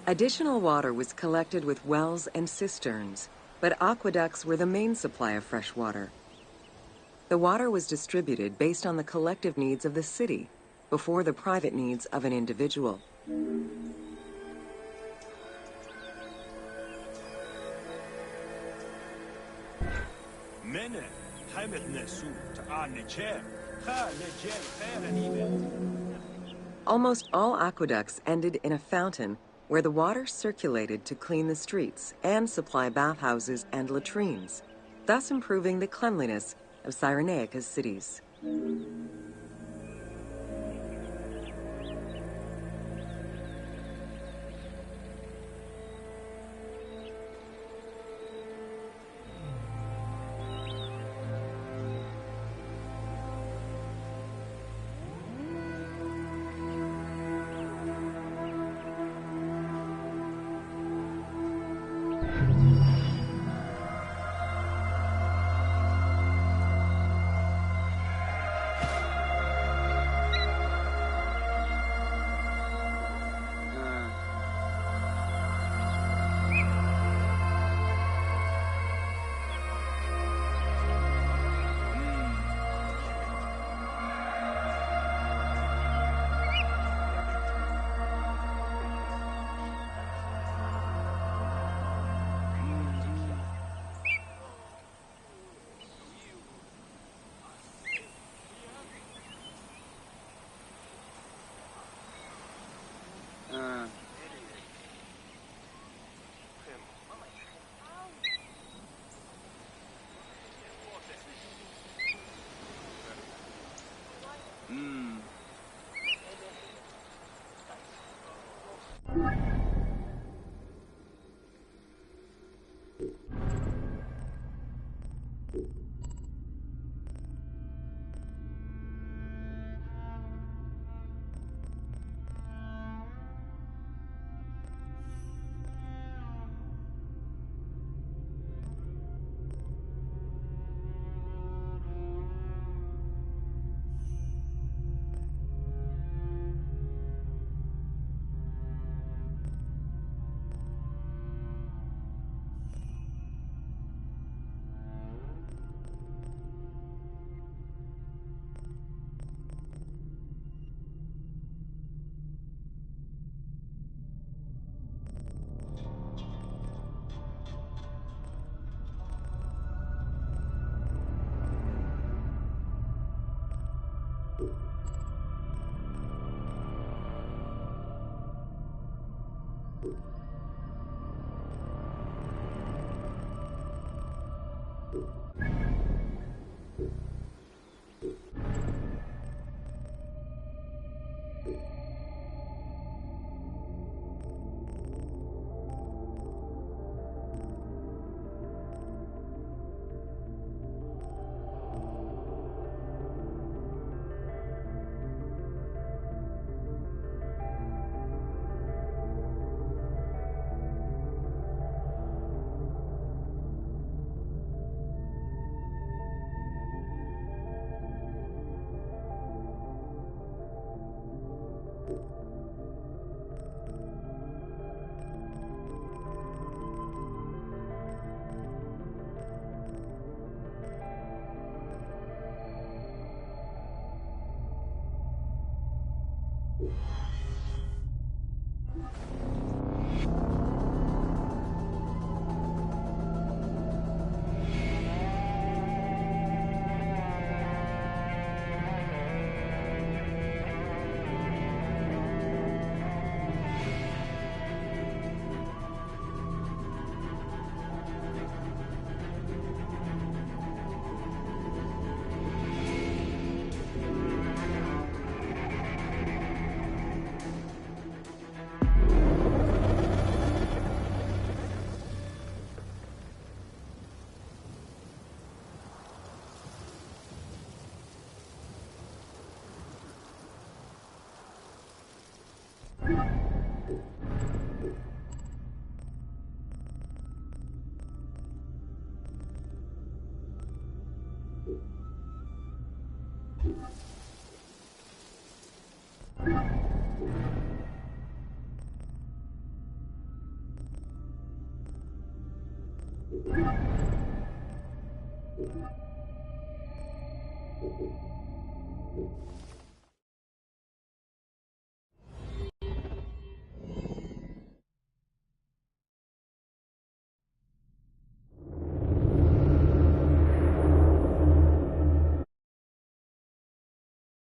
Additional water was collected with wells and cisterns, but aqueducts were the main supply of fresh water. The water was distributed based on the collective needs of the city before the private needs of an individual. Mene, Heimet Nesu, Ta'an Necher, Ha Necher, Ferenimet. Almost all aqueducts ended in a fountain where the water circulated to clean the streets and supply bathhouses and latrines, thus improving the cleanliness of Cyrenaica's cities.